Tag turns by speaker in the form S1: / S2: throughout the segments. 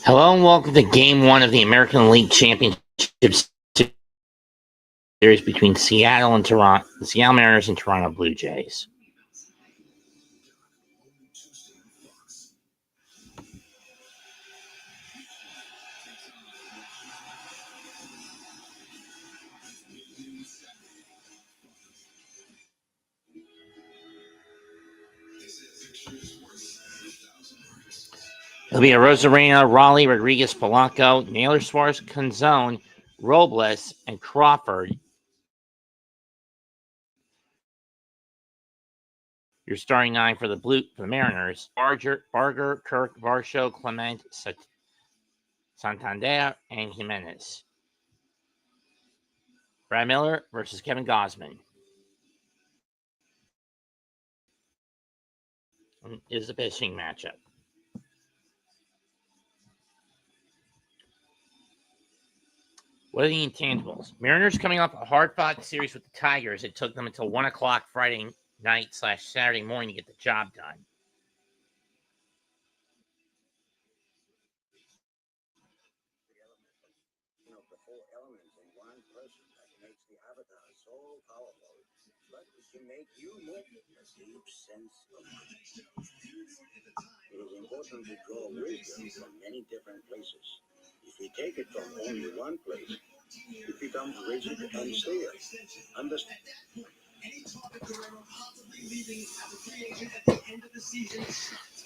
S1: Hello and welcome to Game 1 of the American League Championship Series between Seattle and Toronto, the Seattle Mariners and Toronto Blue Jays. It'll be a Rosarena, Raleigh, Rodriguez, Polanco, Naylor, Suarez, Canzone, Robles, and Crawford. Your starting nine for the Mariners: Barger, Kirk, Varsho, Clement, Santander, and Jimenez. Brad Miller versus Kevin Gausman is the pitching matchup. What are the intangibles? Mariners coming off a hard-fought series with the Tigers. It took them until 1 o'clock Friday night / Saturday morning to get the job done.
S2: The four elements in one person that makes the avatar so powerful, but it can make you move a deep sense of connection. It is important to draw wisdom from many different places. If we take it from only one place, it becomes rigid and stale. Understand?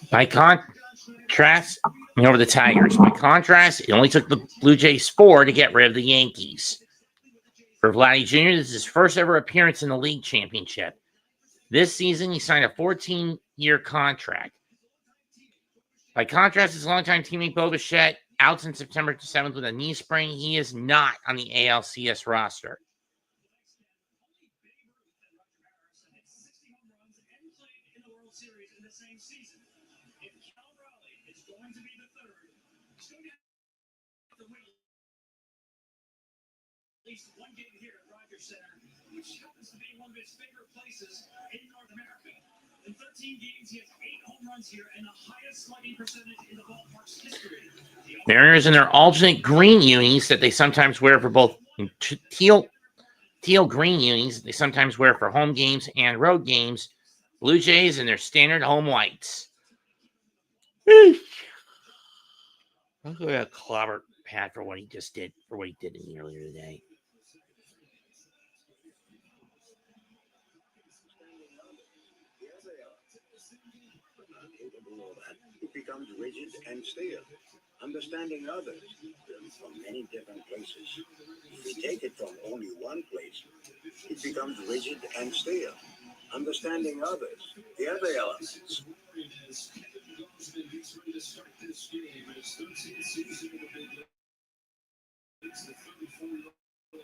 S1: By contrast, over the Tigers. By contrast, it only took the Blue Jays 4 to get rid of the Yankees. For Vladdy Jr., this is his first ever appearance in the league championship. This season, he signed a 14-year contract. By contrast, his longtime teammate Bo Bichette, out since September 7th with a knee sprain, he is not on the ALCS roster. Least one game here at Rogers Center, which happens to be one of his favorite places in North America. In 13 games, he has 8 home runs here and the highest slugging percentage in the ballpark's history. Mariners in their alternate green unis that they sometimes wear for both teal green unis they sometimes wear for home games and road games. Blue Jays in their standard home whites. Look at that clobber Pat for what he just did, for what he did to me earlier today.
S2: It becomes rigid and stale. Understanding others from many different places. If we take it from only one place, it becomes rigid and stale. Understanding others, the other elements.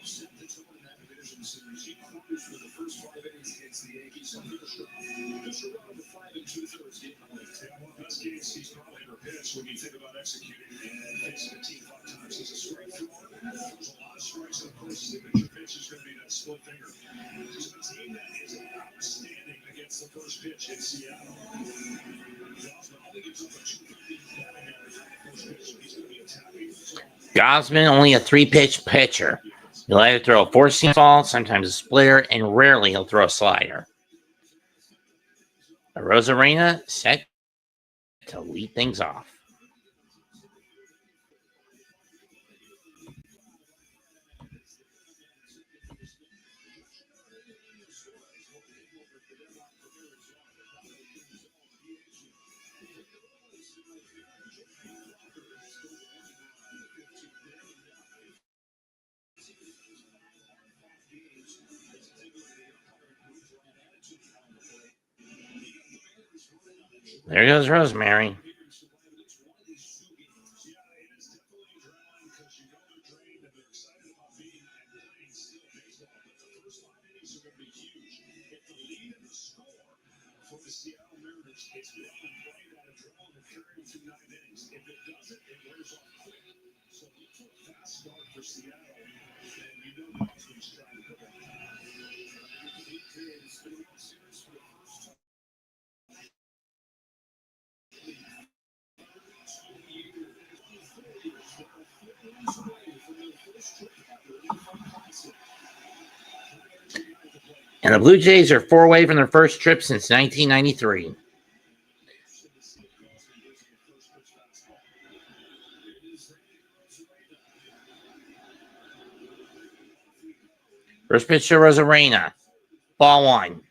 S2: Set the tone in that division series. He closed for the first 5 innings against the Yankees. Fisher won the 5 2/3 game. Best games he's probably ever pitched when you think about executing and facing a team 5 times as a strike thrower. There's a lot of strikes, and of course, the signature pitch is going to be that split finger. There's a team that is outstanding against the first pitch in Seattle.
S1: Gausman, only a 3-pitch pitcher. He'll either throw a 4-seam ball, sometimes a splitter, and rarely he'll throw a slider. Rosarena set to lead things off. There goes Rosemary. And the Blue Jays are 4 away from their first trip since 1993. First pitch to Rosarena. Ball 1.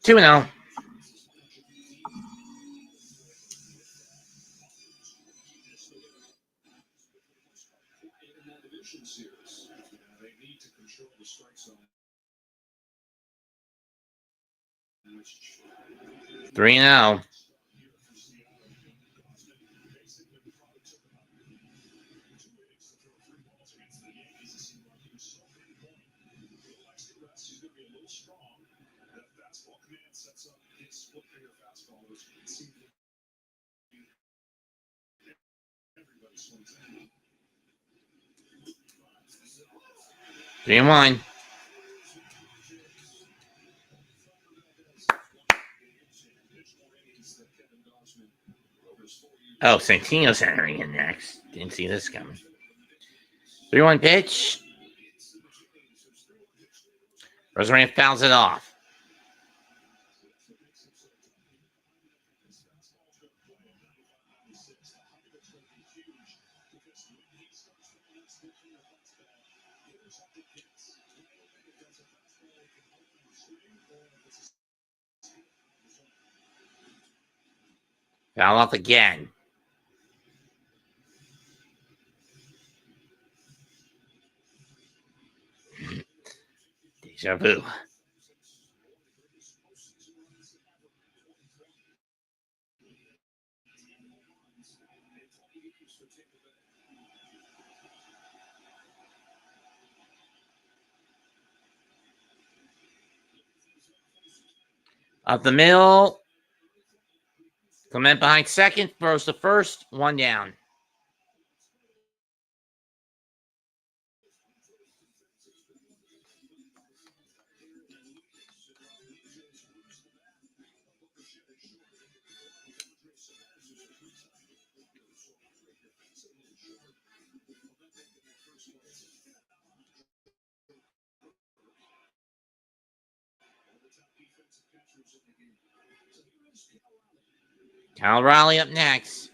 S1: Two and out.
S2: They need to control the strike zone.
S1: 3 and out. Three and one. Oh, Santino's entering in next. Didn't see this coming. 3-1 pitch. Rosarena fouls it off. Foul off again. Deja vu. Up the middle. Clement behind second. Throws to first. 1 down. Cal Raleigh up next.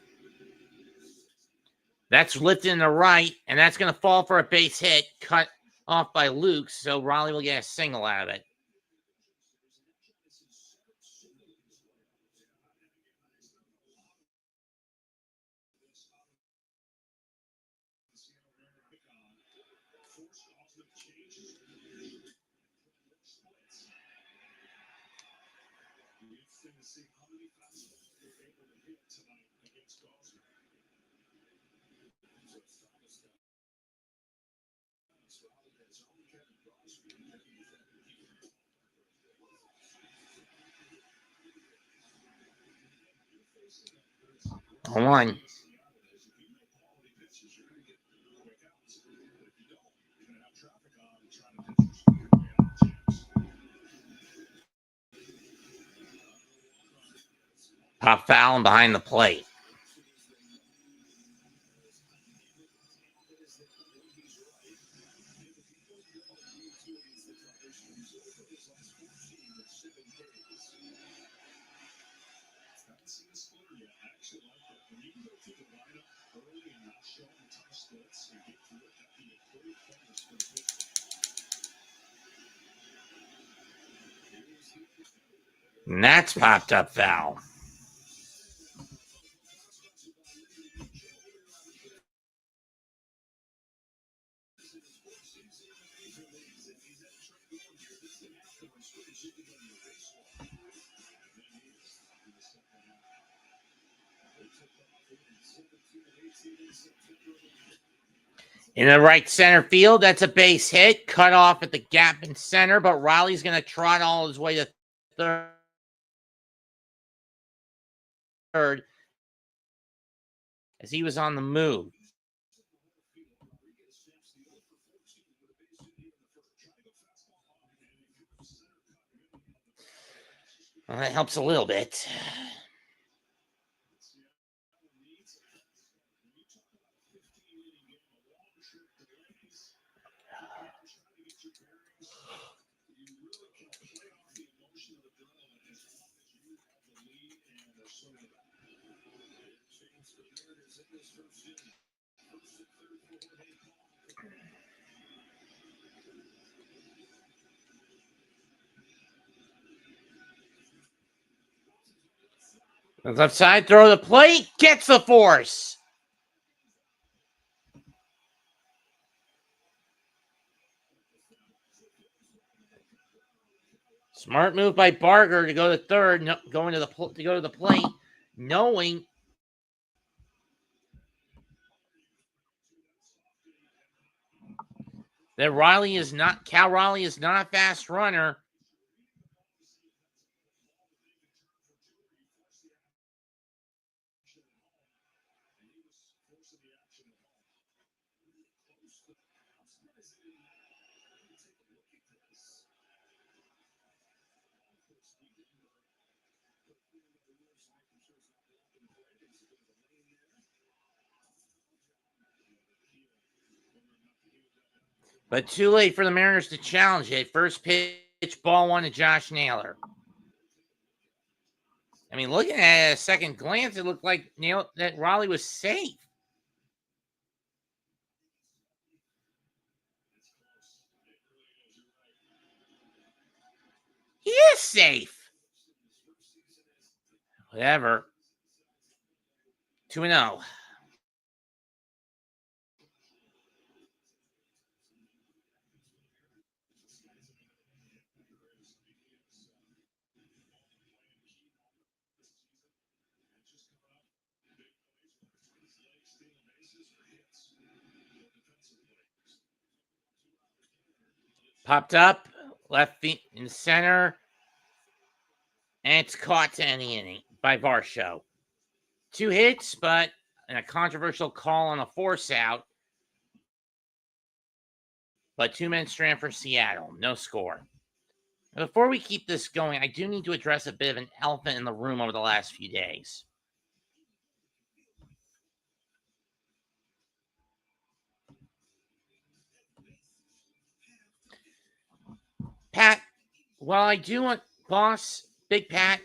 S1: That's lifted in the right, and that's going to fall for a base hit. Cut off by Luke, so Raleigh will get a single out of it. Hold on. Pop foul and behind the plate. And that's popped up foul. In the right center field, that's a base hit. Cut off at the gap in center, but Raleigh's going to trot all his way to third as he was on the move. Well, that helps a little bit. The left side, throw the plate, gets the force. Smart move by Barger to go to third, going to the plate, knowing that Cal Raleigh is not a fast runner. But too late for the Mariners to challenge it. First pitch, ball one to Josh Naylor. I mean, looking at it at a second glance, it looked like that Raleigh was safe. He is safe. Whatever. 2-0. Popped up, left feet in the center, and it's caught to end the inning by Varsho. 2 hits, but and a controversial call on a force out. But 2 men strand for Seattle. No score. Now, before we keep this going, I do need to address a bit of an elephant in the room over the last few days. Pat, while I do want, boss, Big Pat,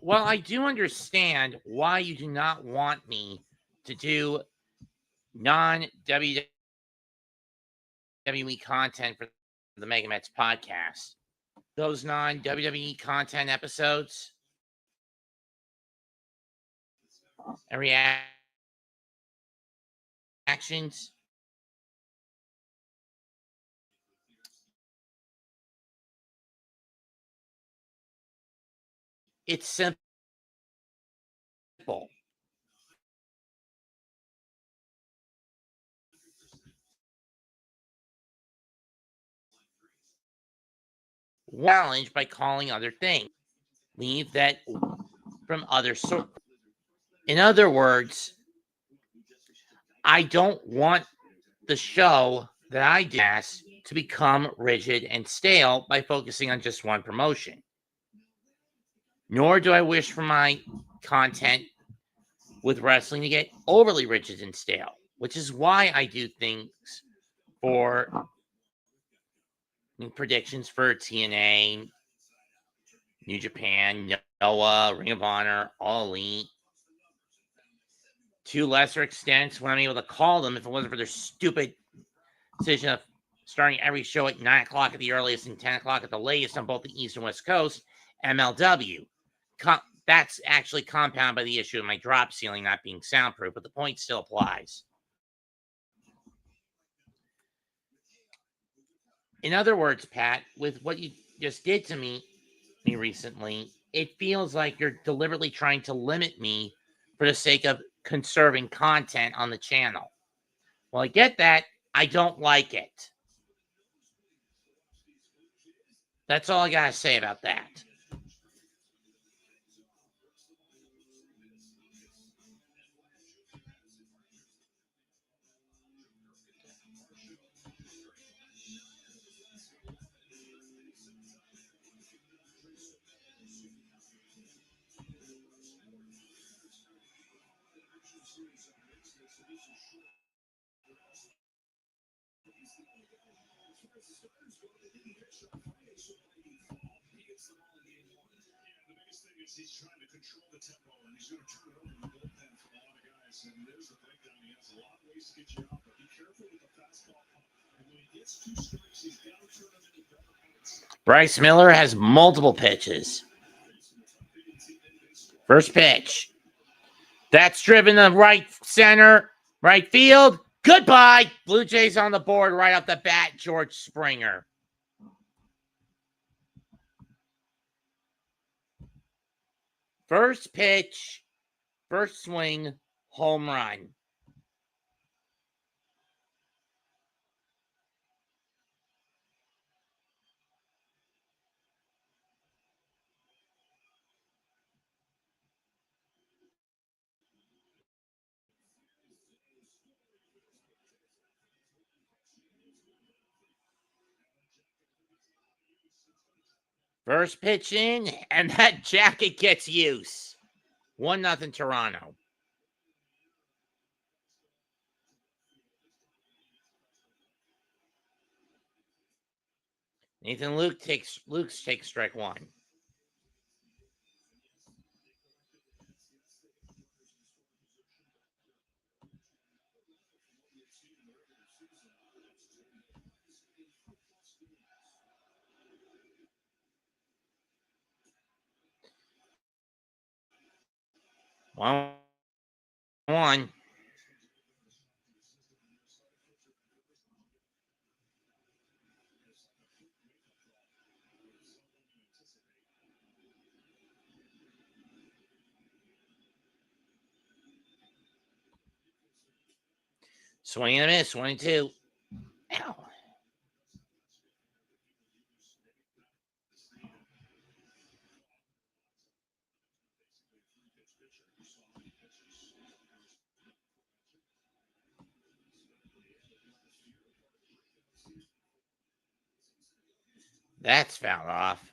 S1: while I do understand why you do not want me to do non-WWE content for the Mega Mets podcast, those non-WWE content episodes and reactions, it's simple. Challenge by calling other things. Leave that from other sources. In other words, I don't want the show that I do to become rigid and stale by focusing on just one promotion. Nor do I wish for my content with wrestling to get overly rigid and stale, which is why I do things for predictions for TNA, New Japan, Noah, Ring of Honor, All Elite. To lesser extents, when I'm able to call them, if it wasn't for their stupid decision of starting every show at 9 o'clock at the earliest and 10 o'clock at the latest on both the East and West Coast, MLW. That's actually compounded by the issue of my drop ceiling not being soundproof, but the point still applies. In other words, Pat, with what you just did to me recently, it feels like you're deliberately trying to limit me for the sake of conserving content on the channel. Well, I get that. I don't like it. That's all I got to say about that.
S2: He's trying to control the tempo, and he's going to turn it over to the bullpen for a lot of guys. And there's the breakdown. He has a lot of ways to get you out, but be careful with the fastball pump. And when he gets 2 strikes, he's got to turn them into better outs.
S1: Bryce Miller has multiple pitches. First pitch. That's driven to right center, right field. Goodbye. Blue Jays on the board right off the bat, George Springer. First pitch, first swing, home run. First pitch in, and that jacket gets use. 1-0 Toronto. Nathan Luke takes strike one. One. Swing and a miss, 1-2. Ow. That's fouled off.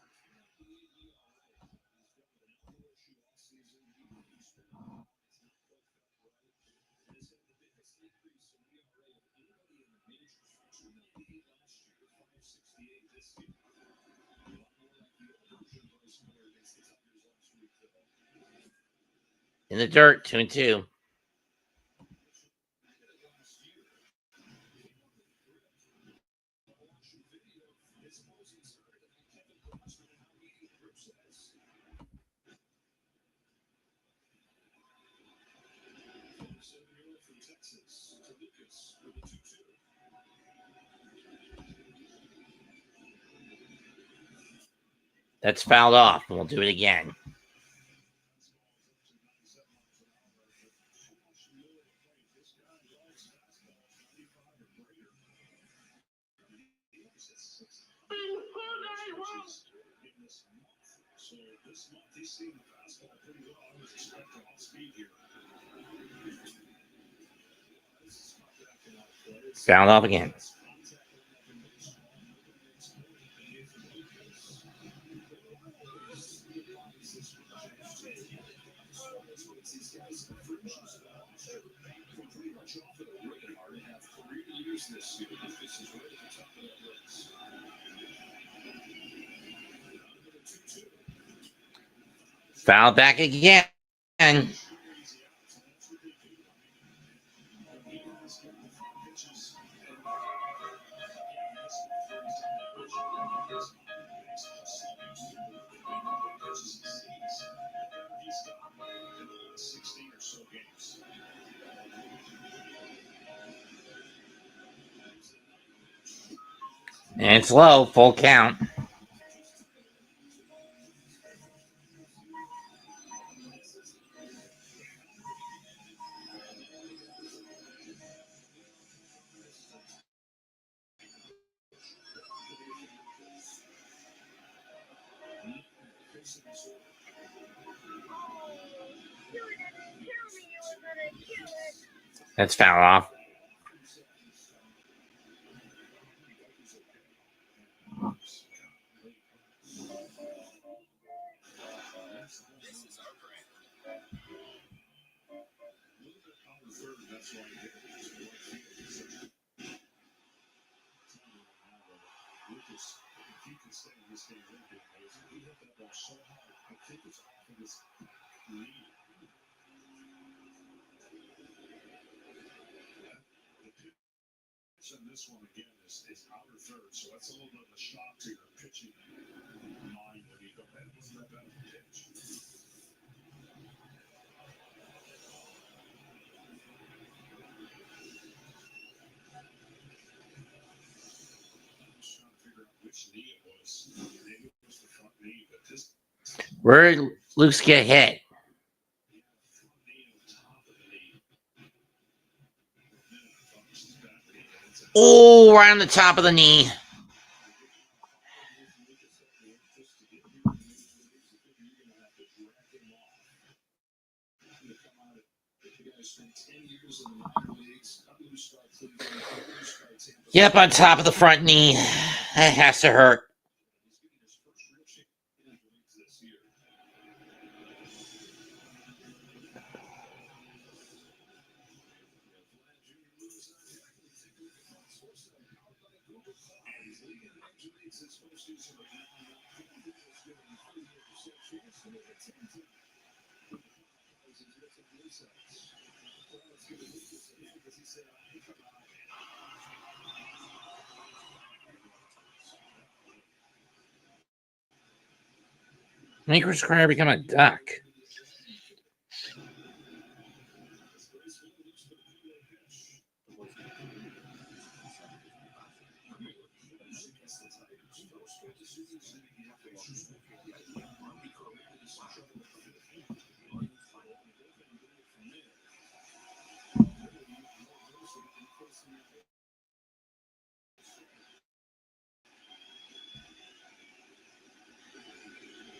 S1: In the dirt, 2-2. That's fouled off, and we'll do it again. Fouled off again. Foul back again. And it's low, full count. That's foul off.
S2: And this one again is outer third, so that's a little bit of a shock to your pitching mind when you go, that wasn't that bad of a pitch. I was trying to figure out which knee it was. Maybe it was the front knee, but this.
S1: Where did Luke's get hit? Oh, right on the top of the knee. Yep, on top of the front knee. That has to hurt. Make Chris Cryer become a duck.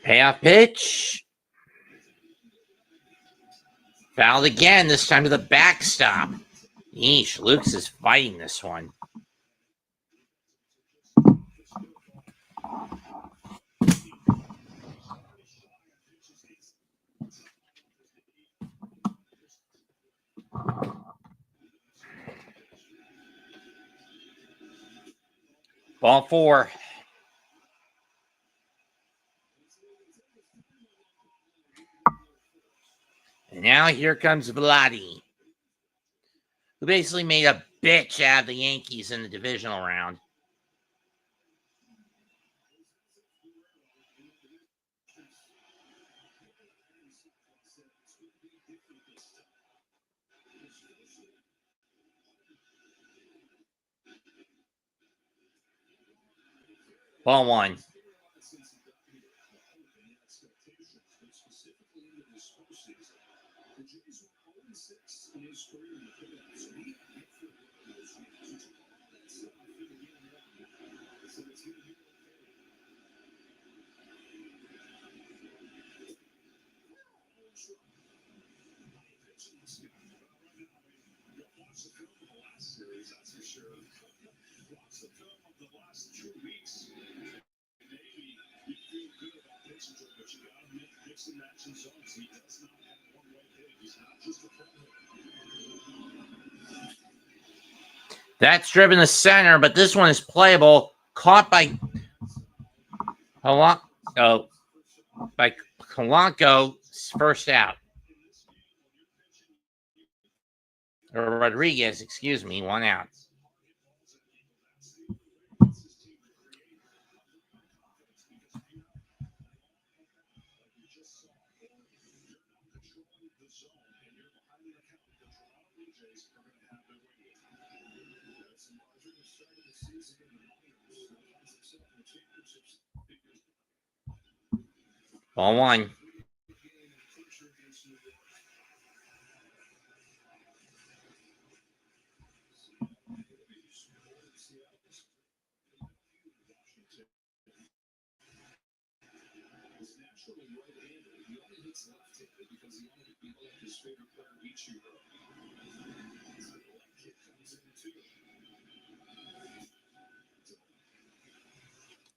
S1: Payoff pitch. Fouled again, this time to the backstop. Yeesh, Luke's is fighting this one. Ball 4. And now here comes Vladdy, who basically made a bitch out of the Yankees in the divisional round. Ball 1. That's driven to center, but this one is playable. Caught by Polanco. By Polanco, first out. Or Rodriguez, excuse me, 1 out. Ball 1.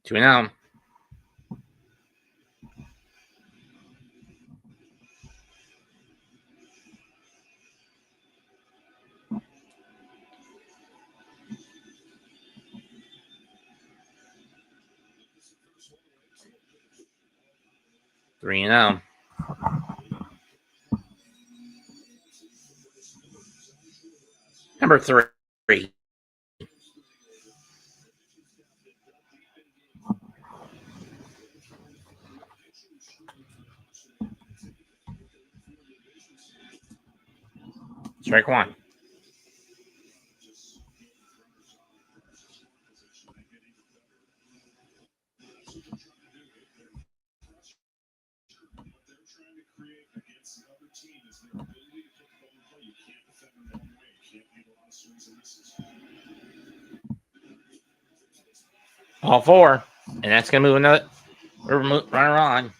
S1: Two and out. 3-0. Number 3. Strike 1. All 4. And that's going to move another runner on.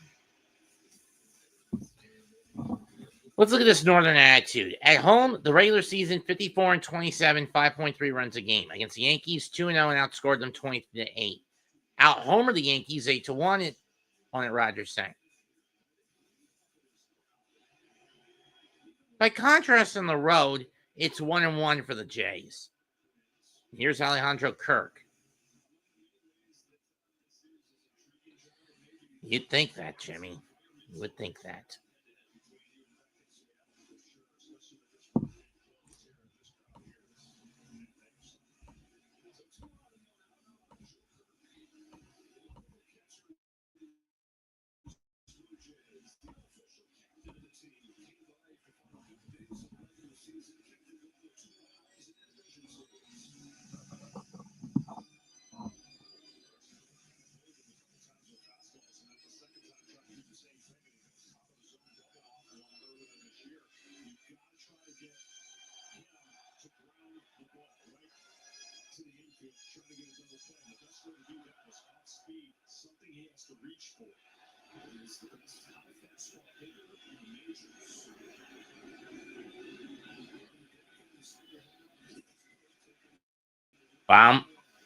S1: Let's look at this Northern attitude. At home, the regular season, 54-27, 5.3 runs a game. Against the Yankees, 2-0 and outscored them 20-8. Out-homer the Yankees 8-1 on at Rogers Center. By contrast, on the road, it's 1-1 for the Jays. Here's Alejandro Kirk. You'd think that, Jimmy. You would think that.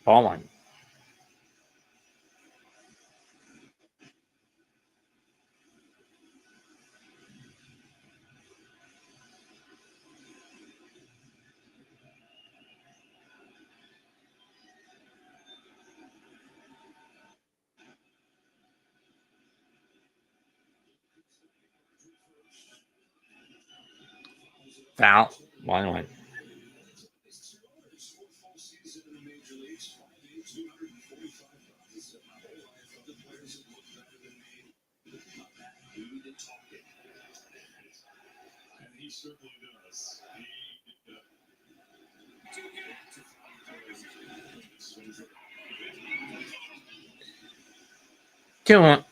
S1: Ball 1. Foul. 1-1.
S2: He certainly does.
S1: 2-1.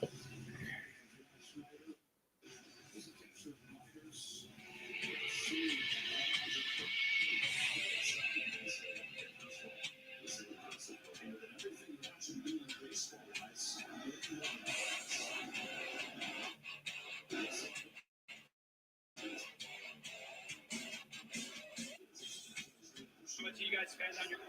S2: You guys spend on your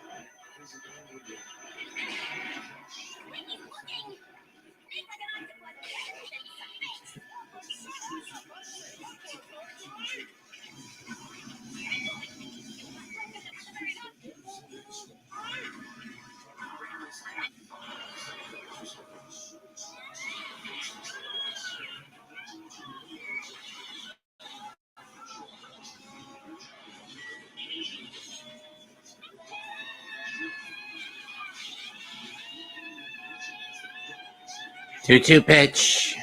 S1: Two pitch.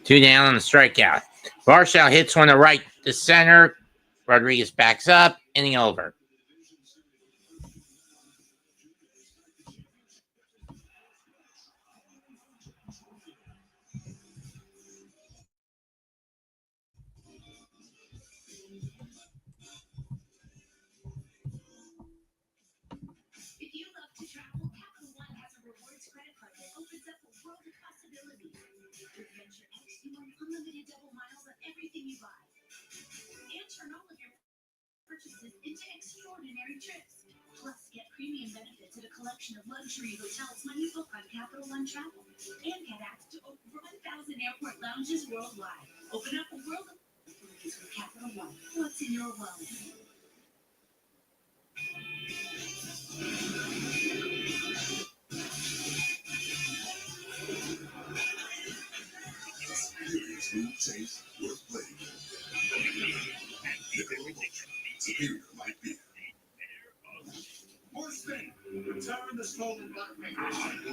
S1: Two down on the strikeout. Varsho hits one to right to center. Rodriguez backs up. Inning over.
S3: extraordinary trips. Plus, get premium benefits at a collection of luxury hotels when you book on Capital One Travel. And get access to over 1,000 airport lounges worldwide. Open up a world of possibilities with Capital One. What's in your wallet?
S2: New taste worth playing. Superior might be. More spin. Return the stolen black man. Return the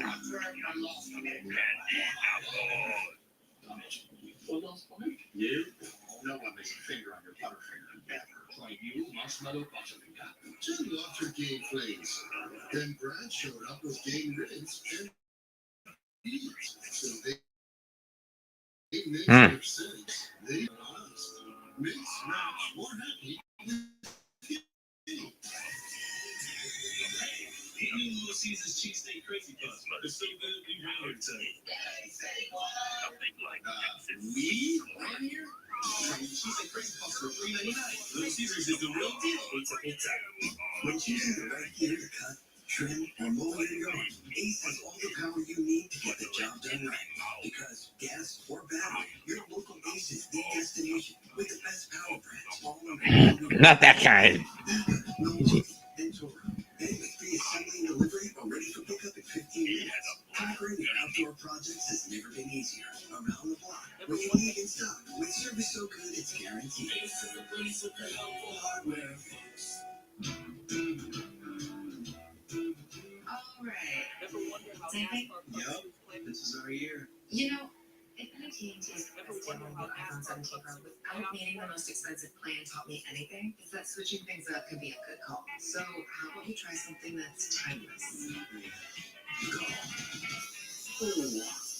S2: lost man. What lost one? You? No one makes a finger on your butterfinger ever. Try new marshmallow butterfinger. Turn off your game flames. Then Brad showed up with game ribbons and beads. So they make their sense. They are honest. Mix, match, more happy. He knew Little Caesar's cheesesteak crazy buzz. It's so good, we ran here today. Me? Right here? Cheesesteak crazy buzz for $3.99. Little Caesar's is the real deal. Pizza. When choosing the right gear to cut, trim, or mow your yard, Ace has all the power you need to get the job done right. Because gas or battery, your local Ace is the destination with the best power brands all over.
S1: Not that kind.
S2: And Toro. MXP assembly and delivery are ready for pickup in 15 minutes. Conquering your outdoor projects has never been easier. Around the block, when you need in stock, with service so good it's guaranteed. Ace is the place with the helpful hardware.
S3: All right. Saving?
S2: Yup, this is our year.
S3: You know, if AT&T's best deal on the iPhone 17 Pro without needing the most expensive plan taught me anything, is that switching things up can be a good call. So how about you try something that's timeless?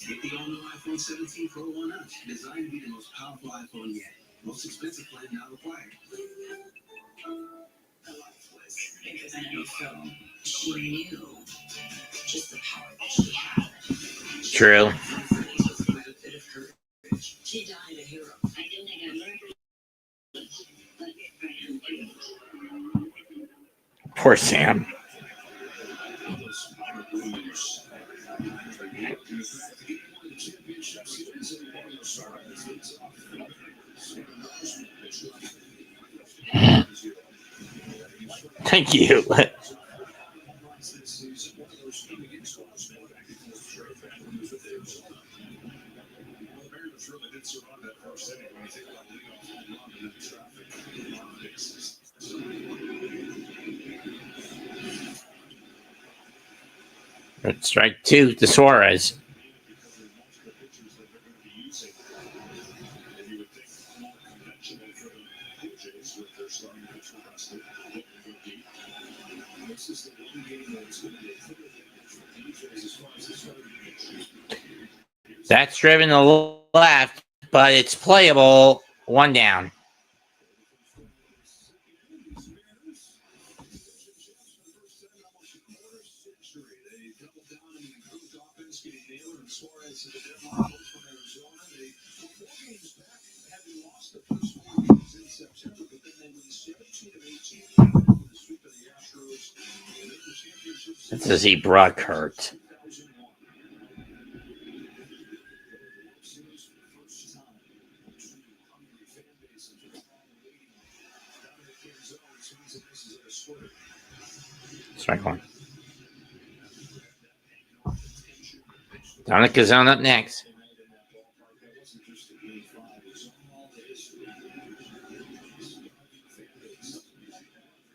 S2: Get the all-new iPhone 17 Pro on us. Designed to be the most powerful iPhone yet. Most expensive plan now required.
S3: The lifeless. It isn't any film. She knew just the power that she had.
S1: True.
S3: She died a hero. I don't think I learned.
S1: Poor Sam. Thank you. Strike two to Suarez. That's driven to the left, but it's playable. One down. This is a Brock hurt. Strike one. Dominic Gazone up next.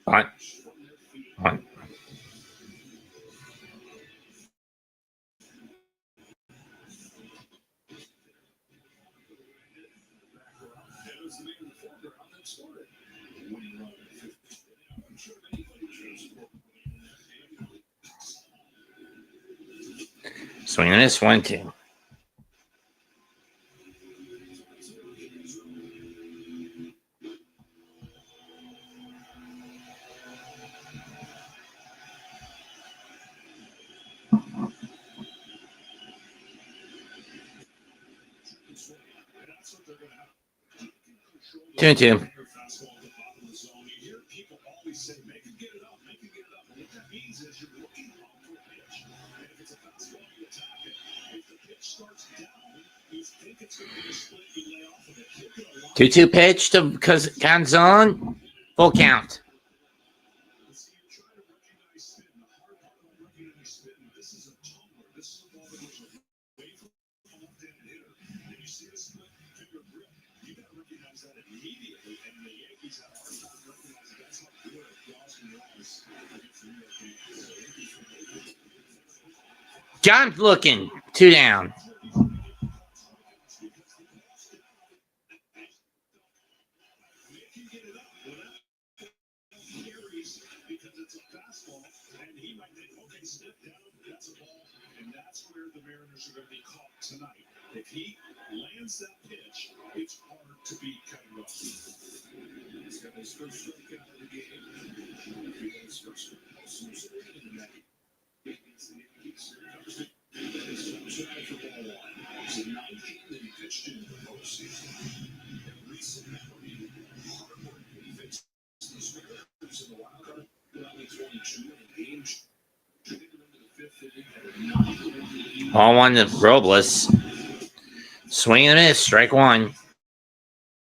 S1: Bunt. Bunt. Swinging this one, too. Two and two. 2-2 pitch to Canzon. Full count. John looking. 2 down.
S2: Tonight, if he lands that pitch, it's hard to beat Kyle. He's got his first strikeout of the game. His first outside for ball one. It's a 19 that he pitched in the postseason. Recent memory, hardwood, he fixed these Mariners in the wild card. Only 22 in games. Took him into the fifth inning at a 9-1 lead.
S1: All one to Robles. Swing and a miss. Strike one.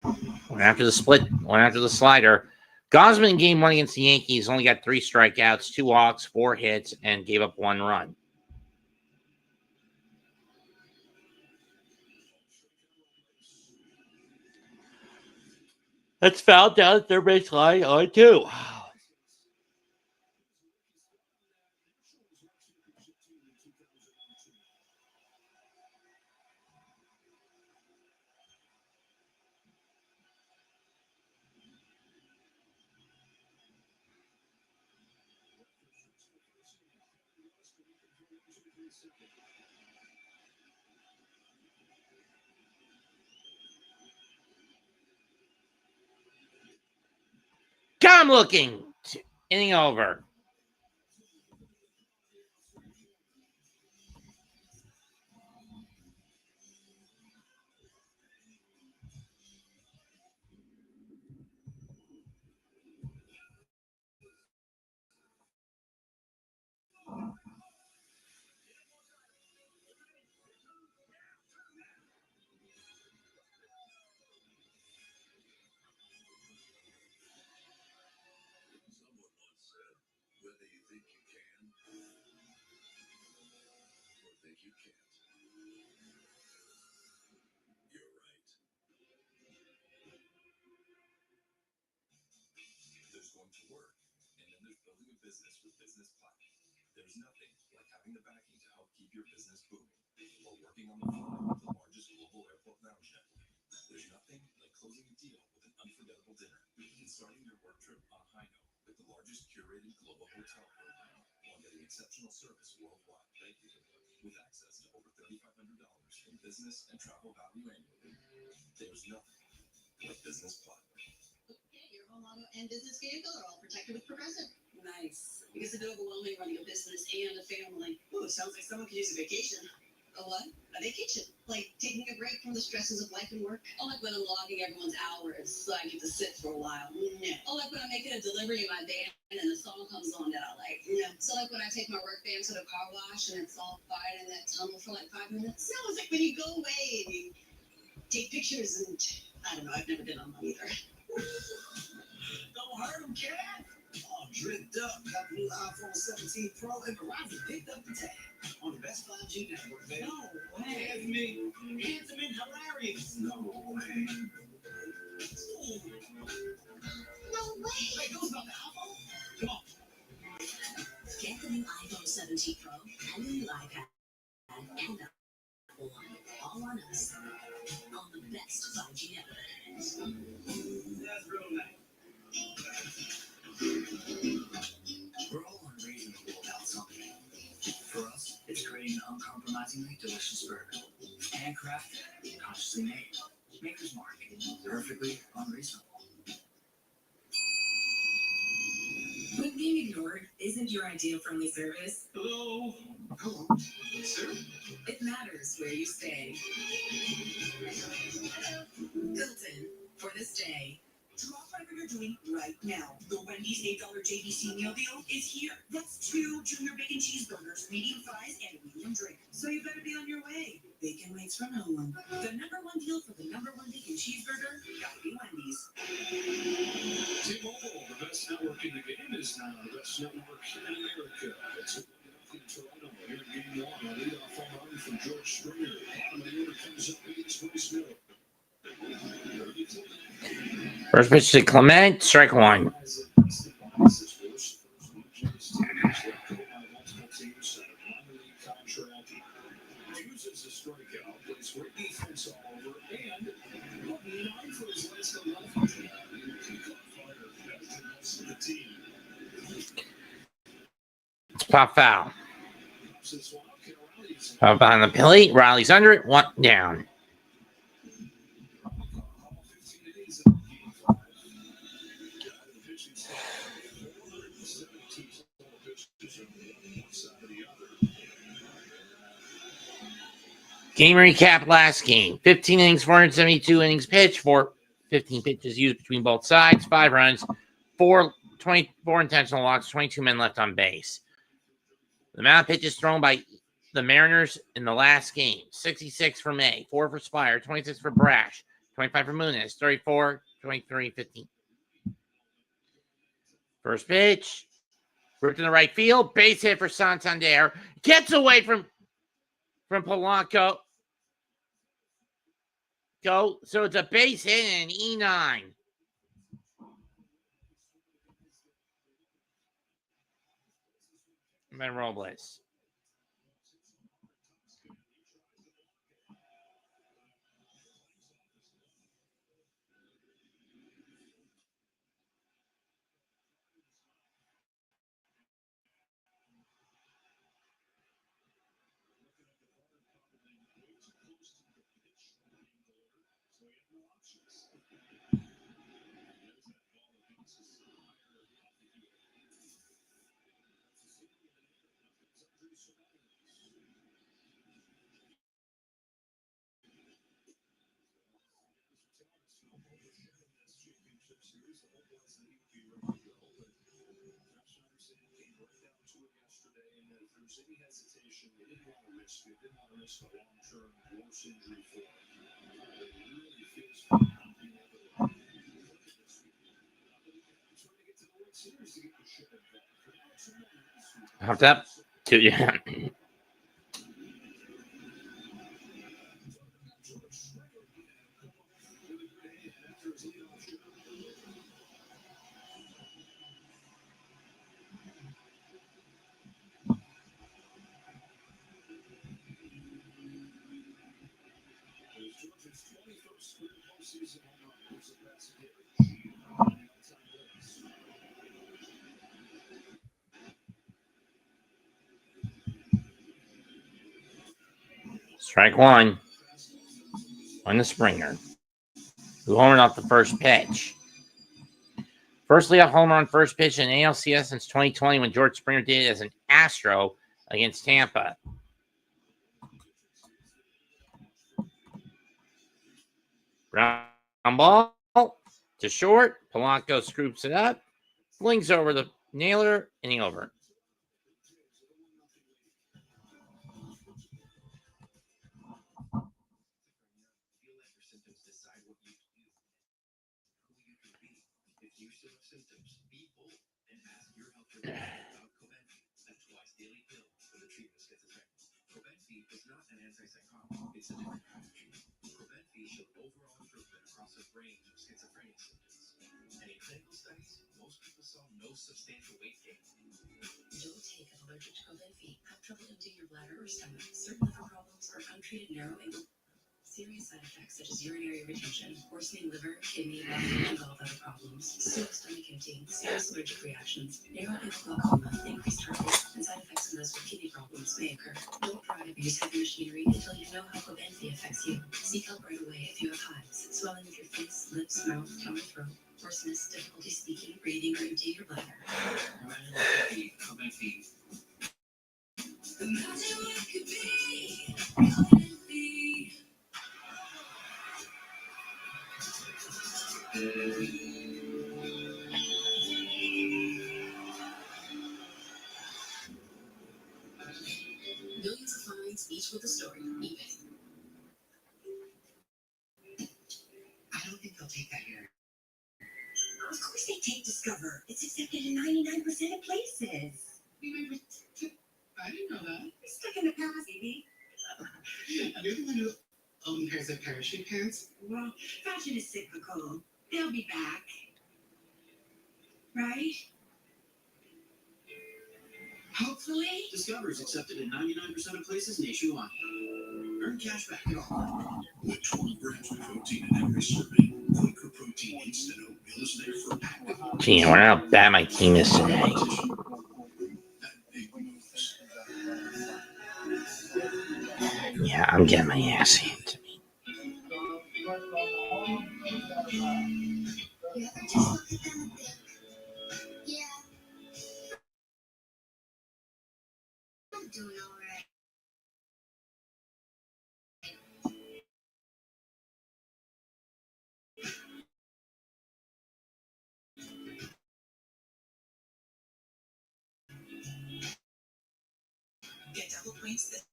S1: Went after the split. Went after the slider. Gosman in game one against the Yankees only got 3 strikeouts, 2 walks, 4 hits, and gave up 1 run. That's fouled down at third base line on 2. Come looking. Inning over.
S2: There's nothing like having the backing to help keep your business booming or working on the fly with the largest global airport lounge network. There's nothing like closing a deal with an unforgettable dinner and starting your work trip on a high note with the largest curated global hotel program while getting exceptional service worldwide. Thank you. With access to over $3,500 in business and travel value annually, there's nothing like Business Platinum.
S3: Your home auto and business vehicle are all protected with Progressive. Nice. Because it's overwhelming running a business and a family. Ooh, sounds like someone could use a vacation. A what? A vacation. Like taking a break from the stresses of life and work. Oh, like when I'm logging everyone's hours so I get to sit for a while. No. Oh, like when I'm making a delivery in my van and the song comes on that I like. No. So like when I take my work van to the car wash and it's all quiet in that tunnel for like 5 minutes. No, it's like when you go away and you take pictures and I don't know, I've never been on one either.
S4: Don't hurt him, cat. All dripped up. Got the new iPhone 17 Pro and Verizon picked up the tab on the best 5G network, baby. No way. Handsome and hilarious. No way.
S3: No way.
S4: Wait, who's about the iPhone? Come on.
S3: Get the new iPhone 17 Pro and the new iPad and Apple One. All on us. On the best 5G network.
S4: That's real nice. We're all unreasonable about something. For us, it's creating an uncompromisingly delicious burger. Handcrafted, consciously made. Maker's Mark. Perfectly unreasonable.
S5: When being ignored isn't your idea of friendly service,
S4: Hello. Hello. Sir?
S5: it matters where you stay. Hilton, for this day, Drop whatever you're doing right now. The Wendy's $8 JBC meal deal is here. That's 2 junior bacon cheeseburgers, medium fries, and a medium drink. So you better be on your way. Bacon waits for no one. The #1 deal for the #1 bacon cheeseburger, gotta be Wendy's.
S2: T-Mobile, the best network in the game, is now the best network in America. It's in Toronto. Here in Game 1, a leadoff home run from George Springer. Bottom of the order comes up against Bryce Miller.
S1: First pitch to Clement, strike one.
S2: Uses the strikeout, plays great defense all over, and looking on for his last 11. The team.
S1: It's pop foul. Up on the plate, Riley's under it, 1 down. Game recap last game. 15 innings, 472 innings pitched, 15 pitches used between both sides, 5 runs, 24 intentional walks, 22 men left on base. The amount of pitches thrown by the Mariners in the last game: 66 for May, 4 for Spire, 26 for Brash, 25 for Muniz, 34, 23, 15. First pitch, ripped in the right field, base hit for Santander, gets away from Polanco. So it's a base hit and an E9. And then Robles. Hopped up. 2 down. Strike one on the Springer, who homered off the first pitch. First leadoff homer on first pitch in ALCS since 2020 when George Springer did it as an Astro against Tampa. Ground ball to short. Polanco scoops it up, flings over the nailer, inning over.
S5: Don't take an allergic to Cobenfy. Have trouble emptying your bladder or stomach. Certain liver problems or untreated narrowing. Serious side effects such as urinary retention, worsening liver, kidney, bladder, and gallbladder problems, slow stomach emptying, serious allergic reactions, narrow glaucoma, increased heart rate, and side effects in those with kidney problems may occur. Don't drive or use heavy machinery until you know how Cobenfy affects you. Seek help right away if you have hives, swelling of your face, lips, mouth, tongue, or throat, hoarseness, difficulty speaking, breathing, or emptying your bladder. Cobenfy. Imagine what it could be. Cobenfy. I don't think they'll take that here.
S3: Of course they take Discover. It's accepted in 99% of places.
S5: I didn't know that.
S3: You're stuck in the past, baby.
S5: Have you ever new own pairs of parachute pants?
S3: Well, fashion is cyclical. They'll be back. Right? Hopefully.
S4: Discover is accepted in 99% of places nationwide. Earn cash back at all.
S2: With 12 grams of protein in every serving, Quaker Protein Instant Oatmeal is there for active.
S1: Gee, I wonder how bad my team is today.
S2: That big moves.
S1: Yeah, I'm getting my ass handed to me.
S3: You ever just look at them and think, yeah, I'm doing all right.
S5: Get double points this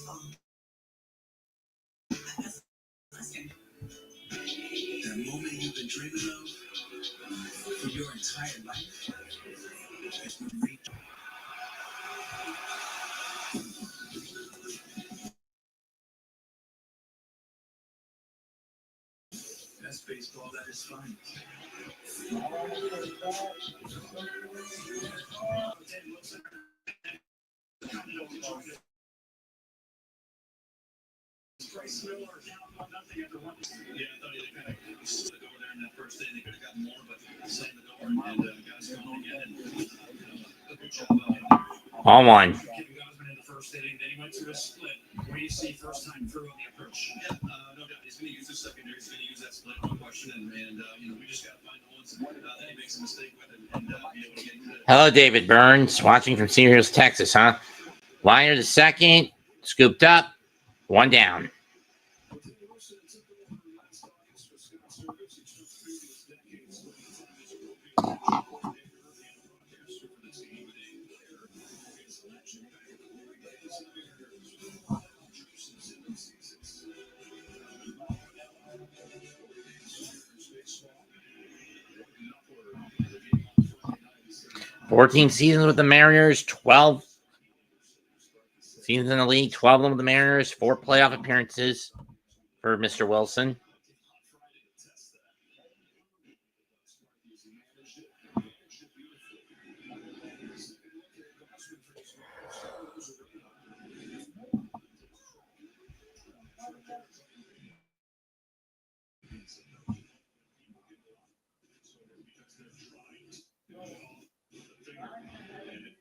S5: fall. Western.
S4: That moment you've been dreaming of for your entire life has been reached. That's baseball that is fun.
S2: Bryce Miller down 1-0 after one. Yeah, I thought he kind of slid over there in that first inning. They could have gotten more, but slammed the door and got us going again. And a good job out there.
S1: All one.
S2: Kevin Gausman in the first inning. Then he went to a split. Where you see first time through on the approach. Yeah, no doubt. He's going to use the secondary. He's going to use that split, no question. And we just got to find the ones that he makes a mistake with and be able to get into it.
S1: Hello, David Burns, watching from Cedar Hills, Texas, huh? Liner the second, scooped up, one down. "14 seasons with the Mariners, 12 seasons in the league, 12 of them with the Mariners, 4 playoff appearances for Mr. Wilson.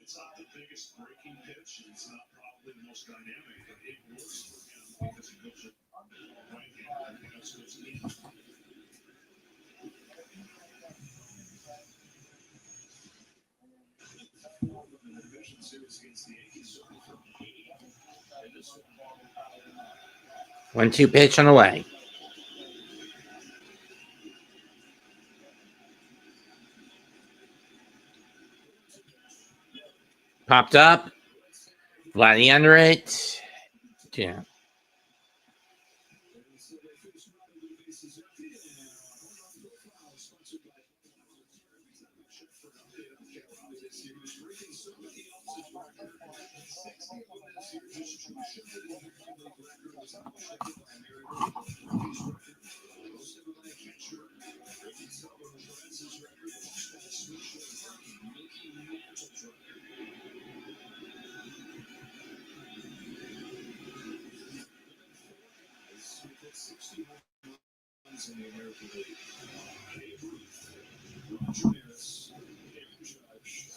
S2: It's not the biggest breaking pitch. It's not probably the most dynamic, but it works for him because it goes right hand. Everything else goes in. In the division series against the Yankees, from 80. And this one,
S1: 1-2 pitch on the way. Popped up. Vladdy under it. Yeah.
S2: in the American League. Babe Ruth, Roger Maris, Aaron Judge.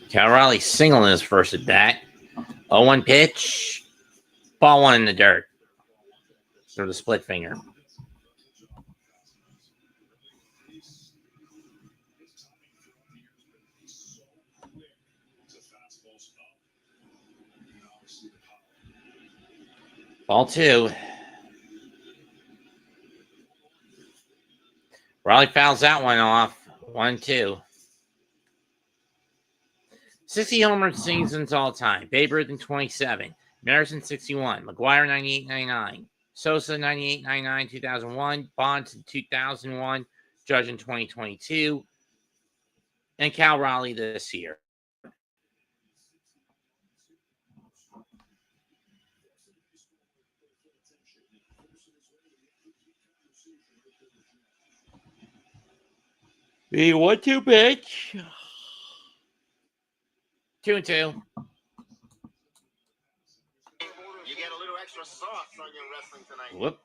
S1: Cal Raleigh single in his first at bat. 0-1 pitch. Ball one in the dirt. Through the split finger. Ball two. Raleigh fouls that one off. 1-2. 60 homer seasons all time. Babe Ruth in 27. Madison 61. McGuire 98-99. Sosa 98-99 2001. Bonds in 2001. Judge in 2022. And Cal Raleigh this year. The 1-2 pitch. 2-2.
S6: You get a little extra sauce on your wrestling tonight.
S1: Whoop.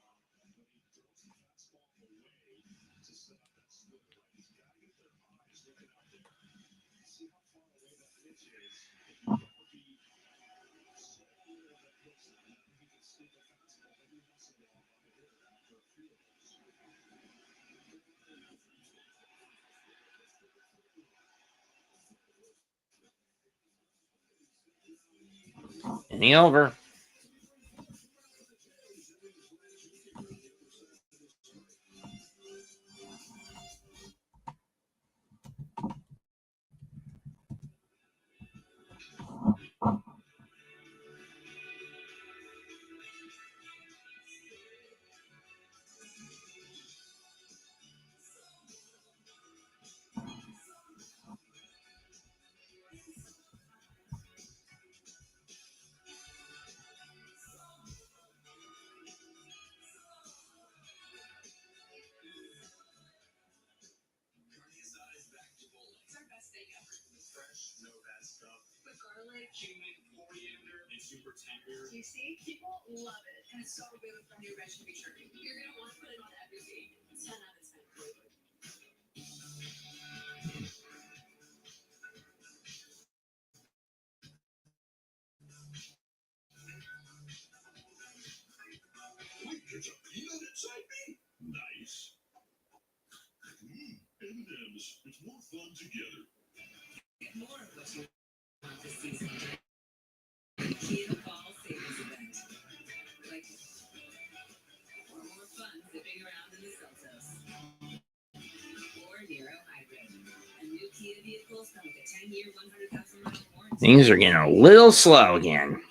S1: Inning over.
S5: It's our best thing ever.
S2: Fresh, no bad stuff.
S5: With garlic,
S2: Cumin, coriander, and super tender.
S5: you see, people love it. And it's so good with our new recipe churning. You're going to want to put it on everything. It's 10 out of 10.
S2: Wait, there's a peanut inside me? Nice. M&M's. It's more fun together.
S5: Get more of what you want this season. Kia Fall Savings Event. Like, or more fun zipping around in the Seltos. Or Nero Hybrid. And new Kia vehicles come with a 10-year, 100,000-mile warranty.
S1: Things are getting a little slow again.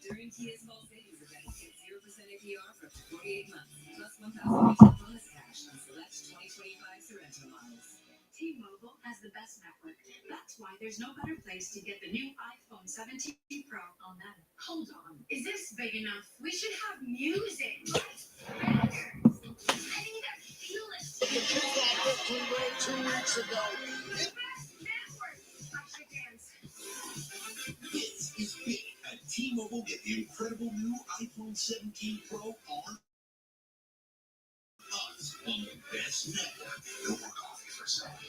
S5: During Kia's Fall Savings Event, get 0% APR for up to 48 months, plus $1,000 retail bonus cash on select 2025 Sorrento models.
S3: T-Mobile has the best network. That's why there's no better place to get the new iPhone 17 Pro on that. Hold on. Is this big enough? We should have music. I need to feel it.
S4: Way 2 weeks ago.
S3: The best network. I should dance.
S4: This is big. At T-Mobile, get the incredible new iPhone 17 Pro on us on the best network. No more coffee for sale.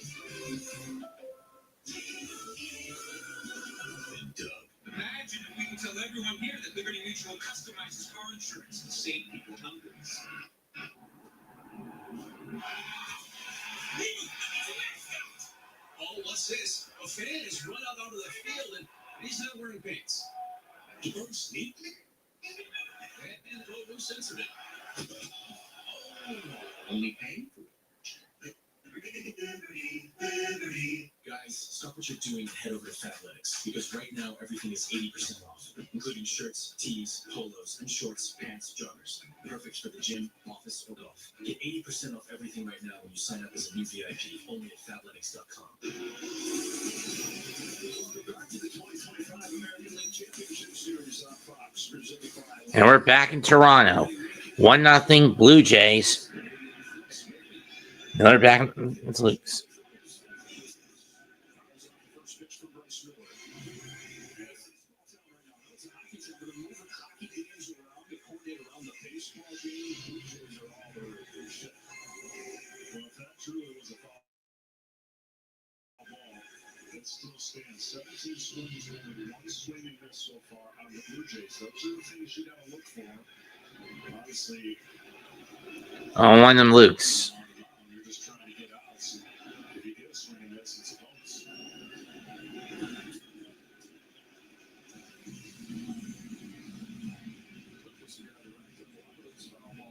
S4: And Doug.
S2: Imagine if we can tell everyone here that Liberty Mutual customizes car insurance to save people hundreds. Oh, what's this? A fan has run out onto the field and he's not wearing pants. Don't sneak. And no sense of it. Oh, only paying for it. Guys, stop what you're doing and head over to Fabletics, because right now everything is 80% off, including shirts, tees, polos, and shorts, pants, joggers. Perfect for the gym, office, or golf. Get 80% off everything right now when you sign up as a new VIP, only at Fabletics.com. Back to the 2025 American League Championship Series on Fox, presented by...
S1: And we're back in Toronto. 1-0 Blue Jays. Another back. It's Luke's.
S2: Still stands 17 swings and only one swing and miss so far on the Blue Jays. Those are the things you got to look for. Obviously,
S1: Oh, one of them Luke's.
S2: you're just trying to get outs. If you get a swing and miss, it's a bonus.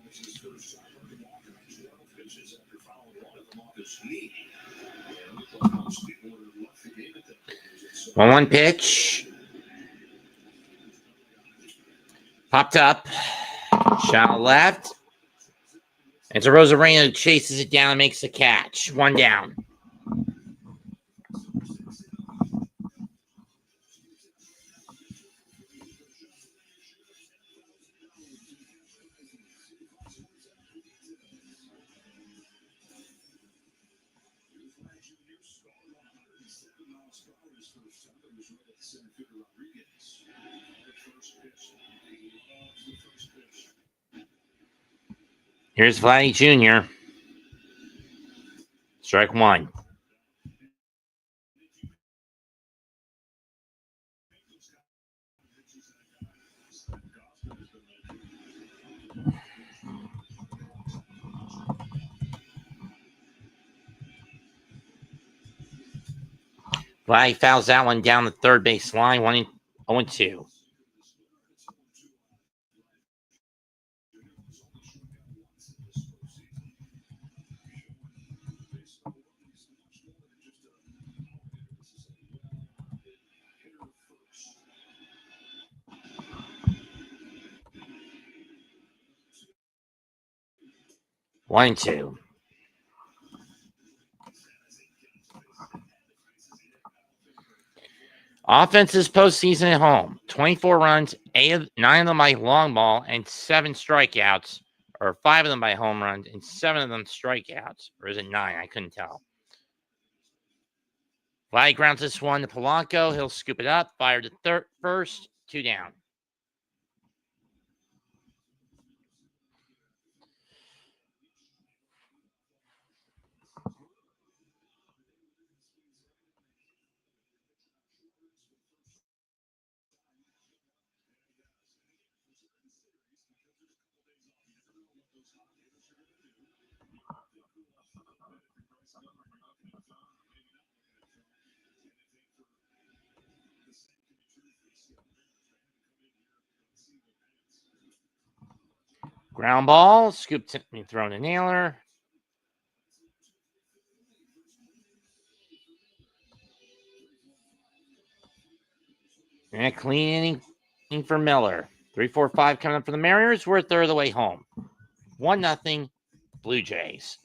S2: His first shot, Walker on 12 pitches after fouling one of them off his knee. And looked like most people would have left the game at that point. So
S1: 1-1 pitch. Popped up. Shot left. And it's Rosarena who chases it down and makes the catch. 1 down. Here's Vladdy Jr. Strike 1. Vladdy fouls that one down the third base line. 0-2. One and two. Offenses postseason at home. 24 runs, 9 of them by long ball, and 7 strikeouts. Or 5 of them by home runs, and 7 of them strikeouts. Or is it 9? I couldn't tell. Vladdy grounds this one to Polanco. He'll scoop it up. Fire to first. 2 down. Ground ball. Scooped and thrown to Naylor. And a clean inning for Miller. 3-4-5 coming up for the Mariners. We're a third of the way home. 1-0 Blue Jays.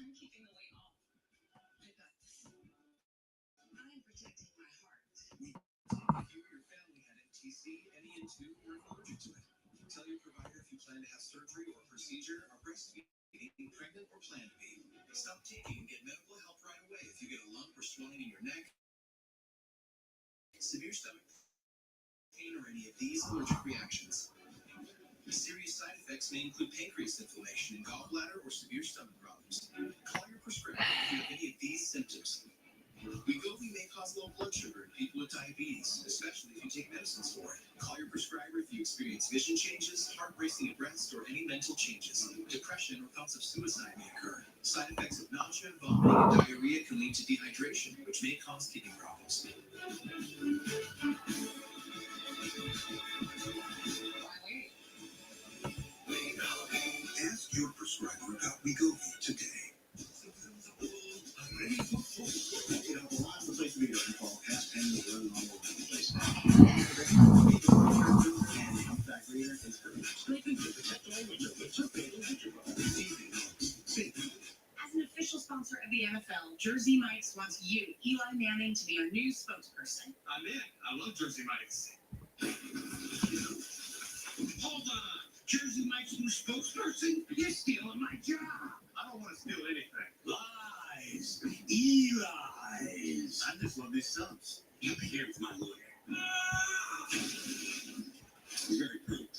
S5: I'm keeping the weight off. I got this. I'm protecting my heart.
S4: If you or your family had NTC, NEN2, or allergic to it, tell your provider if you plan to have surgery or procedure, are breastfeeding, pregnant, or plan to be. Stop taking and get medical help right away if you get a lump or swelling in your neck, severe stomach pain, or any of these allergic reactions. Serious side effects may include pancreas inflammation and gallbladder or severe stomach problems. Call your prescriber if you have any of these symptoms. Wegovy may cause low blood sugar in people with diabetes, especially if you take medicines for it. Call your prescriber if you experience vision changes, heart racing at rest, or any mental changes. Depression or thoughts of suicide may occur. Side effects of nausea, vomiting, and diarrhea can lead to dehydration, which may cause kidney problems. Ask your prescriber about Wegovy today.
S3: As an official sponsor of the NFL, Jersey Mike's wants you, Eli Manning, to be our new spokesperson.
S2: I'm in. I love Jersey Mike's. Hold on. Jersey Mike's new spokesperson? You're stealing my job. I don't want to steal anything. Lies. Eli's. I just love these subs. You'll be here with my lawyer. Very prompt.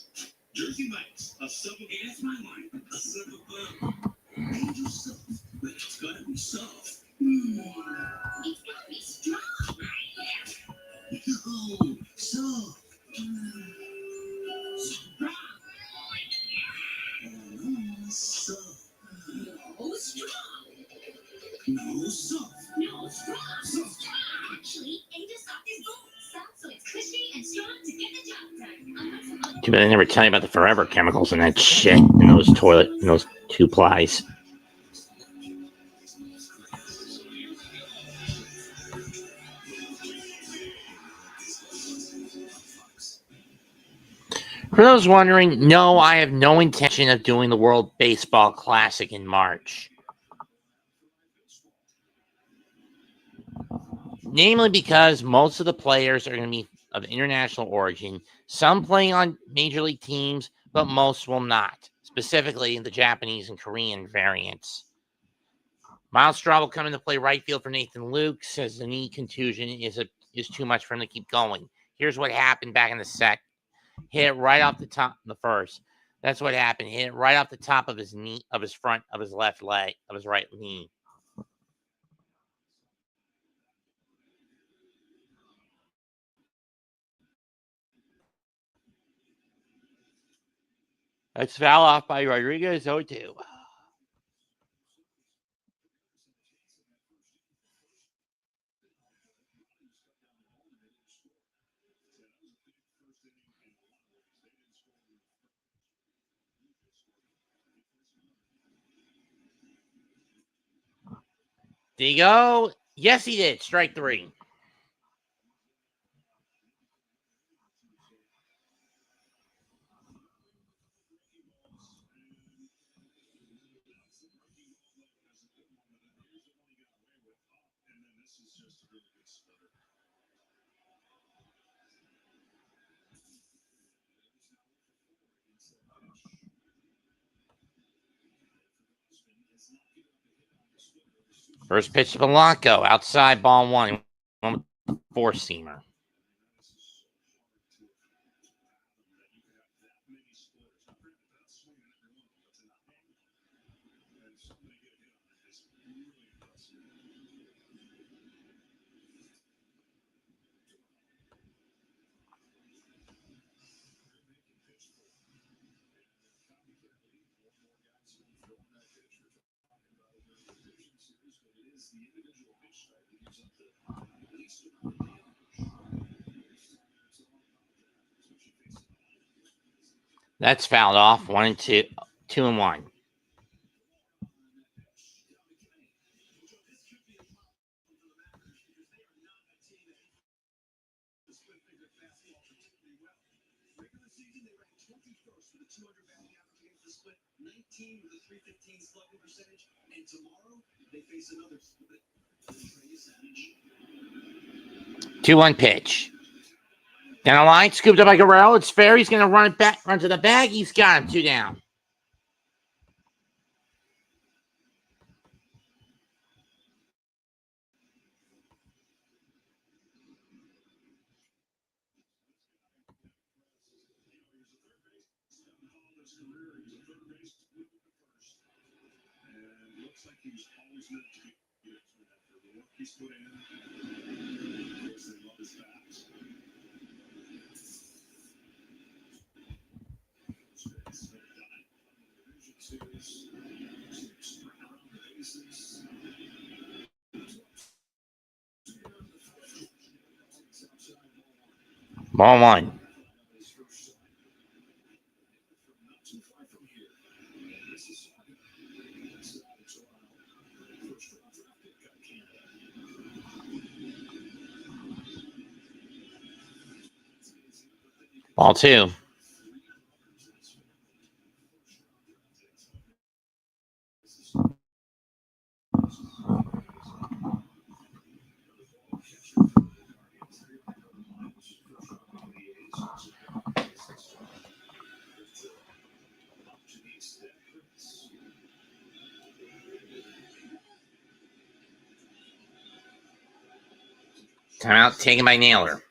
S2: Jersey Mike's. A sub of... Hey, that's my line. A sub of... Angel sub. But it's gotta be soft.
S3: It's gotta be strong, right?
S2: No. Soft.
S3: Strong.
S2: Soft.
S3: No, strong.
S2: No, soft.
S3: No, strong. Strong. Actually, Angel Soft is gold. Soft so it's cushy and strong to get the job done.
S1: Too bad they never tell you about the forever chemicals and that shit in those in those 2-plies. For those wondering, no, I have no intention of doing the World Baseball Classic in March. Namely because most of the players are going to be of international origin, some playing on major league teams, but most will not, specifically the Japanese and Korean variants. Miles Straw will come into play right field for Nathan Luke, says the knee contusion is too much for him to keep going. Here's what happened back in the sec. Hit it right off the top in the first. That's what happened. Hit it right off the top of his knee, of his front, of his left leg, of his right knee. That's foul off by Rodriguez, 0-2. Did he go? Yes, he did. Strike 3. First pitch to Polanco, outside, ball 1. 4-seamer. That's fouled off. 1-2. 2-1.
S4: With a 315 slugging percentage, and tomorrow they face another split.
S1: 2-1 pitch. Down the line, scooped up by Guerrero. It's fair. He's going to run it back, run to the bag. He's got him. 2 down.
S2: Looks like he was always meant to be after the work he's put in. Of course, they love his bats.
S1: Ball 1. Ball 2. Timeout taken by Naylor.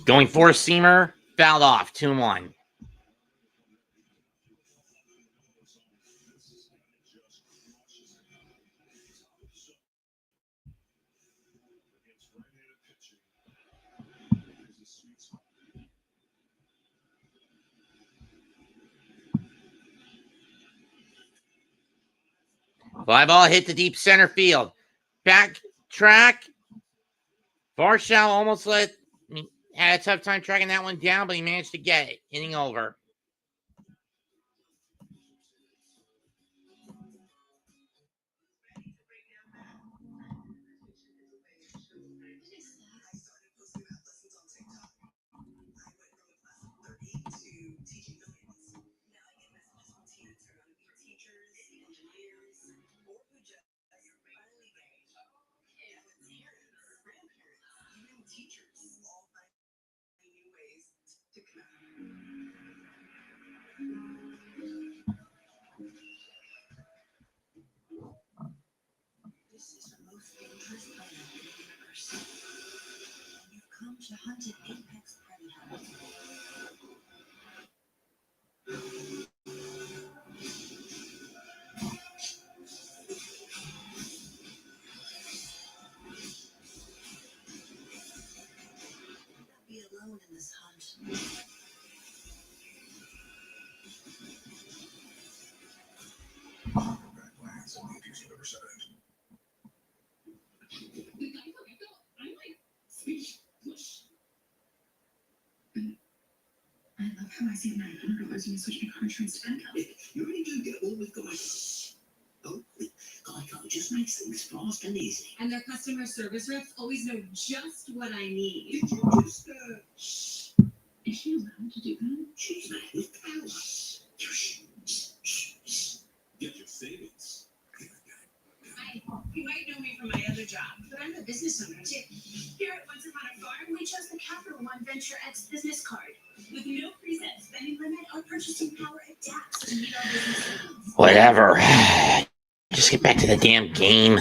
S1: Going 4-seamer, fouled off. 2-1. Fly ball hit the deep center field. Back track. Varshall almost had a tough time tracking that one down, but he managed to get it. Inning over.
S3: This is the most dangerous planet in the universe. And you've come to hunt an apex predator. You'll not be alone in this hunt. I love how I see $900 when you switch my car insurance to Geico.
S4: You really do get on with guys. Oh, Geico just makes things fast and easy.
S5: And their customer service reps always know just what I need.
S4: Did you just,
S3: Shh. Is she allowed to do that?
S4: she's mad with power. Shh.
S2: Get your savings.
S3: You might know me from my other job, but I'm a business owner too. Here at Once Upon a Farm, we chose the Capital One Venture X business card. With no preset spending limit, our purchasing power adapts to meet our business needs.
S1: Whatever. Just get back to the damn game.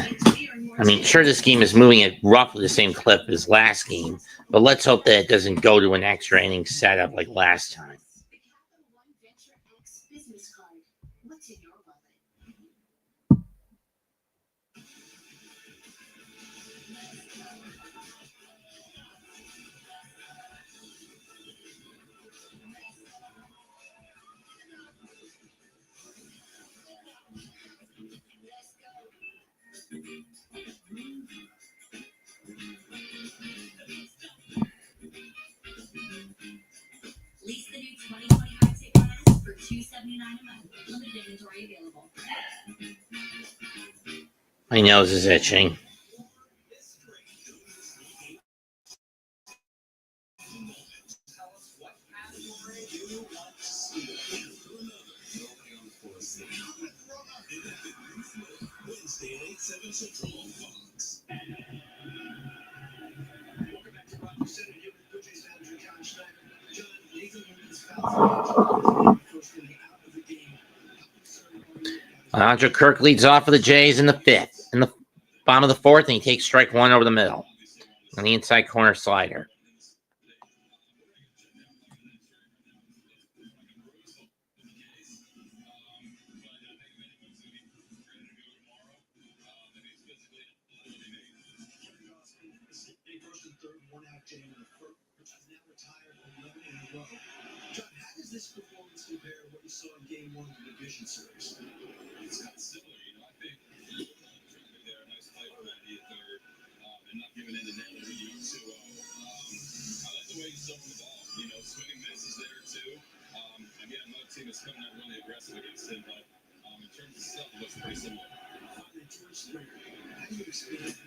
S1: I mean, sure, this game is moving at roughly the same clip as last game, but let's hope that it doesn't go to an extra inning setup like last time.
S3: The Capital One Venture X business card. What's in your wallet?
S5: Lease the new 2025 Tick Pass for $279 a month. Limited inventory available.
S1: My nose is itching.
S2: Wednesday at 8/7 Central on Fox. Welcome back to Rogers Center. Here with Blue Jays manager John Schneider. John, Nathan Newman's foul. First inning out of the game.
S1: Alejandro Kirk leads off for the Jays in the fifth. In the bottom of the fourth, and he takes strike one over the middle on the inside corner slider.
S2: John, how does this performance compare to what you saw in Game 1 of the Division Series?
S7: It's kind of similar, I think there, nice play for Randy at third, and not giving in to Naylor, to 2-0. I like the way he's throwing the ball. Swinging misses there too. Again, another team that's coming out really aggressive against him, but in terms of stuff, it looks pretty similar.
S2: How do you explain that?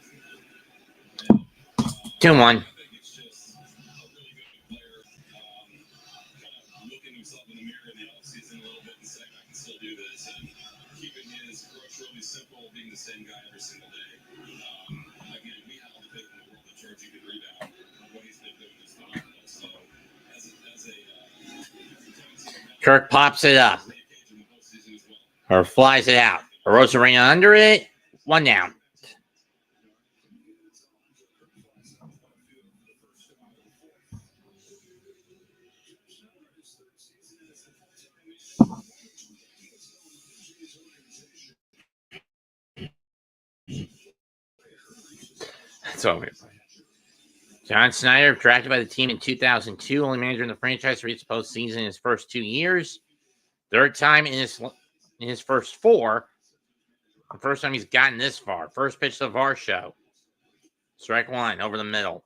S1: 2-1.
S7: I think it's just a really good player, kind of looking himself in the mirror in the offseason a little bit and saying, I can still do this, and keeping his approach really simple, being the same guy every single day. Again, we have all the faith in the world that Georgie could rebound. What he's been doing is phenomenal. So, as a
S1: Kirk pops it up,
S7: the occasion the postseason as well.
S1: or flies it out. Rosarena under it. One down. That's all we're playing. John Snyder, drafted by the team in 2002, only manager in the franchise to reach the postseason in his first 2 years. Third time in his first 4. The first time he's gotten this far. First pitch to Varsho. Strike one over the middle.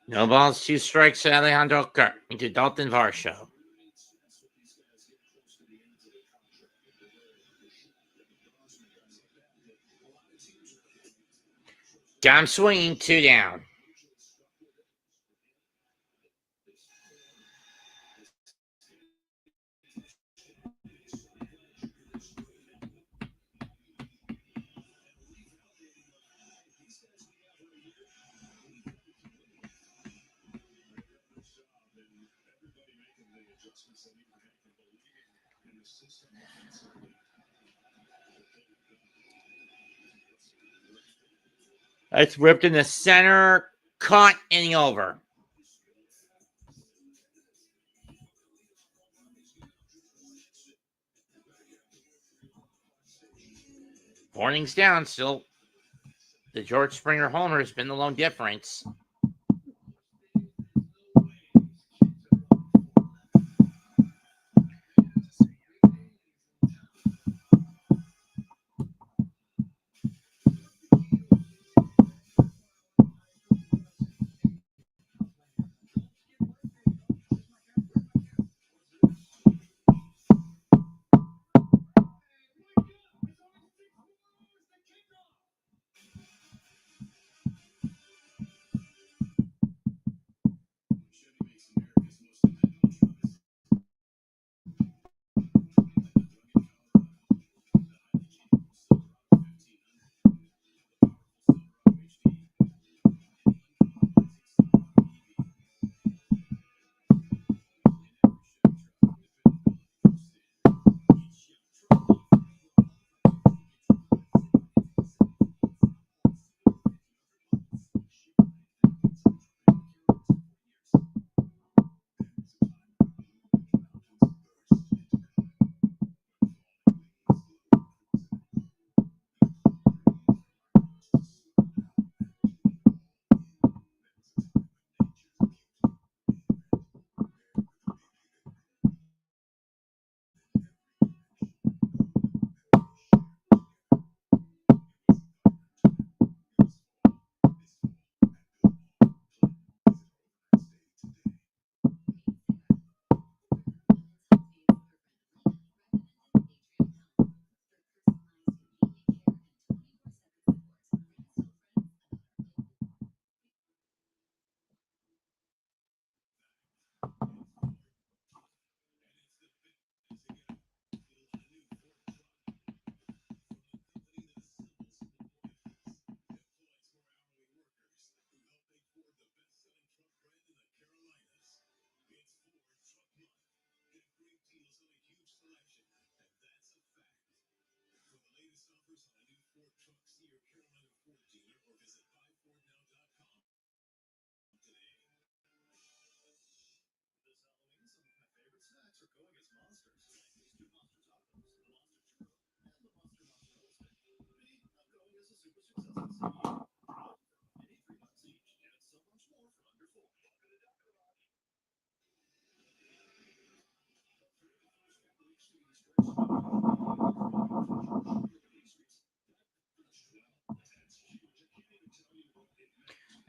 S1: No balls, 2 strikes to Alejandro Kirk into Dalton Varsho. Got him swinging, 2 down. That's ripped in the center. Caught, inning over. Four innings down, still. The George Springer homer has been the lone difference.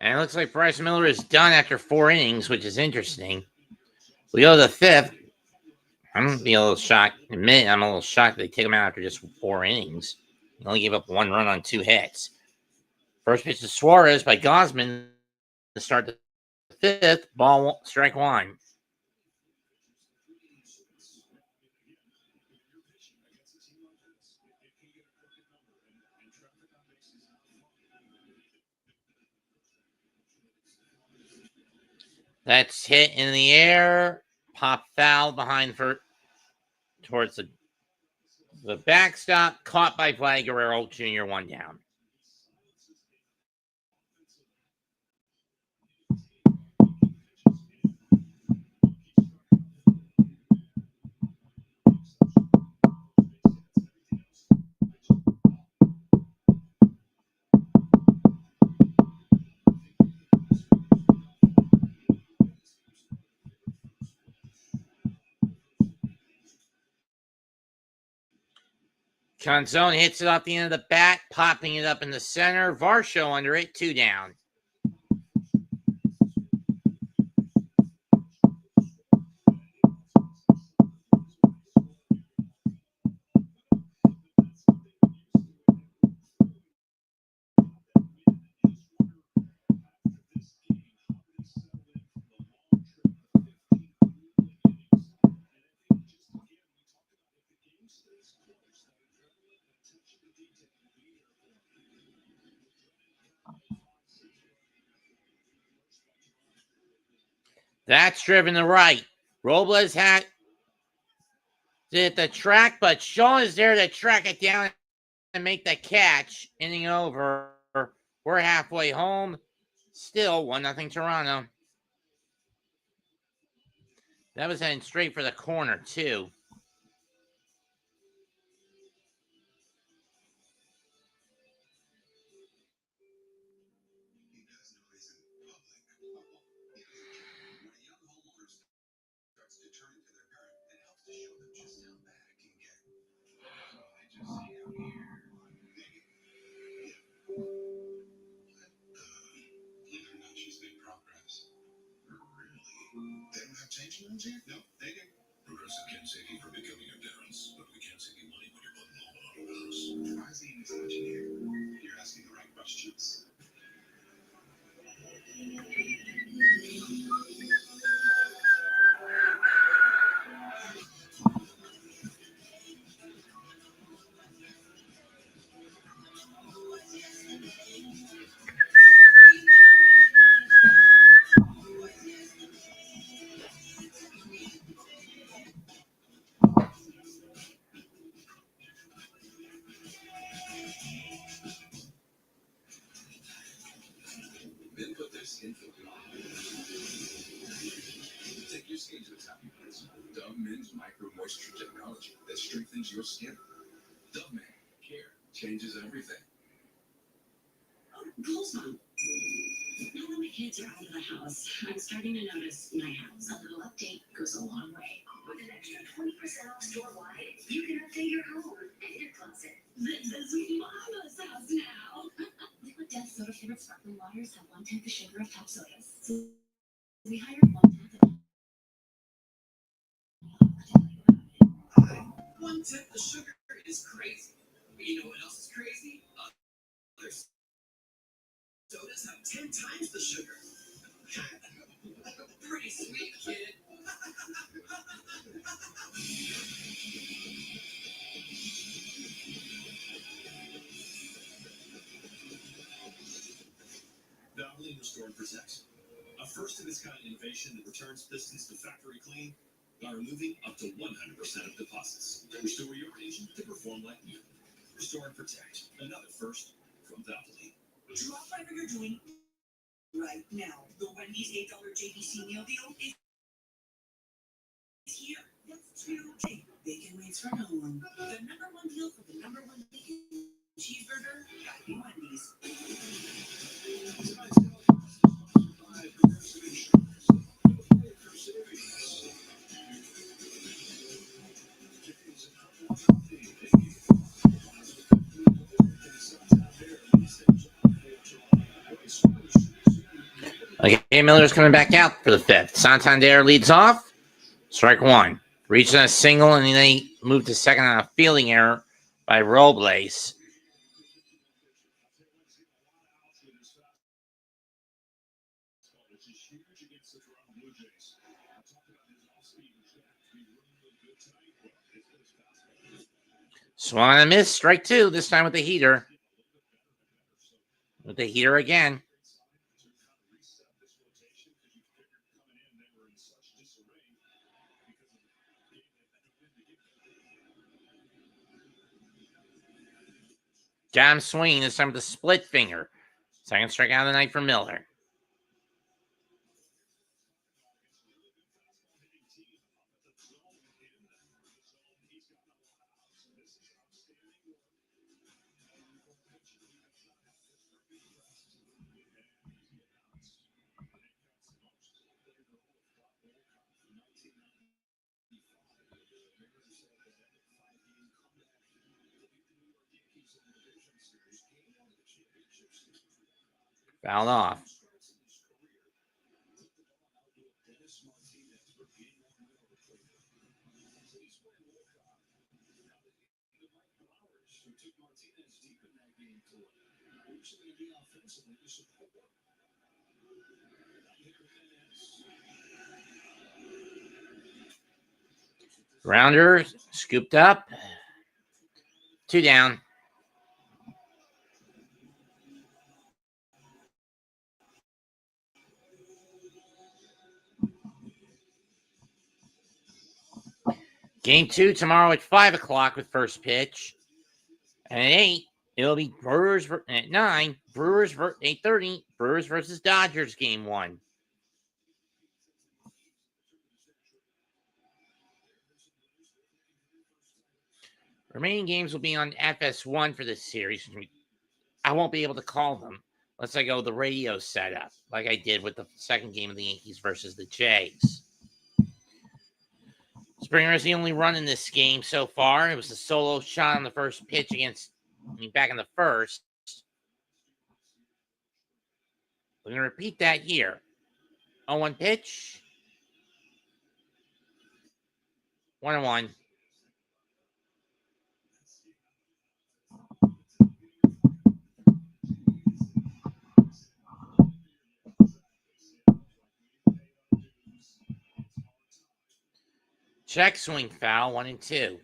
S1: And it looks like Bryce Miller is done after 4 innings, which is interesting. We go to the 5th. I'm going to be a little shocked. Admit I'm a little shocked they take him out after just 4 innings. He only gave up 1 run on 2 hits. First pitch to Suarez by Gosman to start the 5th. Ball, strike 1. That's hit in the air. Pop foul behind for towards the backstop, caught by Vladdy Guerrero Jr., 1 down. Canzone hits it off the end of the bat, popping it up in the center. Varsho under it, 2 down. That's driven to right. Robles had it at the track, but Sean is there to track it down and make the catch. Inning over. We're halfway home. Still 1-0 Toronto. That was heading straight for the corner, too.
S2: They don't have change loans here? No, they do. Progressive can save you from becoming your parents, but we can't save you money when you're putting home on auto loans. Why is he even touching here? You're asking the right questions. Men put their skin filter on. Take your skin to its happy place. Dove Men's Micro Moisture Technology that strengthens your skin. Dove Men care changes everything.
S5: Rules, Mom. Now that my kids are out of the house, I'm starting to notice my house. A little update goes a long way.
S3: With an extra 20% off store-wide, you can update your home and your closet.
S5: This is Mama's house now. Liquid Death soda flavored sparkling waters have 1/10 the sugar of top sodas. So we hired 1/10 of
S4: 1/10 the sugar is crazy. But you know what else is crazy? Other sodas have 10 times the sugar. Pretty sweet, kid.
S2: Valvoline Restore and Protect. A first-of-its-kind innovation that returns pistons to factory clean by removing up to 100% of deposits. Restore your engine to perform like new. Restore and Protect. Another first from Valvoline.
S4: Drop whatever you're doing right now. The Wendy's $8 JBC meal deal is here. That's true. Bacon wings for no one. The #1 deal for the #1 bacon cheeseburger. Gotta be Wendy's.
S1: Okay, Miller's coming back out for the 5th. Santander leads off. Strike 1. Reaching a single, and then he moved to second on a fielding error by Robles. Swung and a miss. Strike 2. This time with the heater. With the heater again. Got him swinging this time with a split finger. Second strikeout of the night for Miller. Fouled off. Grounder scooped up. 2 down. Game 2 tomorrow at 5 o'clock with first pitch. And at 8, it'll be Brewers at 9. Brewers 8:30. Brewers versus Dodgers game 1. Remaining games will be on FS1 for this series. I won't be able to call them unless I go the radio setup, like I did with the second game of the Yankees versus the Jays. Springer is the only run in this game so far. It was a solo shot on the first pitch back in the first. We're going to repeat that here. 0-1 pitch. 1-1. Check swing foul, 1-2.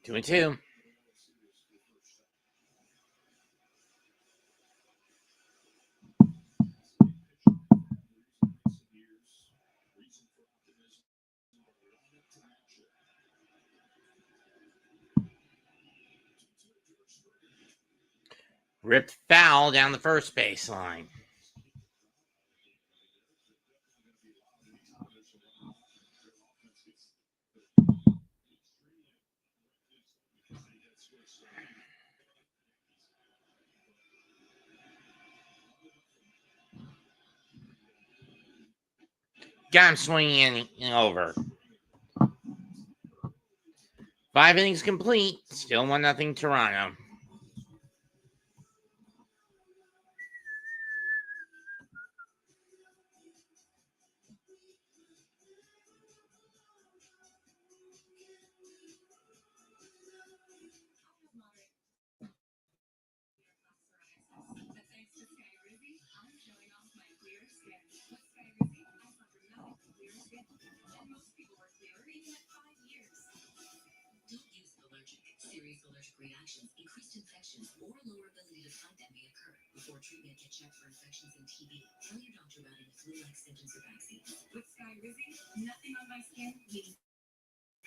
S1: Two and two. Ripped foul down the first baseline. Got him swinging in over. 5 innings complete. Still 1-0 Toronto.
S5: Don't use allergic. Serious allergic reactions, increased infections, or lower ability to fight that may occur. Before treatment, get checked for infections and TB. Tell your doctor about any flu-like symptoms or vaccines.
S3: With Sky Rizzy, nothing on my skin means everything.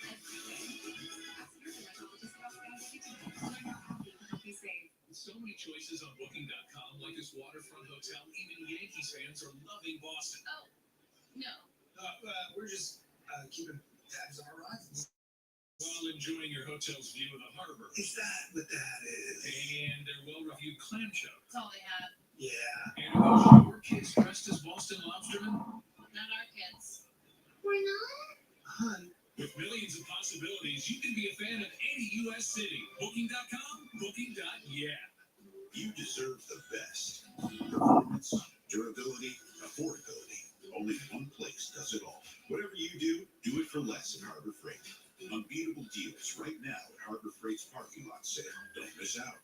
S3: Ask your dermatologist about Sky Rizzy today. Learn how happy can help you save.
S2: So many choices on Booking.com, like this waterfront hotel. Even Yankees fans are loving Boston.
S3: Oh, no.
S4: We're just keeping tabs on our rivals.
S2: While enjoying your hotel's view of the harbor.
S4: Is that what that is?
S2: And their well-reviewed clam chowder.
S3: That's all they have.
S4: Yeah.
S2: And are those your kids dressed as Boston lobstermen?
S3: Not our kids.
S5: We're not?
S4: Hun.
S2: With millions of possibilities, you can be a fan of any U.S. city. Booking.com, Booking.yeah.
S8: You deserve the best. Performance, durability, affordability. Only one place does it all. Whatever you do it for less in Harbor Freight. Unbeatable deals right now at Harbor Freight's parking lot sale. Don't miss out.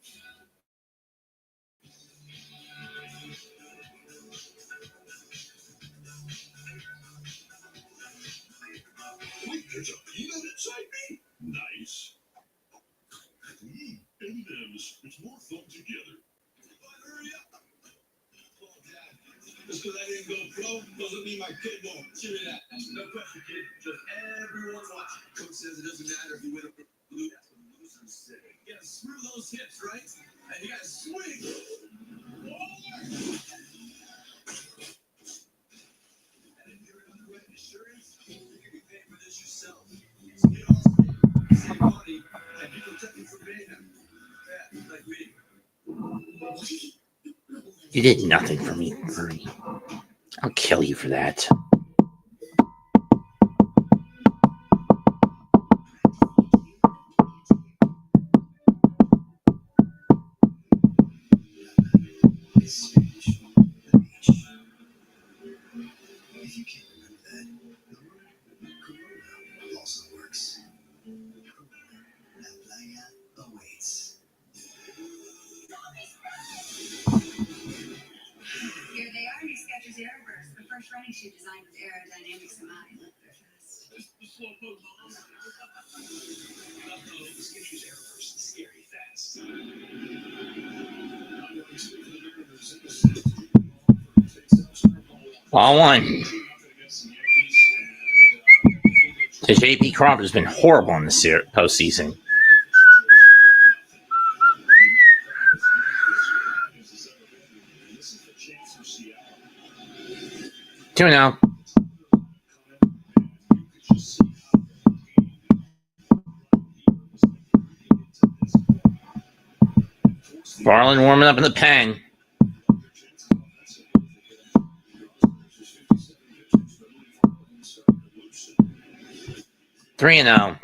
S4: Doesn't mean my kid won't. Give me that. No pressure, kid. Just everyone's watching. Coach says it doesn't matter if you win or lose. That's what losers say. You gotta screw those hips, right? And you gotta swing. And if you're an underwritten insurance, you can be paying for this yourself. So get on save money and be protected from mayhem. Yeah, like me.
S1: You did nothing for me, Bernie. I'll kill you for that.
S4: If you can't remember that, the word Corona also works. La playa awaits.
S5: Here they are, new Skechers Airburst, the first running shoe designed with aerodynamics in mind. Look, they're fast.
S4: Skechers Airburst, scary fast.
S1: Ball one. The JP Crawford has been horrible in this postseason. 2-0. Barlin warming up in the pen. Three and 0.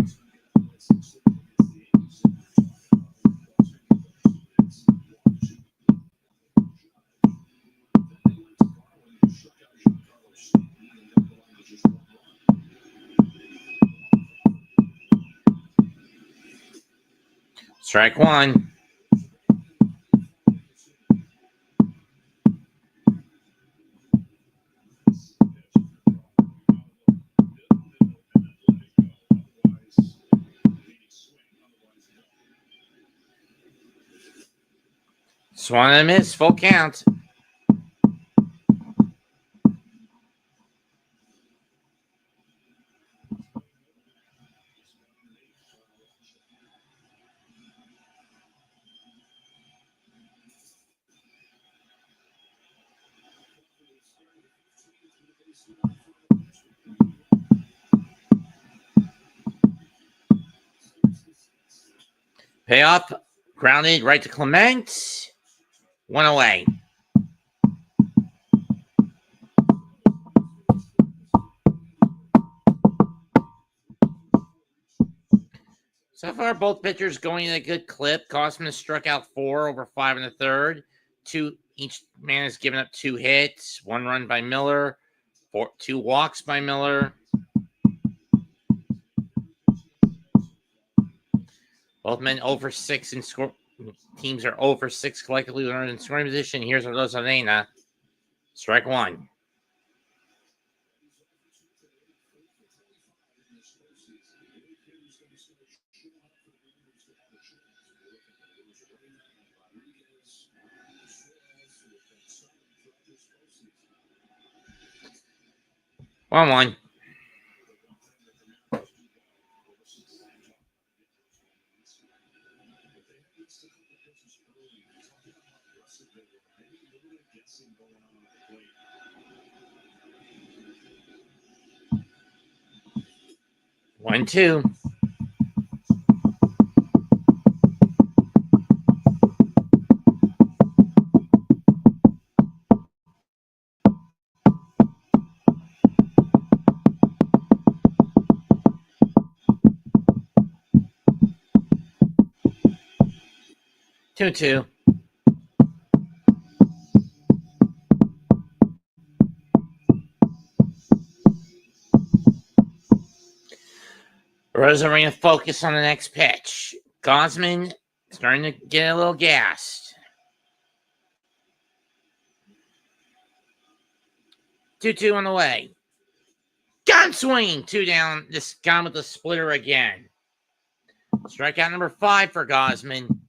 S1: Strike one. Swung and a miss, full count. Payoff, grounded right to Clement. One away. So far, both pitchers going at a good clip. Gausman has struck out 4 over 5 in the third. Each man has given up 2 hits. 1 run by Miller. 2 walks by Miller. Both men over 6 in score. Teams are over 6 collectively in scoring position. Here's Rosarena. Strike one. One. One, two. Two. Rosarena focus on the next pitch. Gausman starting to get a little gassed. 2-2 on the way. Gun swing. 2 down. This gone with the splitter again. Strikeout number 5 for Gausman.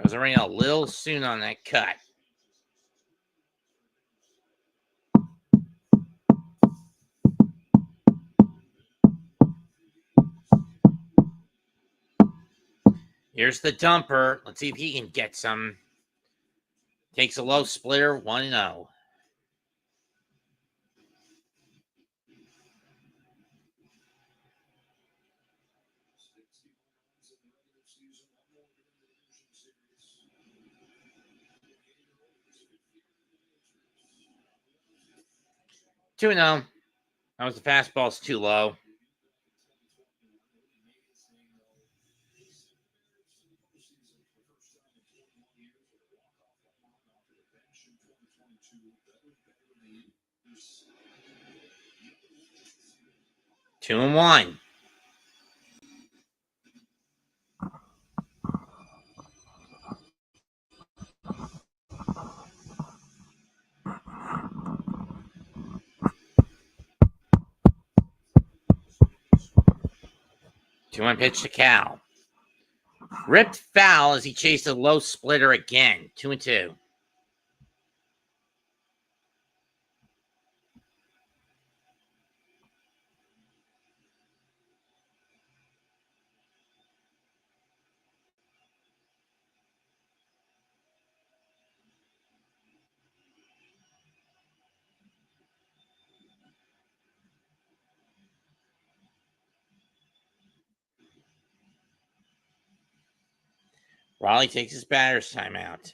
S1: Was running a little soon on that cut. Here's the dumper. Let's see if he can get some. Takes a low splitter, 1-0. Two and 0. That was the fastball's too low. Two and 1. Two one pitch to Cal. Ripped foul as he chased a low splitter again. 2 and 2. Raleigh takes his batter's timeout.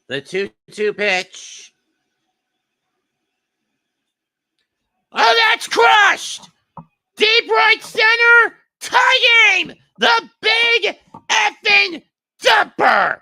S1: The 2-2 pitch. Oh, that's crushed! Deep right center. Tie game. The big effing dumper.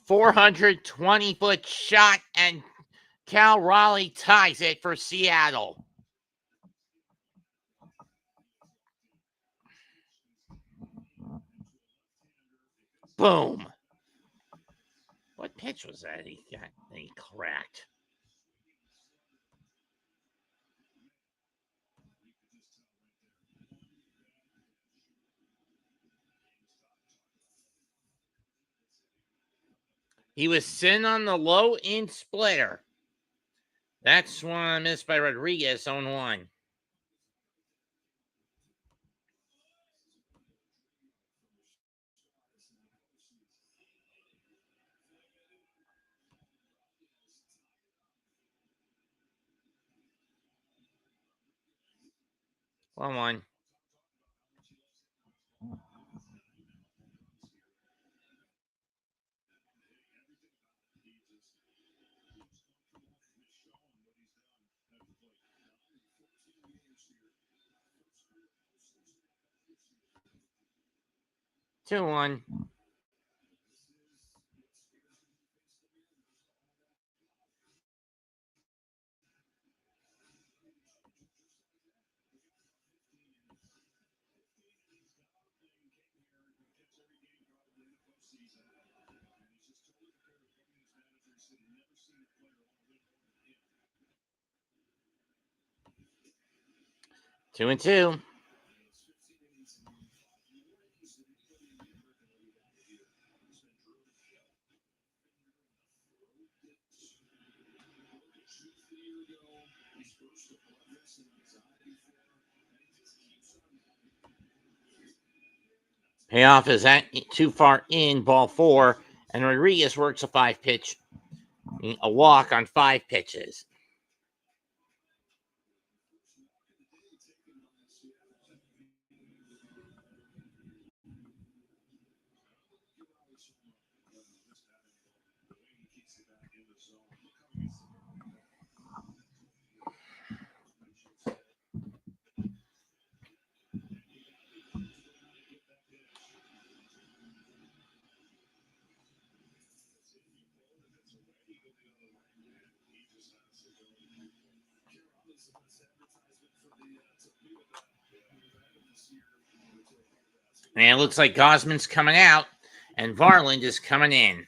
S1: .420 shot, and Cal Raleigh ties it for Seattle. Boom. What pitch was that he cracked? He was sitting on the low end splitter. That's one missed by Rodriguez, 0-1. One. 2-1. Two and 2. Payoff is too far in, ball 4, and Rodriguez works a 5-pitch, a walk on 5 pitches. And it looks like Gosman's coming out, and Varland is coming in.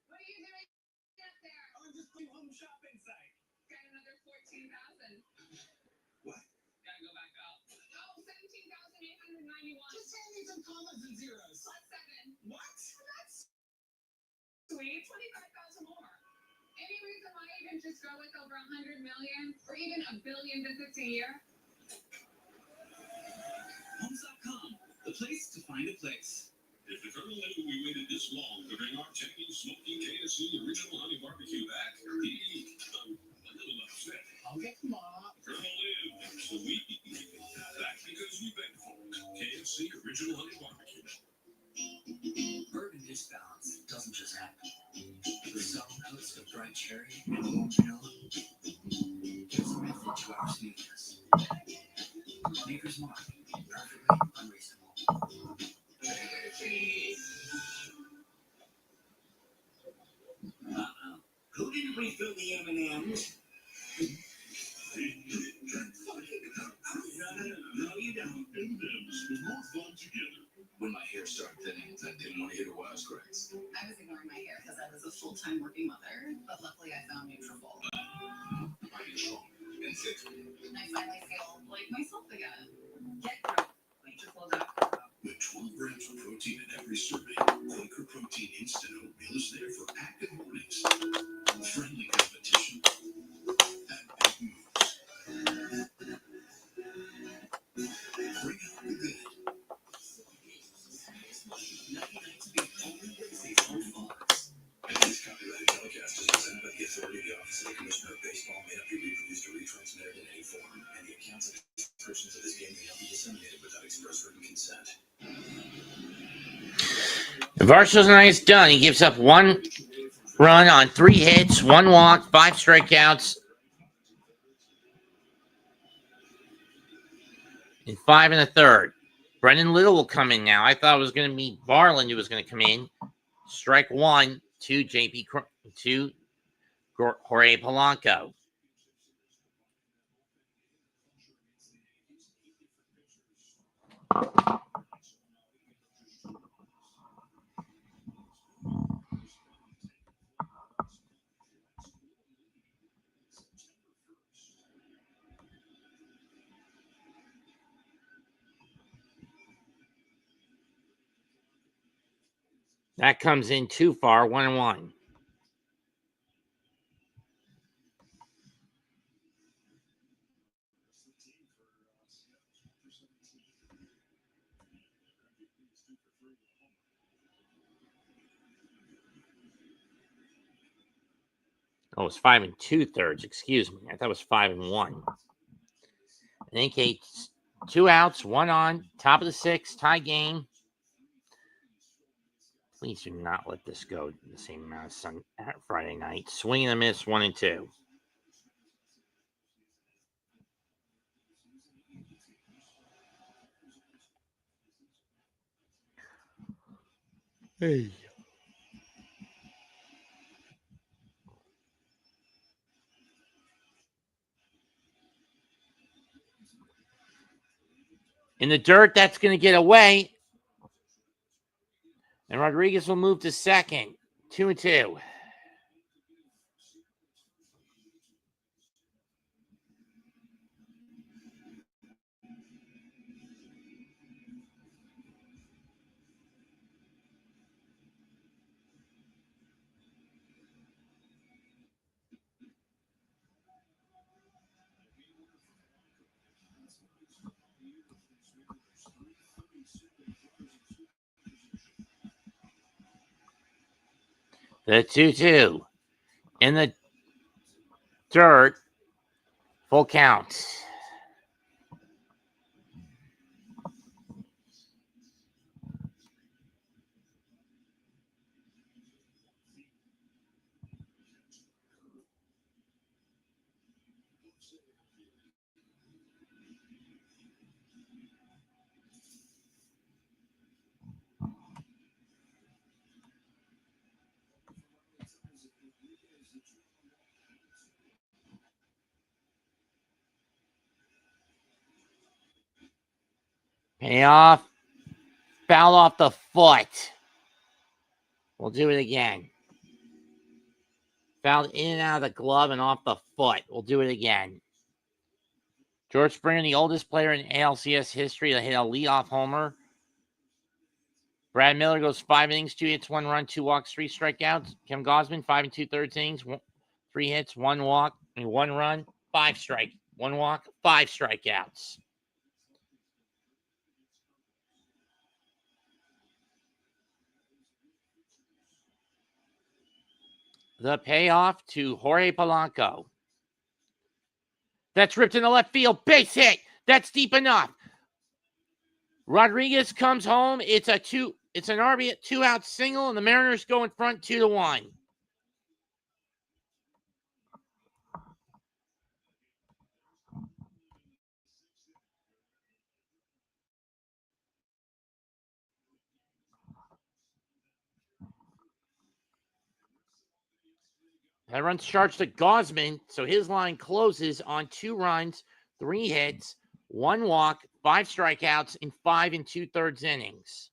S5: What are you doing up there? I'm just playing home shopping site. Got another 14,000.
S4: What?
S5: Gotta go back up. Oh, 17,891. Just send me some commas and zeros. Plus 7. What? That's sweet. 25,000 more. Any reason why you didn't just go with over 100 million or even a billion visits a year?
S4: Homes.com, the place to find a place.
S7: If the Colonel knew we waited this long to bring our tangy, smoky KFC original honey barbecue back, he'd be a little upset.
S4: I'll get them all.
S7: Colonel lived, so we back because we begged for it. KFC original honey barbecue.
S4: Bourbon dish balance doesn't just happen. The subtle notes of bright cherry and warm vanilla. There's a method to our sweetness. Maker's Mark, perfectly unreasonable. Who didn't refill the M&Ms? No, you don't.
S7: M&M's was more fun together.
S4: When my hair started thinning, I didn't want to hear the wisecracks.
S5: I was ignoring my hair because I was a full-time working mother, but luckily I found Nutrafol.
S4: Are you strong and fit?
S5: I finally feel like myself again. Get growth. Nutrafol.com.
S8: With 12 grams of protein in every serving, Quaker Protein Instant Oatmeal is there for active mornings, friendly competition, and big moves. Bring out the good.
S4: 99 to be only Wednesdays on Fox.
S8: And this copyrighted telecast is presented by the authority of the Office of the Commissioner of Baseball, may not be reproduced or retransmitted in any form, and the accounts and descriptions of this game may not be disseminated without express written consent.
S1: Varsho's nice done. He gives up 1 run on 3 hits, 1 walk, 5 strikeouts, and 5 in the third. Brendan Little will come in now. I thought it was going to be Varland who was going to come in. Strike 1 to to Jorge Polanco. That comes in too far, 1-1. Oh, it's 5 2/3. Excuse me. I thought it was 5-1. I think 2 outs, 1 on, top of the 6th, tie game. Please do not let this go the same amount of Friday night. Swing and a miss, 1-2. Hey. In the dirt, that's going to get away. And Rodriguez will move to second. 2-2. The 2-2. In the dirt, full count. Payoff. Foul off the foot. We'll do it again. Fouled in and out of the glove and off the foot. We'll do it again. George Springer, the oldest player in ALCS history to hit a leadoff homer. Brad Miller goes 5 innings, 2 hits, 1 run, 2 walks, 3 strikeouts. Kim Gosman, 5 2/3 innings, 3 hits, 1 walk, 1 run, 1 walk, 5 strikeouts. The payoff to Jorge Polanco. That's ripped in the left field. Base hit. That's deep enough. Rodriguez comes home. It's an RBI 2-out single, and the Mariners go in front 2-1. That run's charged to Gosman, so his line closes on 2 runs, 3 hits, 1 walk, 5 strikeouts in 5 2/3 innings.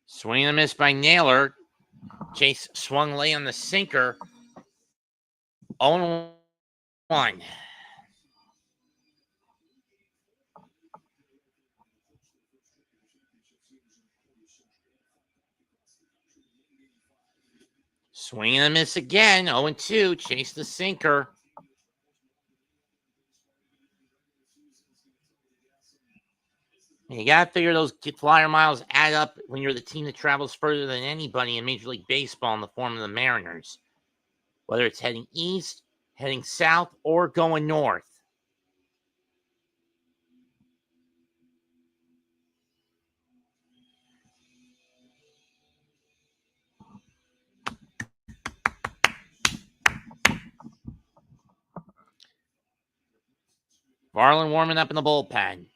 S1: Swing and a miss by Naylor. Chase swung late on the sinker. 0-1. Swing and a miss again. 0-2. Chase the sinker. You got to figure those flyer miles add up when you're the team that travels further than anybody in Major League Baseball in the form of the Mariners. Whether it's heading east, heading south, or going north. Varland warming up in the bullpen.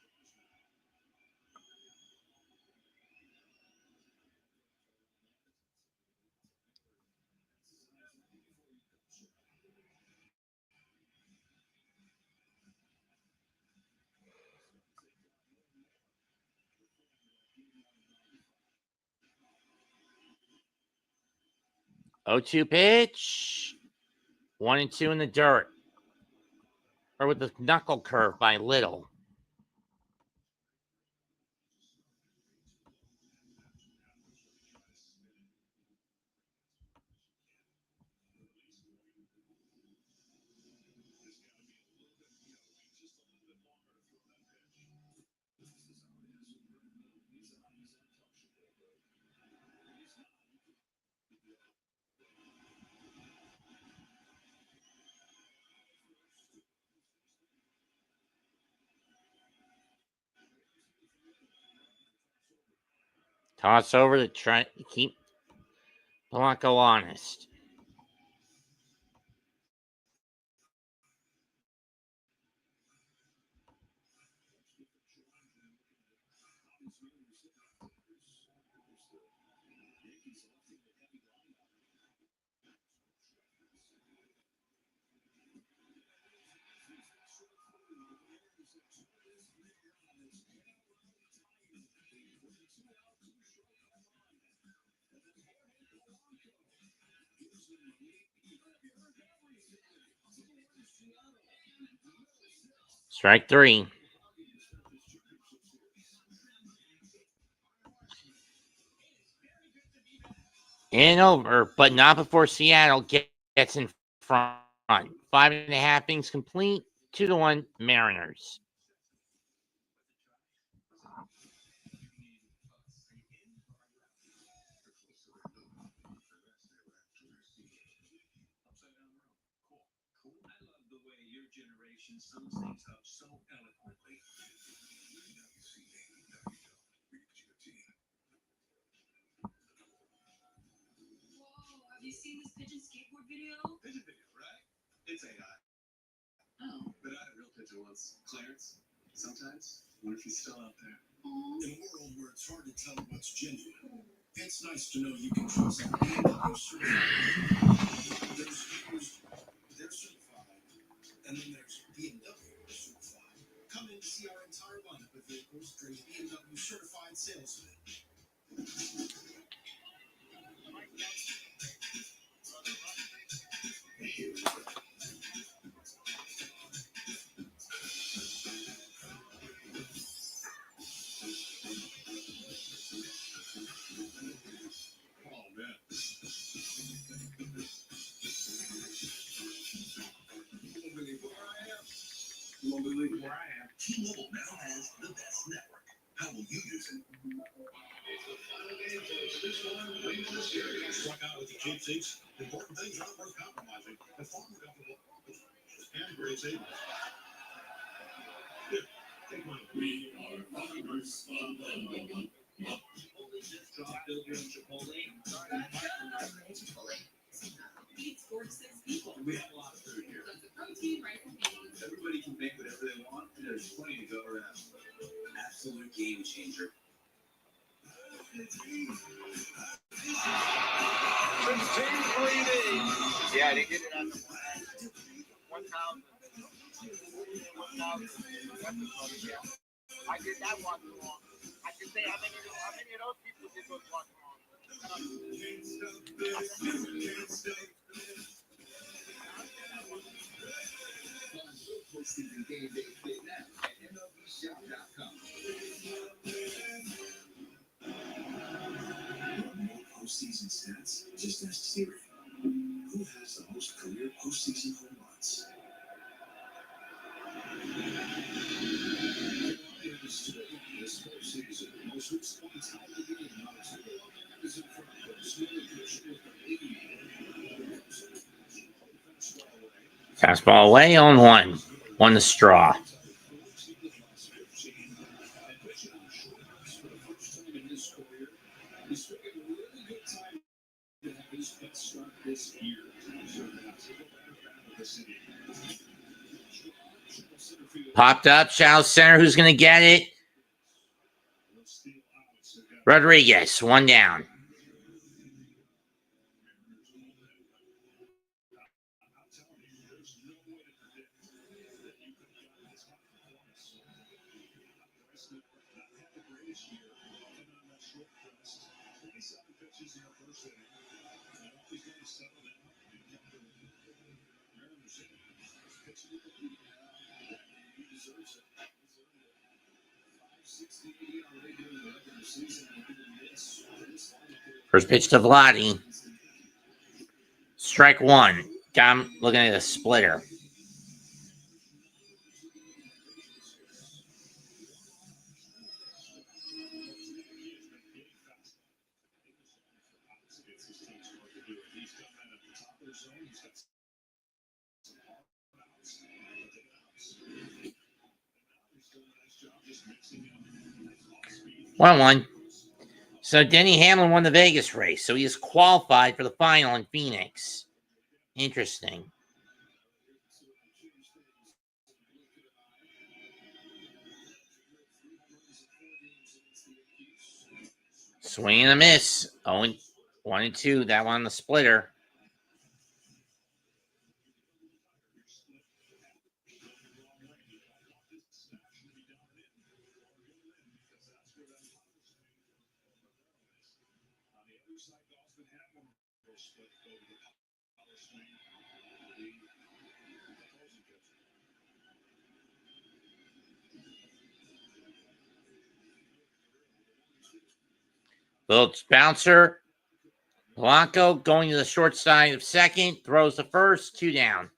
S1: O2 pitch. 1-2 in the dirt. Or with the knuckle curve by Little. Toss over to try to keep Polanco honest. Strike 3. And over, but not before Seattle gets in front. 5.5 innings complete. 2-1 Mariners.
S5: Have you seen this pigeon skateboard video?
S7: Pigeon video, right? It's AI.
S5: Oh.
S7: But I had a real pigeon once. Clarence. Sometimes What if he's still out there?
S4: In a world where it's hard to tell what's genuine, it's nice to know you can trust BMW certified. There's used, they're certified, and then there's BMW certified. Come in to see our entire lineup of vehicles during the BMW certified sales event. Here we go.
S7: Oh, man. You won't believe where I am.
S8: T-Mobile now has the best network. How will you use it?
S2: Struck out with the cheap seats. Important things aren't worth compromising. And far more comfortable. And great savings. Here, take mine. We are farmers.
S5: Feeds 4 to 6 people.
S7: We have a lot of food here.
S5: Lots of protein, right?
S7: Everybody can make whatever they want, and there's plenty to go around. Absolute game changer.
S6: 15-3D. Yeah, they did it on the 1,000. episodes, yeah. I did that one wrong. I can say how many of those people did those ones wrong.
S4: Game day fit now at MLBshop.com. More postseason stats? Just ask Siri. Who has the most career postseason home runs? This postseason, most hits points out of the game. Is in front of
S1: Fastball away on one. On the straw. Popped up. Shallow center. Who's going to get it? Rodriguez. One down. First pitch to Vladi. Strike one. Got him looking at a splitter. One. So Denny Hamlin won the Vegas race, so he is qualified for the final in Phoenix. Interesting. Swing and a miss. 1-2. That one on the splitter. Little bouncer. Polanco going to the short side of second. Throws the first. 2 down.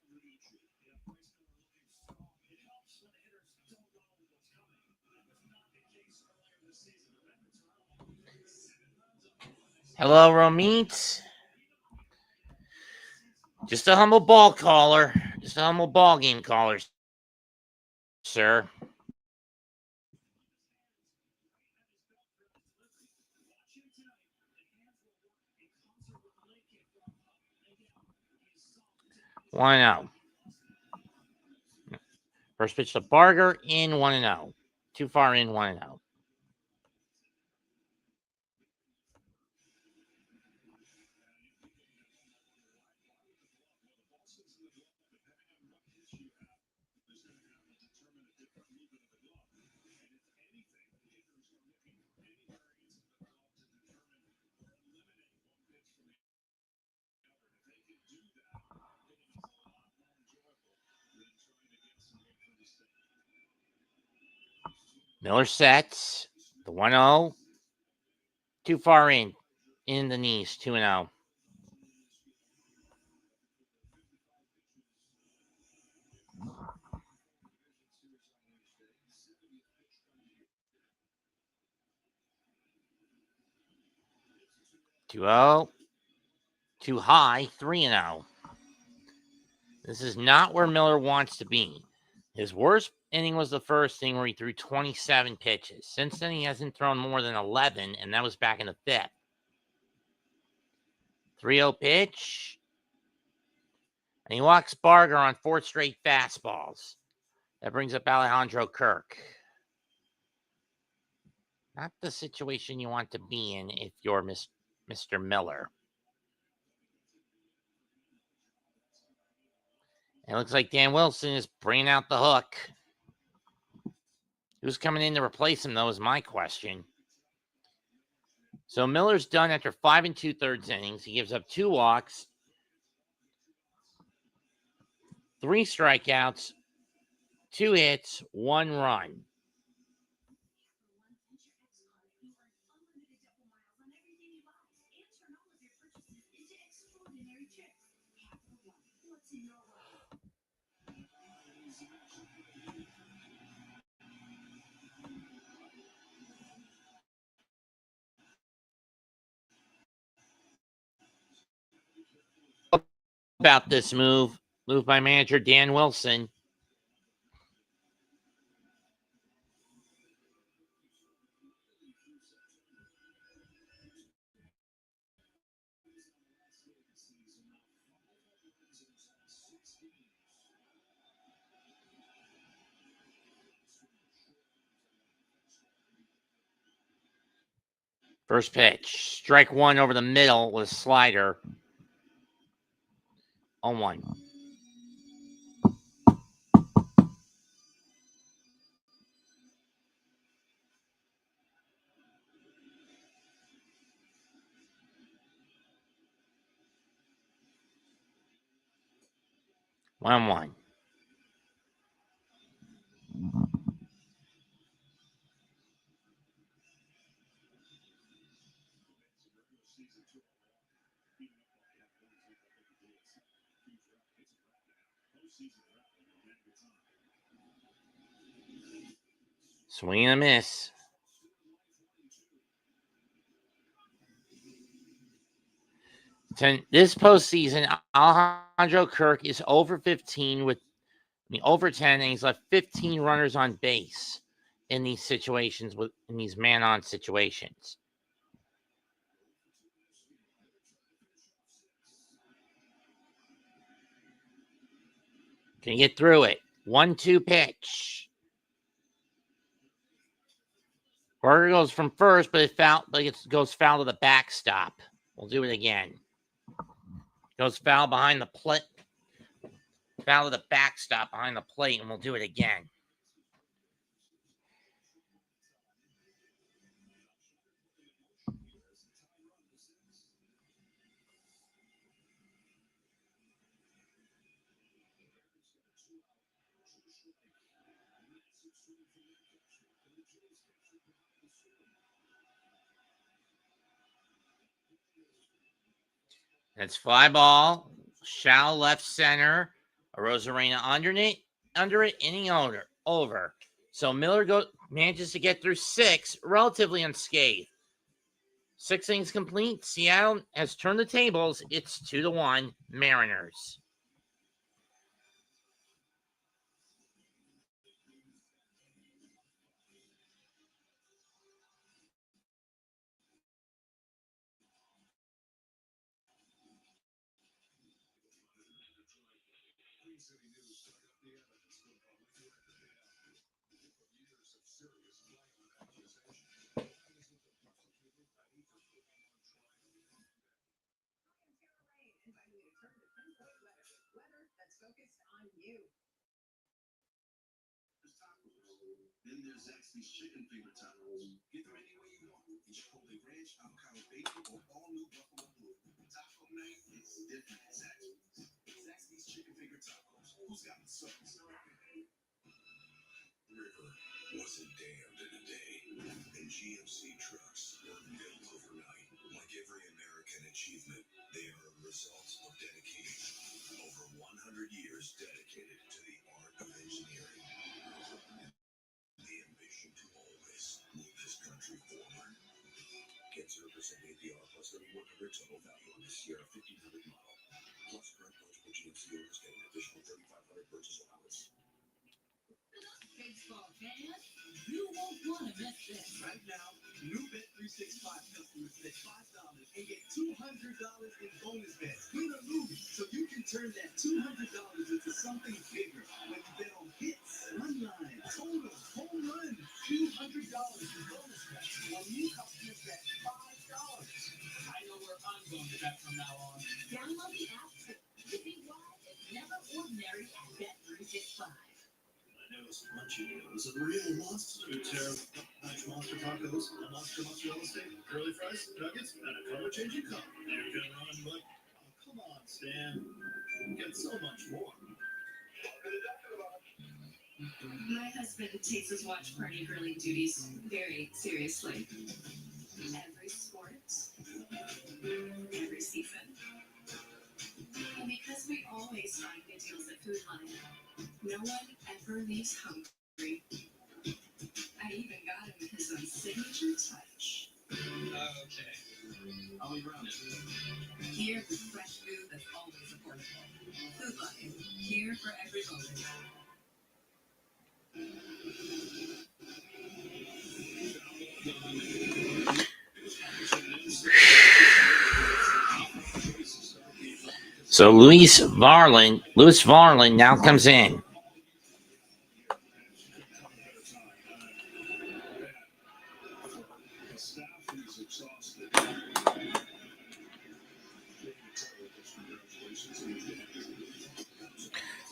S1: Hello, Romit. Just a humble ball caller. Just a humble ball game caller, sir. Why no? First pitch to Barger in 1-0. Too far in, 1-0. Miller sets the 1-0. Too far in the knees, 2-0. Too high, 3-0. This is not where Miller wants to be. His worst inning was the first inning where he threw 27 pitches. Since then, he hasn't thrown more than 11, and that was back in the fifth. 3-0 pitch. And he walks Barger on 4 straight fastballs. That brings up Alejandro Kirk. Not the situation you want to be in if you're Mr. Miller. And it looks like Dan Wilson is bringing out the hook. Who's coming in to replace him, though, is my question. So Miller's done after 5 2/3 innings. He gives up 2 walks, 3 strikeouts, 2 hits, 1 run. About this move by manager Dan Wilson. First pitch, strike 1 over the middle with a slider. 0-1. One. Swing and a miss. This postseason, Alejandro Kirk is over 15 over 10, and he's left 15 runners on base in these situations, in these man-on situations. Can you get through it? 1-2 pitch. Barger goes from first, but it goes foul to the backstop. We'll do it again. Goes foul behind the plate. Foul to the backstop behind the plate, and we'll do it again. That's fly ball, shallow left center, a Rosarena under it, inning over. So Miller manages to get through 6 relatively unscathed. 6 innings complete. Seattle has turned the tables. It's 2-1 Mariners.
S8: Then there's Zaxby's chicken finger tacos. Get them any way you want. In Chipotle Ranch, avocado bacon, or all new buffalo blue. Taco night is different at Zaxby's. Zaxby's chicken finger tacos. Who's got the sauce? River wasn't damned in a day, and GMC trucks weren't built overnight. Like every American achievement, they are a result of dedication. Over 100 years dedicated to the art of engineering. The ambition to always move this country forward. Get 0% APR plus 3,100 total value on this Sierra 1500 model. Plus current eligible GMC owners get an additional 3,500 purchase allowance.
S3: Baseball fans, you won't want to miss this.
S4: Right now, new Bet365 customers bet $5 and get $200 in bonus bets. Win or lose, so you can turn that $200 into something bigger. When you bet on hits, run lines, totals, home runs, $200 in bonus bets. When new customers bet $5. I know where I'm going to bet from now on.
S3: Download the app to see why it's never ordinary at Bet365.
S2: Noticed munching is a real monster. Two nice monster tacos, a monster mozzarella steak, curly fries, nuggets, and a color-changing cup. You can run, but come on, Stan. Get so much more.
S5: My husband takes his watch party grilling duties very seriously. Every sport, every season. And because we always find good deals at Food Lion, no one ever leaves hungry. I even got him his own signature touch.
S4: Okay. I'll be around.
S5: Here, the fresh food that's always affordable. Food Lion, here for every moment.
S1: So Louis Varlin now comes in.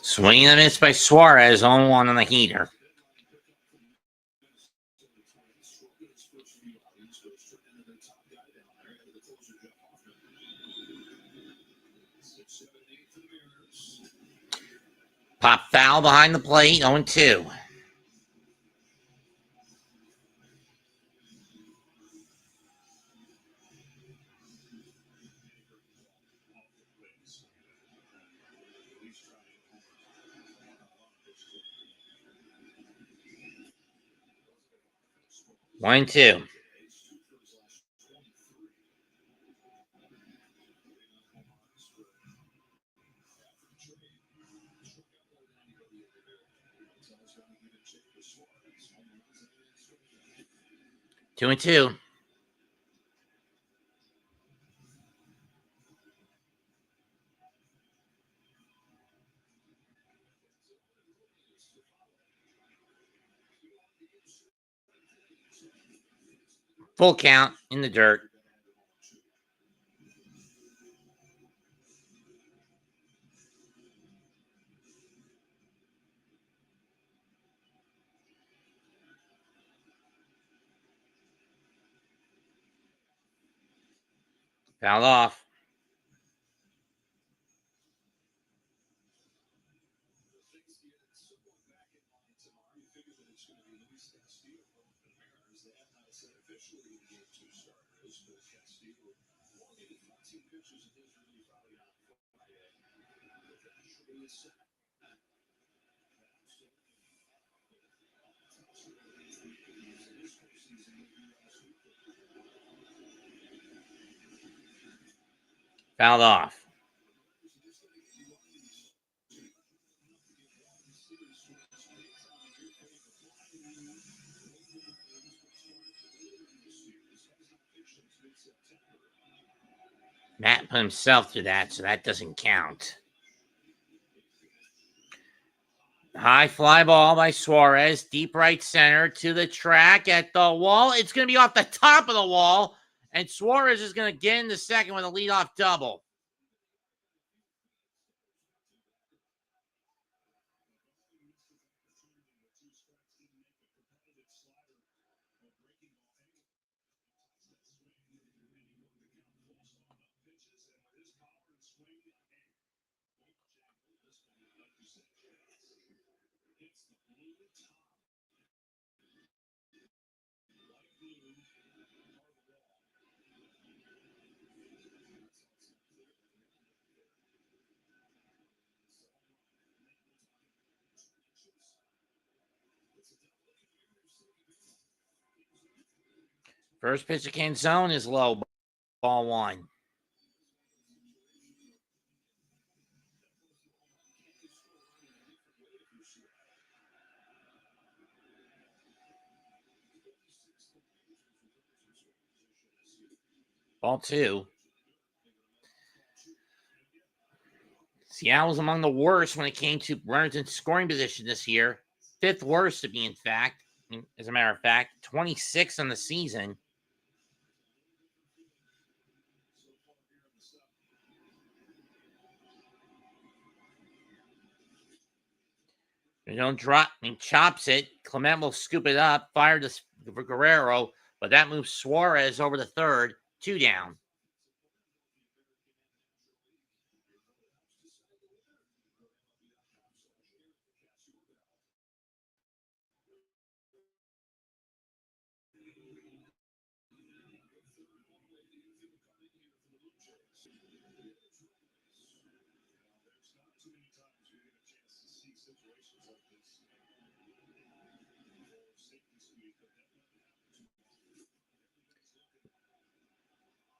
S1: Swing and a miss by Suarez, 0-1 on the heater. Pop foul behind the plate, 0-2. One and two. Two and two. Full count in the dirt. Fouled off. Fouled off. Matt put himself through that, so that doesn't count. High fly ball by Suarez. Deep right center to the track at the wall. It's going to be off the top of the wall. And Suarez is going to get in the second with a leadoff double. First pitch against zone is low. Ball 1. Ball 2. Seattle was among the worst when it came to runners in scoring position this year. 5th worst to be, in fact. As a matter of fact, 26th on the season. They don't drop and chops it. Clement will scoop it up, fire to Guerrero, but that moves Suarez over the third. 2 down.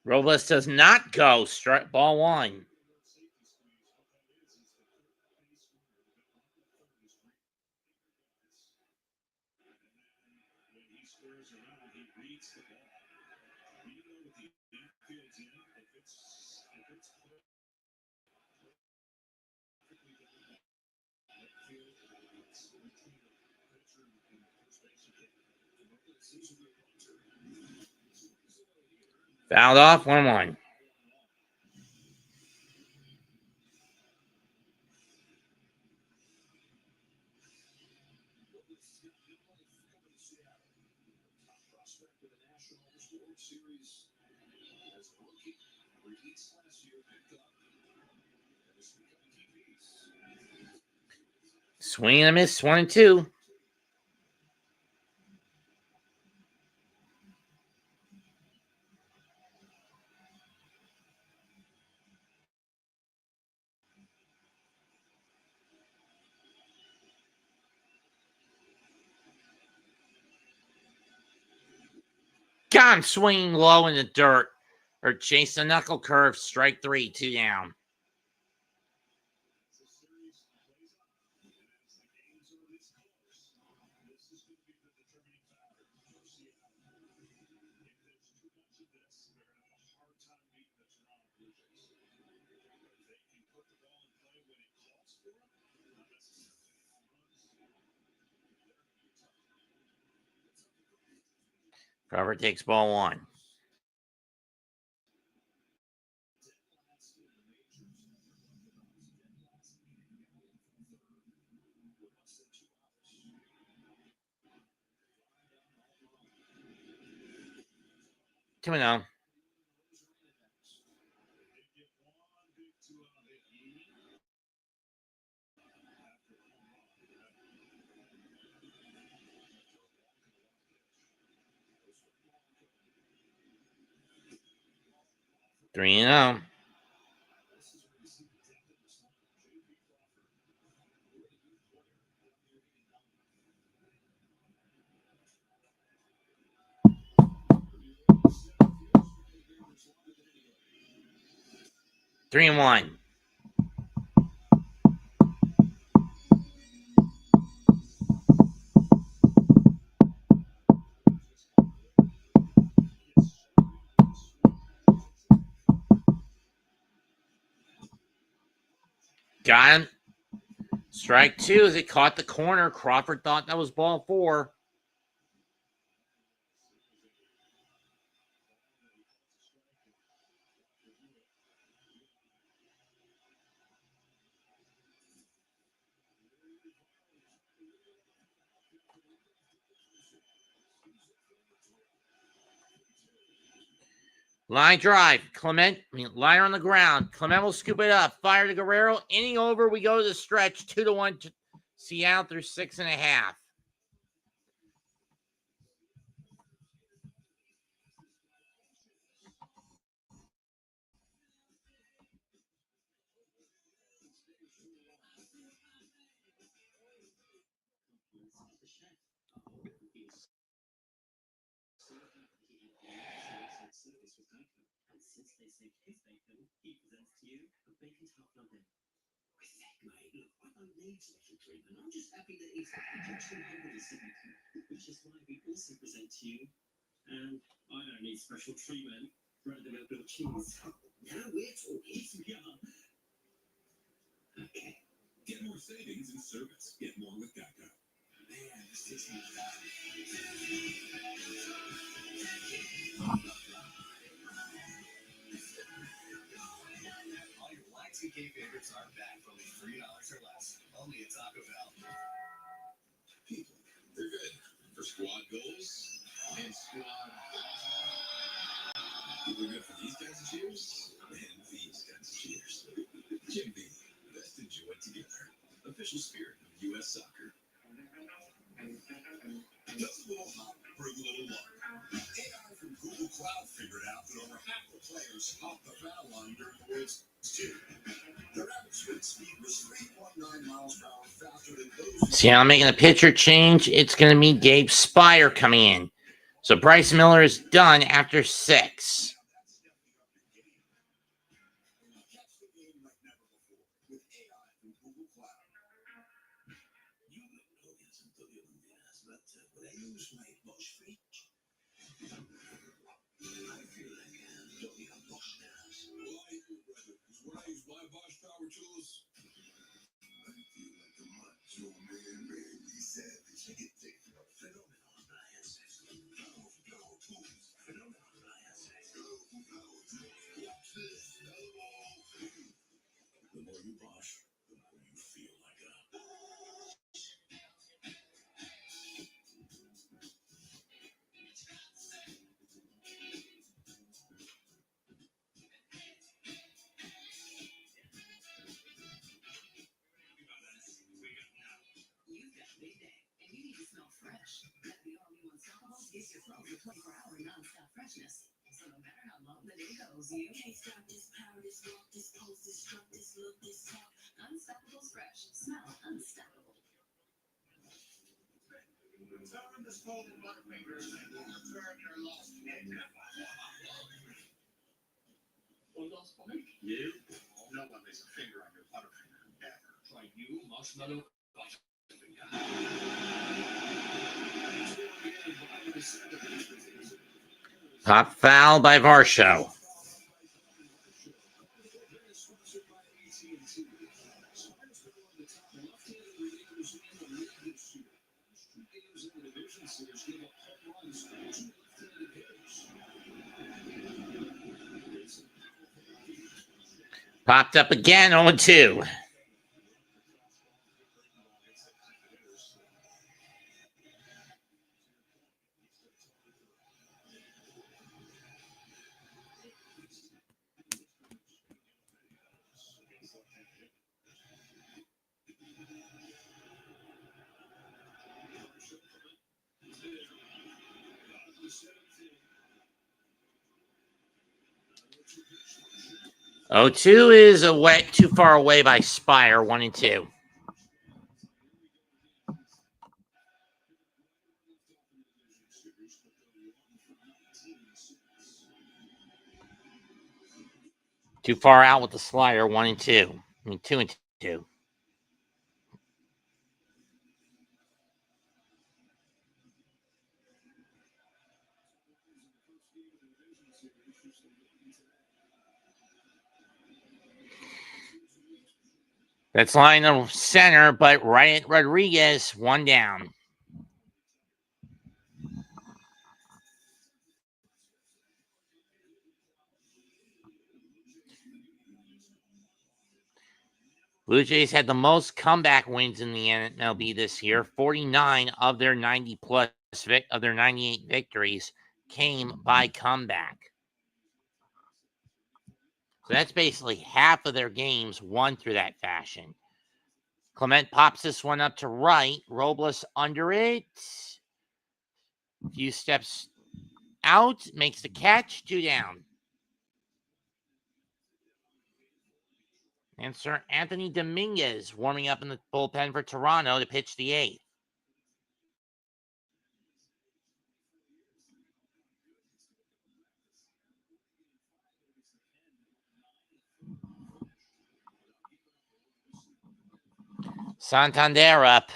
S1: Robles does not go. Strike ball 1. Fouled off. 1-1. Swing and a miss. 1-2. Got him swinging low in the dirt. Or chase the knuckle curve. Strike 3. 2 down. Carver takes ball 1. Two and 0. Three and 0. Three and 1. Got him. Strike 2 as it caught the corner. Crawford thought that was ball 4. Line drive. Liner on the ground. Clement will scoop it up. Fire to Guerrero. Inning over. We go to the stretch. 2-1 Seattle through 6.5.
S4: Need special treatment. I'm just happy that it's just which is why we also present to you. And I don't need special treatment. Run-of-the-mill cheese. Now we're talking. Yeah. Okay.
S8: Get more savings and service. Get more with Geico.
S4: Man, this takes me back. All your Y2K favorites are back for only $3 or less. Only at Taco Bell.
S8: People, they're good for squad goals and squad. People are good for these kinds of cheers and these kinds of cheers. Jim Beam, best enjoyed together. Official spirit of U.S. soccer. Just a little hot for a little longer. AI from Google Cloud figured out that over half the players hopped the foul line during the World Series. Their average sprint speed was 3.9 miles per hour faster than those.
S1: See how I'm making a pitcher change? It's going to be Gabe Spire coming in. So Bryce Miller is done after 6.
S8: The more you wash, the more you feel like a.
S5: You've got a big day, and you need to smell fresh. Let the all-new Unstoppables gives your flow with 24-hour non-stop freshness. So no matter how long the day goes, you can't stop this power, this walk, this pose, this strut, this look, this talk. Unstoppables fresh. Smell unstoppable.
S6: Turn the stolen butterfingers and you'll return your lost head.
S4: One lost point? You? No one lays a finger on your butterfinger ever. Try you, marshmallow butterfinger.
S1: Pop foul by Varsho. Popped up again, 0-2. Oh, 2 is away, too far away by Spire, 1-2. Too far out with the slider, 1-2. I mean, 2-2. That's line of center, but right at Rodriguez, 1 down. Blue Jays had the most comeback wins in the MLB this year. 49 of their 90-plus of their 98 victories came by comeback. So that's basically half of their games won through that fashion. Clement pops this one up to right. Robles under it. Few steps out. Makes the catch. 2 down. And Sir Anthony Dominguez warming up in the bullpen for Toronto to pitch the 8th. Santander up.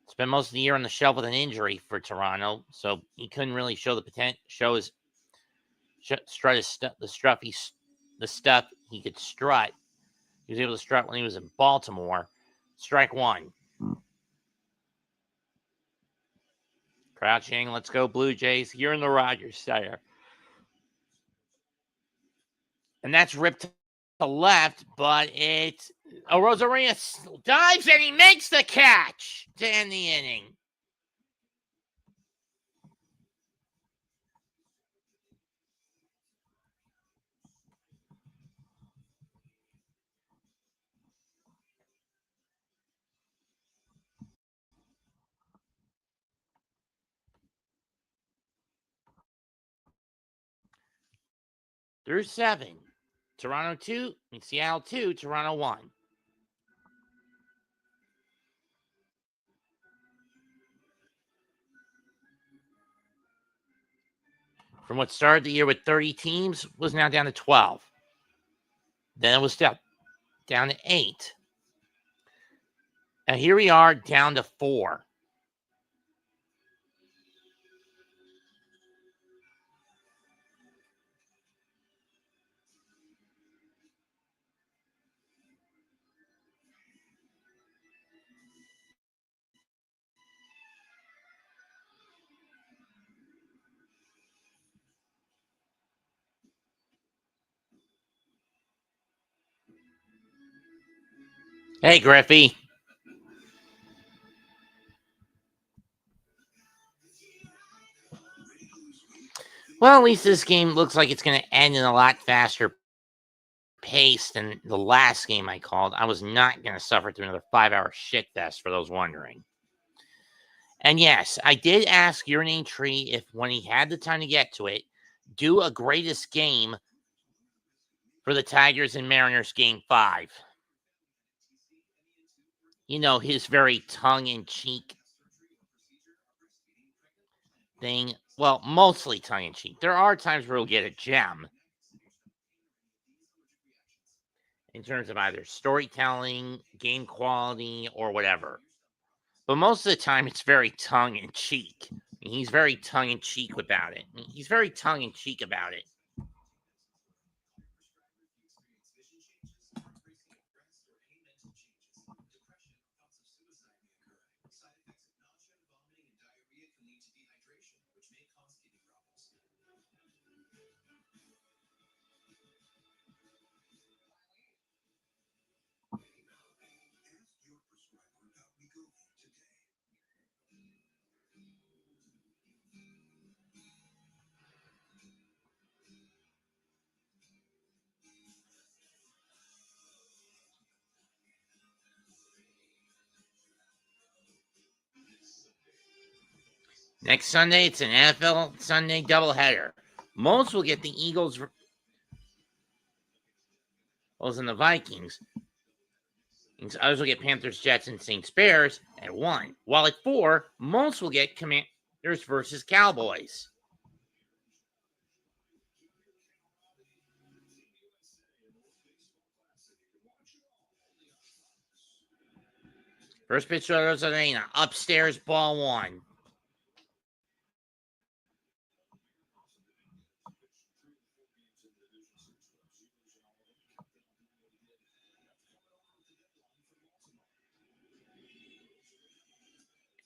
S1: Spent most of the year on the shelf with an injury for Toronto, so he couldn't really show the potential, strut his the stuff he could strut. He was able to strut when he was in Baltimore. Strike 1. Crouching. Let's go Blue Jays. You're in the Rogers Center. And that's ripped to left, but it's Rosarina dives and he makes the catch to end the inning. Through 7. Toronto 2, Seattle 2, Toronto 1. From what started the year with 30 teams, was now down to 12. Then it was down to 8. And here we are down to 4. Hey, Griffey. Well, at least this game looks like it's going to end in a lot faster pace than the last game I called. I was not going to suffer through another 5-hour shitfest, for those wondering. And yes, I did ask Urinane Tree if, when he had the time to get to it, do a greatest game for the Tigers and Mariners Game 5. You know, his very tongue-in-cheek thing. Well, mostly tongue-in-cheek. There are times where he'll get a gem in terms of either storytelling, game quality, or whatever. But most of the time, it's very tongue-in-cheek. He's very tongue-in-cheek about it. He's very tongue-in-cheek about it. Next Sunday, it's an NFL Sunday doubleheader. Most will get the Eagles and the Vikings. Others will get Panthers, Jets, and Saints, Bears at 1. While at 4, most will get Commanders versus Cowboys. First pitch to Rosarina. Upstairs, ball 1.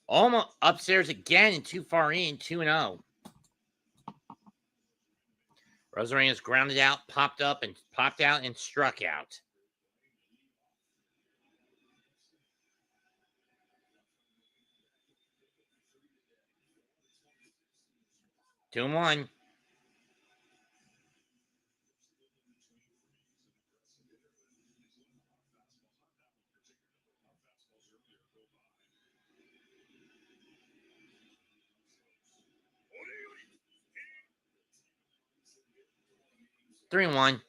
S1: Almost upstairs again and too far in, 2-0. Rosarina's grounded out, popped out, and struck out. Two and 1. 3-1.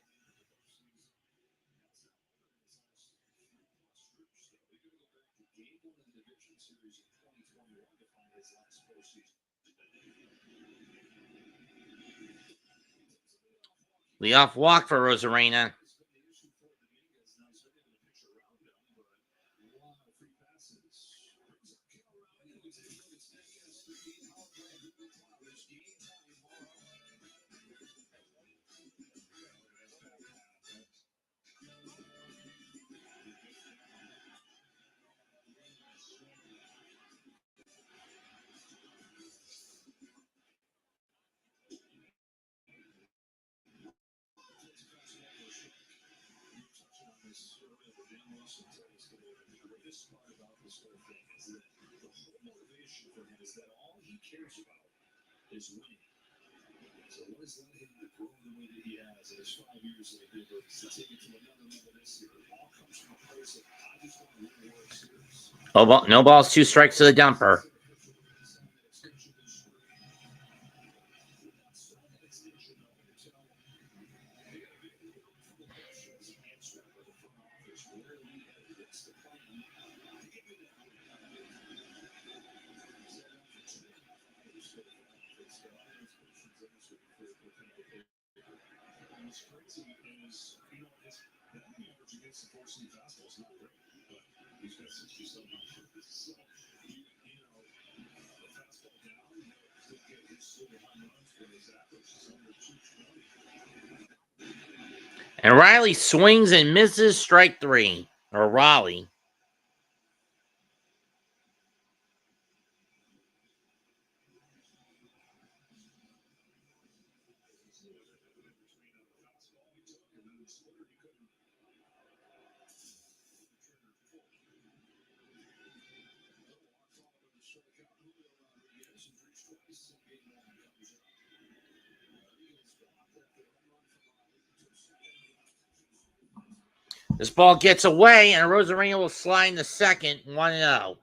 S1: Leadoff walk for Rosarena.
S2: Is winning. So what has led him to grow the way that he has in his 5 years in the big leagues to take it to another level this year? It all comes from a place of, I just want to win the World Series.
S1: Oh, no balls, 2 strikes to the dumper.
S2: What's crazy is, the batting average against the four-seam fastball is not great, but he's got 67 hundred. So, the fastball down, he'll get his silver home runs, but his average is under 220.
S1: And Riley swings and misses, strike 3. Or Raleigh. This ball gets away, and Rosarena will slide in the second, 1-0.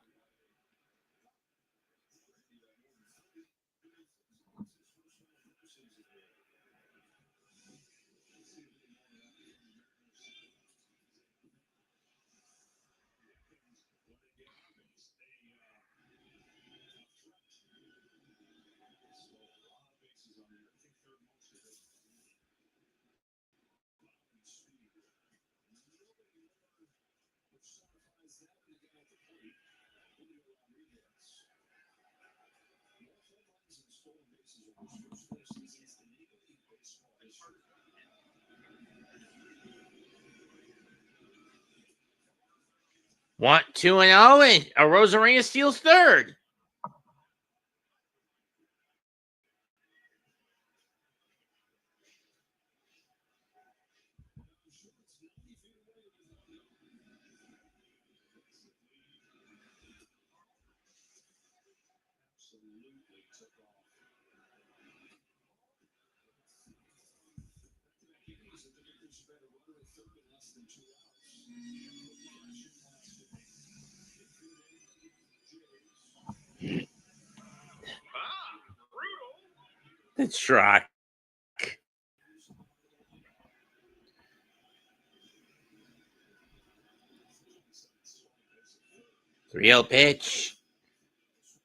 S1: One, 2-0, and Rosarena steals third. It's struck. 3-0 pitch.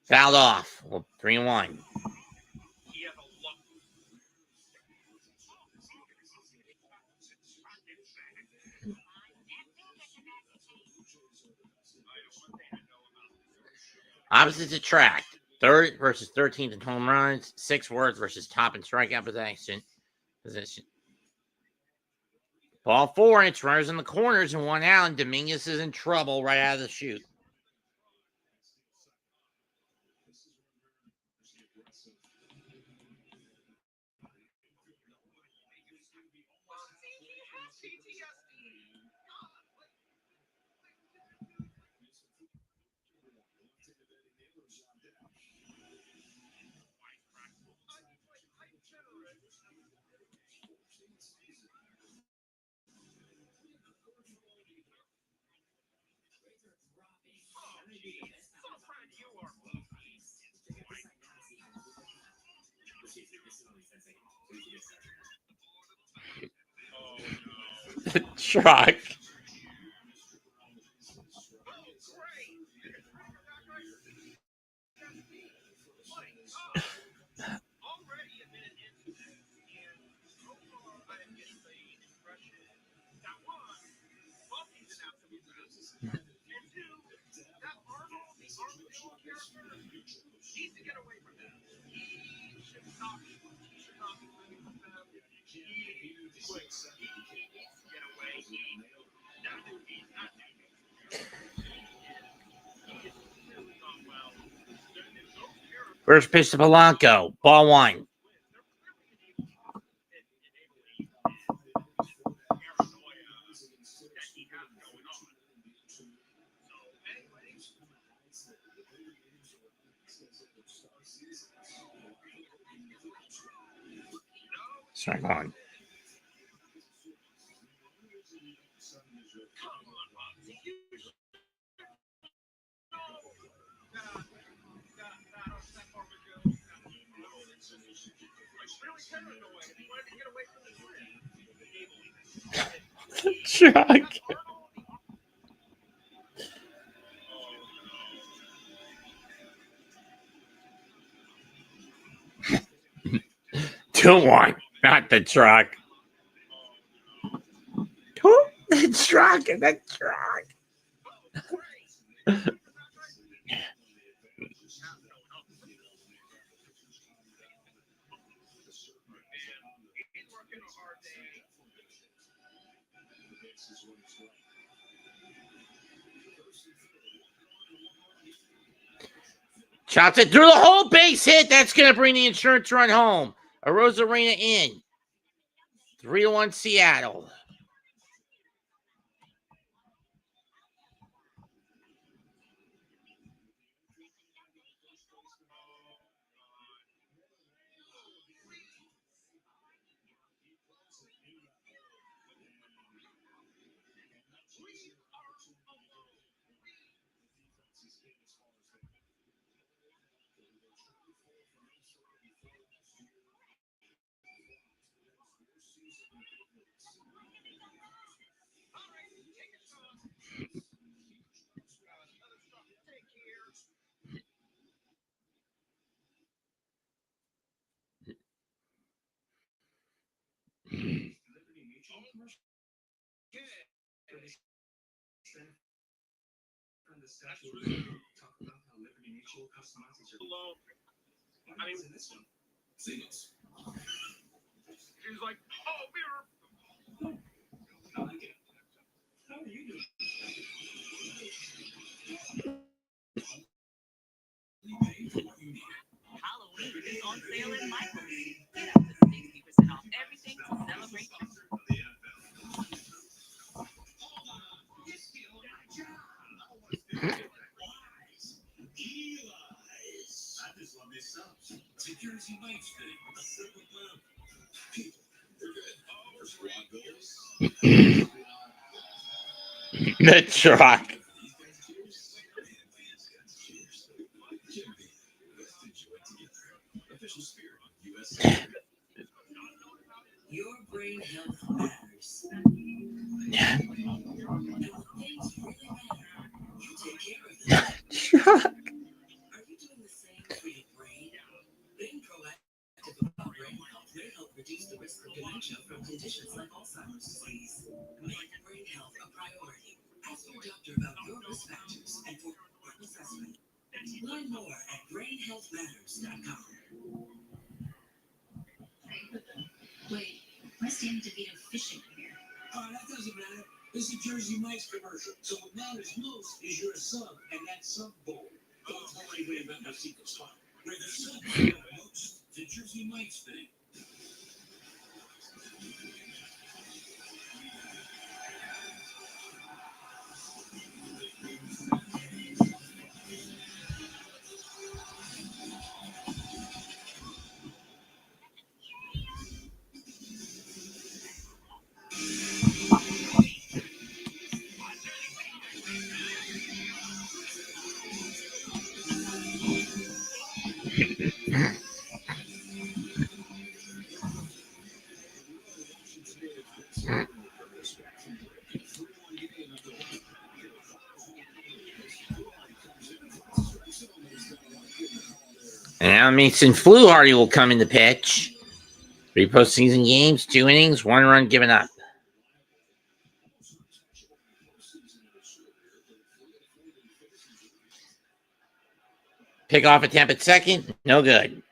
S1: Fouled off. Well, 3-1. Opposites attract. 3rd versus 13th in home runs. 6 words versus top in strikeout position. Ball 4, and it's runners in the corners and 1 out, and Dominguez is in trouble right out of the chute. truck.
S6: Already a minute into this, and so far I am getting the impression that one, Buffy's an absolute mess, and two, that Arnold, the Armadillo character, needs to get away from that. He should stop. He should not be living with them. He needs to get away. He's not doing. He is really not well. Those characters.
S1: First pitch to Polanco. Ball one. Strike on. Truck. 2-1. Not the truck. Who? The truck. The truck. Chops it through the whole base hit. That's going to bring the insurance run home. Arozarena in. 3-1 Seattle.
S6: I mean,
S8: Singles.
S6: she was like, "Oh, we were."
S4: How are you doing?
S5: Halloween is on sale at Michael's. Get up to 60% off everything to celebrate.
S8: I just love this stuff. Security Mike's thing. A simple plan. People, we're good. Our squad goals.
S1: The truck.
S8: Official spirit of US.
S5: Your brain health matters. And when things really matter, you take care of them.
S1: Truck.
S5: Are you doing the same for your brain? Being proactive about brain health may help reduce the risk of dementia from conditions like Alzheimer's disease. Make brain health a priority. Ask your doctor about your risk factors and for an assessment. Learn more at brainhealthmatters.com.
S3: Wait, why Danny DeVito fishing here?
S4: Oh, that doesn't matter. This is Jersey Mike's commercial. So what matters most is your sub and that sub bowl. Don't tell anybody about my secret spot. Where the sub matters most, the Jersey Mike's thing.
S1: Now Mason Fluharty will come in the pitch. 3 postseason games, 2 innings, 1 run given up. Pick off attempt at second, no good.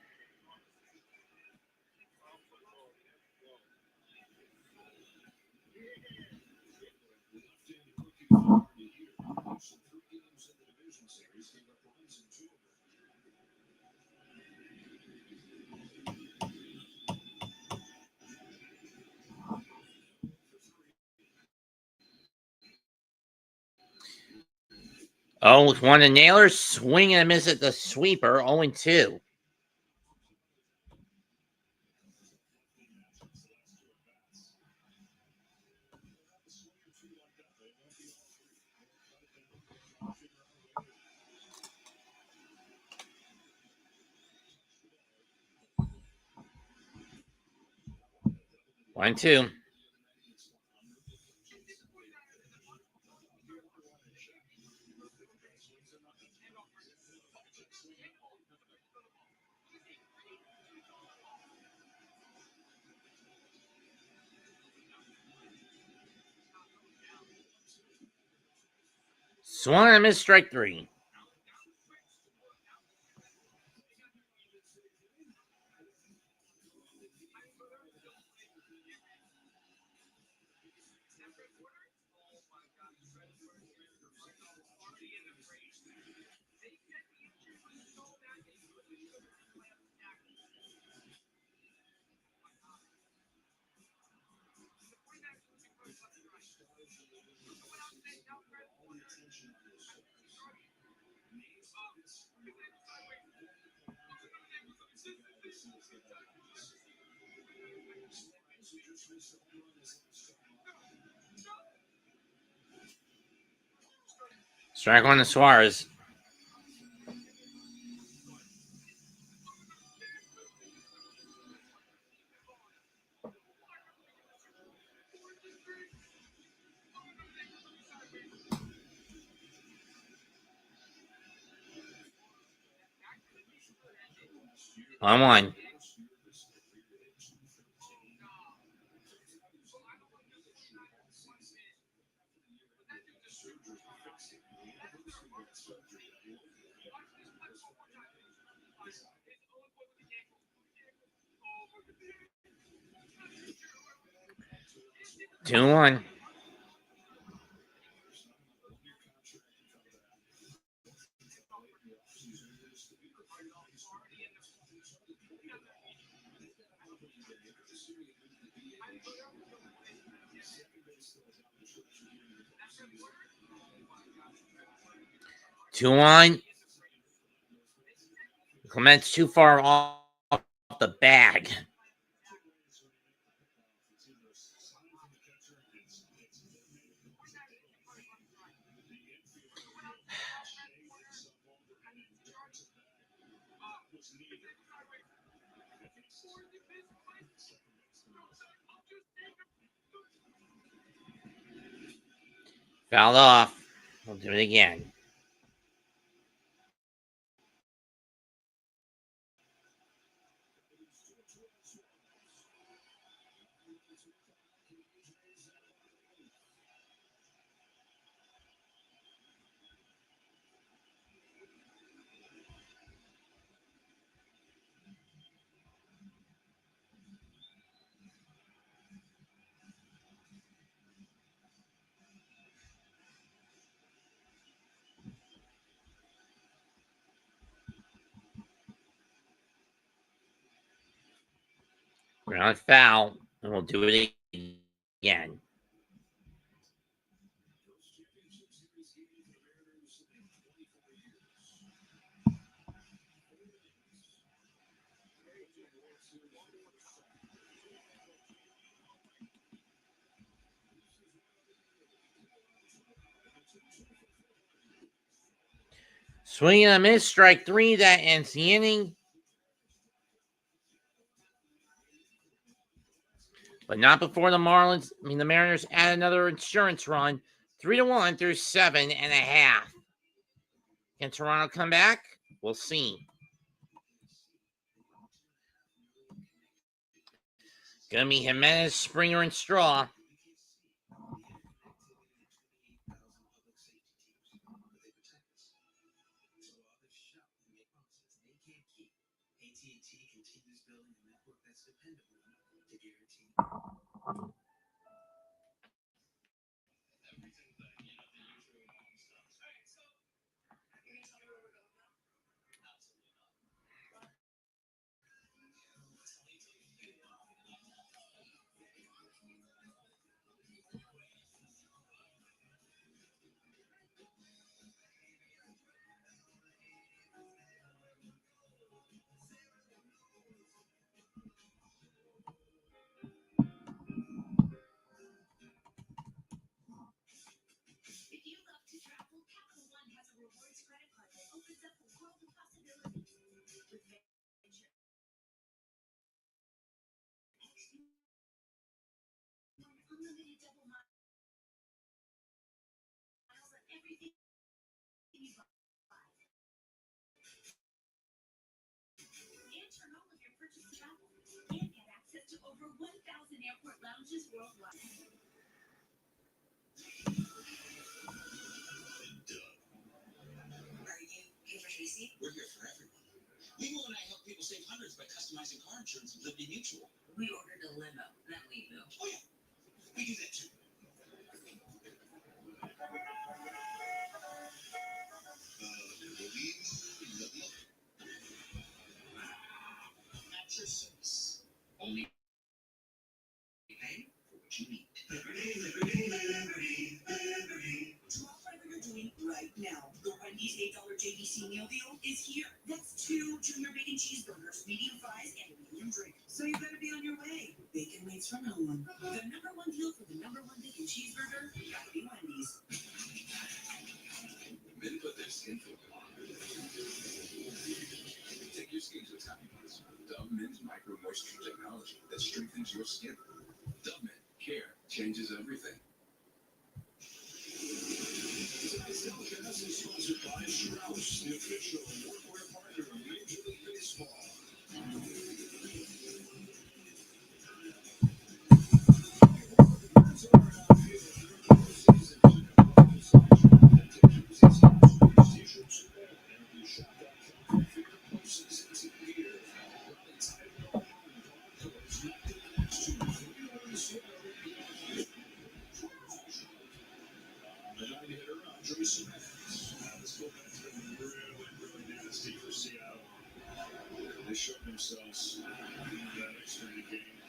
S1: Oh, with 1 to Naylor, swing and a miss at the sweeper, 0-2. One, two. Swung and a miss, strike 3. Strike 1 to Suarez. On 1. Two, 1. Two on. Clement's too far off the bag. Fouled off. We'll do it again. We're on foul, and we'll do it again. Swing and a miss, strike 3. That ends the inning. But not before the Mariners add another insurance run. 3-1 through 7.5. Can Toronto come back? We'll see. Gonna be Jimenez, Springer, and Straw.
S4: AT&T continues building a network that's dependable enough to guarantee
S3: If you love to travel, Capital One has a rewards credit card that opens up a world of possibilities. With venture, unlimited double miles on everything you buy. And turn all of your purchase travel. And get access to over 1,000 airport lounges worldwide.
S4: Are you here for Tracy? We're here for everyone. Limo and I help people save hundreds by customizing car insurance with Liberty Mutual. We ordered a limo, not Limo. Oh yeah, we do that too. At your service. Only pay for what you need. Drop by what you're doing right now. The Wendy's $8 JBC meal deal is here. That's 2 junior bacon cheeseburgers, medium fries, and a medium drink. So you better be on your way. Bacon waits for no one. The #1 deal for the #1 bacon cheeseburger, gotta be Wendy's.
S7: Men put their skin filter on. Take your skin to its happy place. Dove Men's Micro Moisture Technology that strengthens your skin. Dove Men care changes everything.
S2: Today's ALCS is sponsored by Strauss, the official workwear partner of Major League Baseball. They showed themselves in that extra game.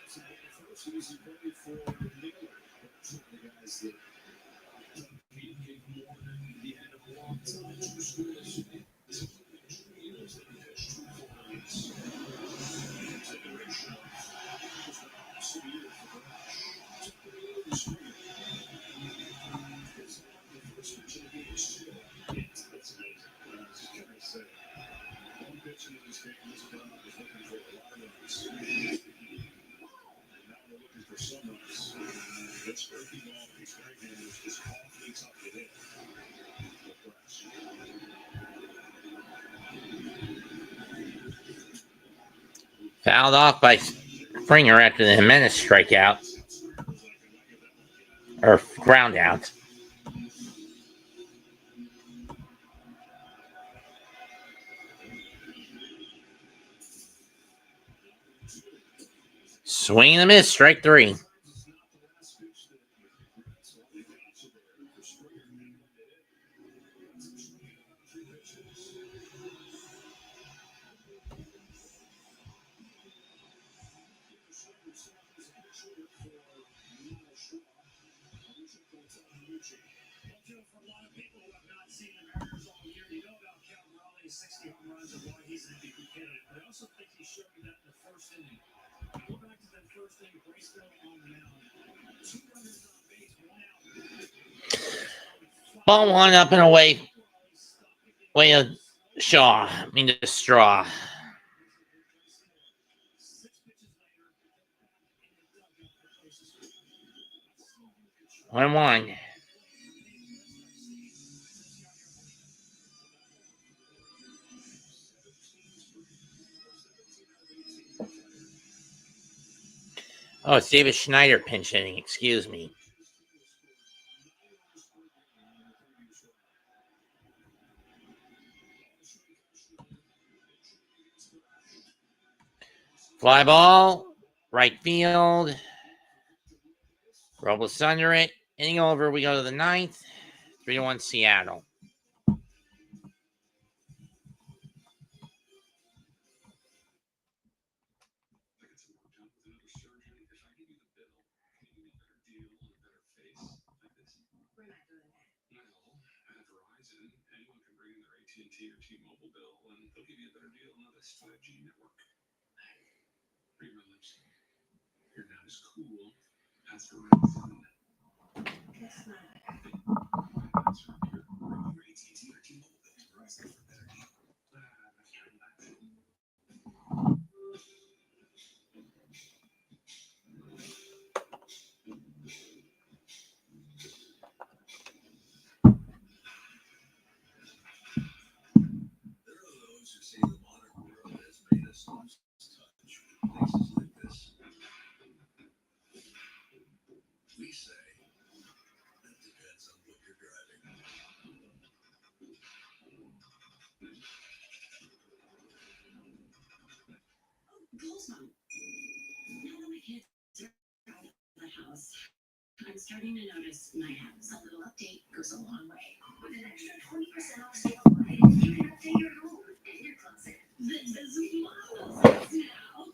S2: First, he was played for Miller. That's one of the guys that he gave more than he had in a long time. 2 scores in 2 years that he pitched 2 quarters. Continuation of just an awesome year for Rush. Took the lead of the spring. His the first pitch of the game is 2. Yes, that's amazing. I was just going to say, one pitch into this game was done was looking for a lot of runs. And now they're looking for some runs. This breaking ball in his right hand is just awfully tough to hit. The press.
S1: Fouled off by Springer after the Jimenez strikeout. Or ground out. Swing and a miss, strike 3. Ball 1 up and away. Way of Shaw. I mean the Straw. 1-1. Oh, it's David Schneider pinch hitting. Excuse me. Fly ball, right field. Robles under it. Inning over. We go to the ninth. 3-1 Seattle.
S7: AT&T or T-Mobile bill, and they'll give you a better deal on the best 5G network. Read my lips. You're not as cool as Verizon.
S5: Guess not.
S7: That's right. You're regular AT&T or T-Mobile bill. Verizon for a better deal.
S4: There are those who say the modern world has made us lose touch with places like this. We say it depends on what you're driving.
S5: Goals, Mom. Now that my kids are out of the house, I'm starting to notice my abs. A little update goes a long way.
S3: With an extra 20% off sale wide, you can update your home and your closet.
S5: This is marvelous now.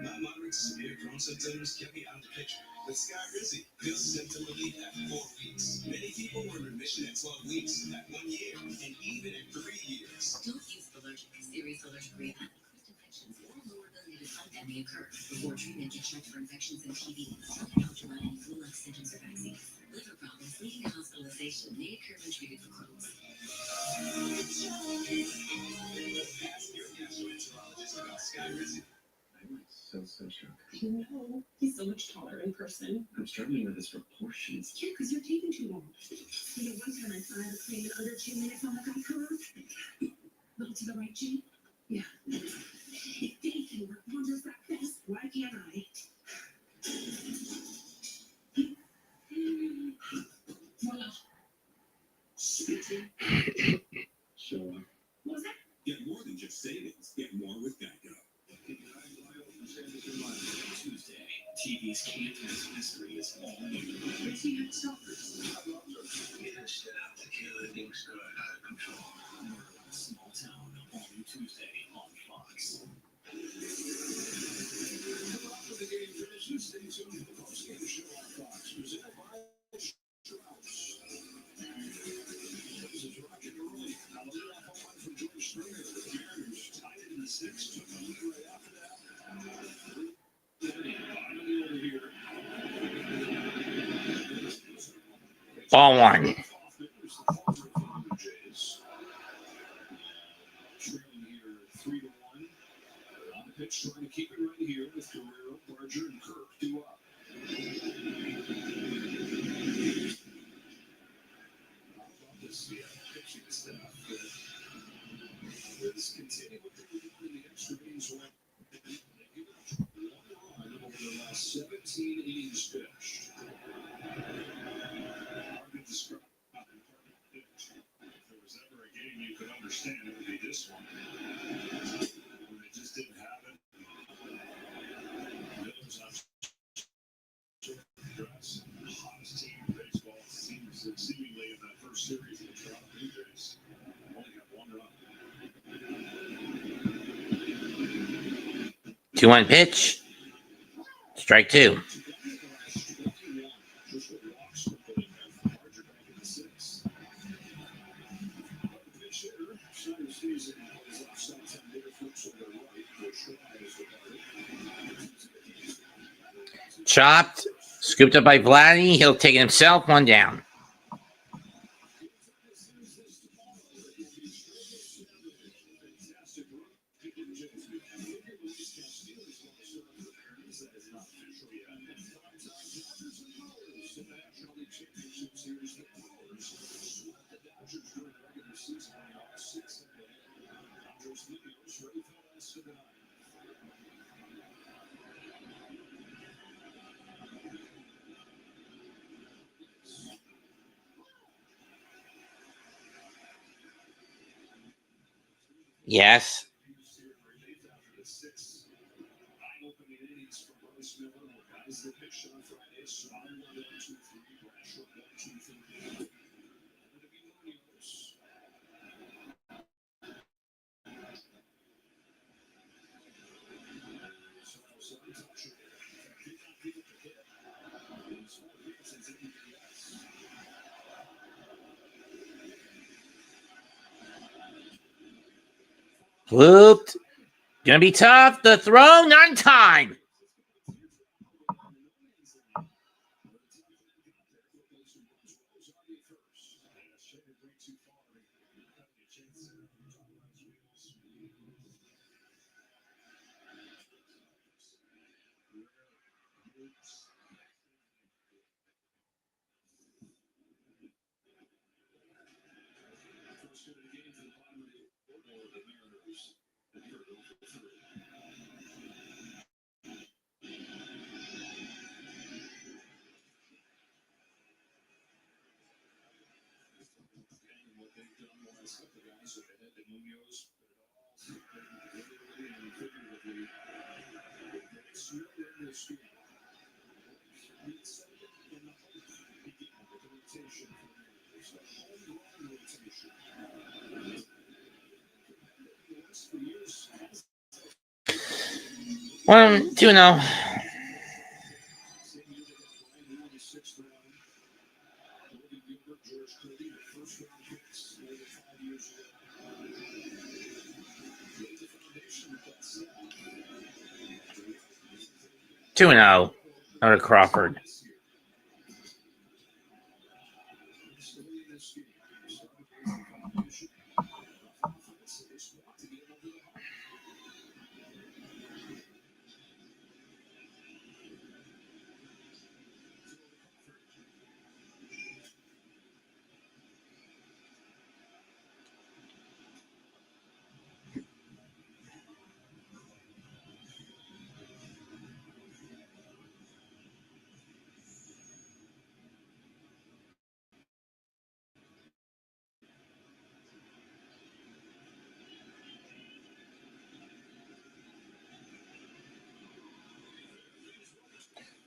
S4: Not moderate to severe Crohn's symptoms can be out of the picture. With Skyrizi, feel symptom relief at 4 weeks. Many people were in remission at 12 weeks, at 1 year, and even at 3 years.
S5: Don't use allergic, serious allergic reactions, infections, or lower ability to fight that may occur. Before treatment, get checked for infections and TB. Tell your doctor about any flu-like symptoms or vaccines. Liver problems leading to hospitalization may occur when treated for Crohn's.
S4: Ask your gastroenterologist about Skyrizi.
S7: I'm like so shocked.
S5: I know. He's so much taller in person.
S7: I'm struggling with his proportions.
S5: Yeah, because you're taking too long. You know, one time I thought I was playing in under 2 minutes on the guy curve. Little to the right, Jane? Yeah. If they can work wonders like this, why can't I? Voila.
S4: Switching.
S7: Sure.
S5: What was that?
S4: Get more than just savings. Get more with Geico.
S7: Tuesday, TV's can't-miss mystery is all new.
S5: Where's he had stalkers?
S4: Instead of the killer things good out of control.
S7: Small Town, all new Tuesday on Fox.
S2: After the game finishes, stay tuned to the post-game show on Fox, presented by Strauss. This is Rocket Early. Now the leadoff home run from George Springer. The Mariners tied it in the sixth. Took the lead right after that. Bottom of the order here.
S1: Ball one.
S2: Off the closer for the Blue Jays. Trailing here 3-1. On the pitch, trying to keep it right here with Guerrero, Barger, and Kirk due up. How about this pitching staff? Let's continue what they were doing in the extra innings when they give up 1 run over the last 17 innings pitched. Hard to describe. If there was ever a game you could understand, it would be this one. When they just didn't have it. Miller's on dress. Hottest team in baseball seemingly in that first series of the Toronto Blue Jays. Only got 1 run.
S1: 2-1 pitch. Strike 2.
S2: Just what Rocks were putting there for Barger back in the 6th. Pitch hitter, Snyder season plays off Santander, flips over right, which is the target.
S1: Chopped. Scooped up by Vladdy. He'll take it himself. 1 down.
S2: Fantastic run.
S1: Yes. Whooped. Gonna be tough. The throw, not in time. One, 2-0. Two and 0 over Crawford.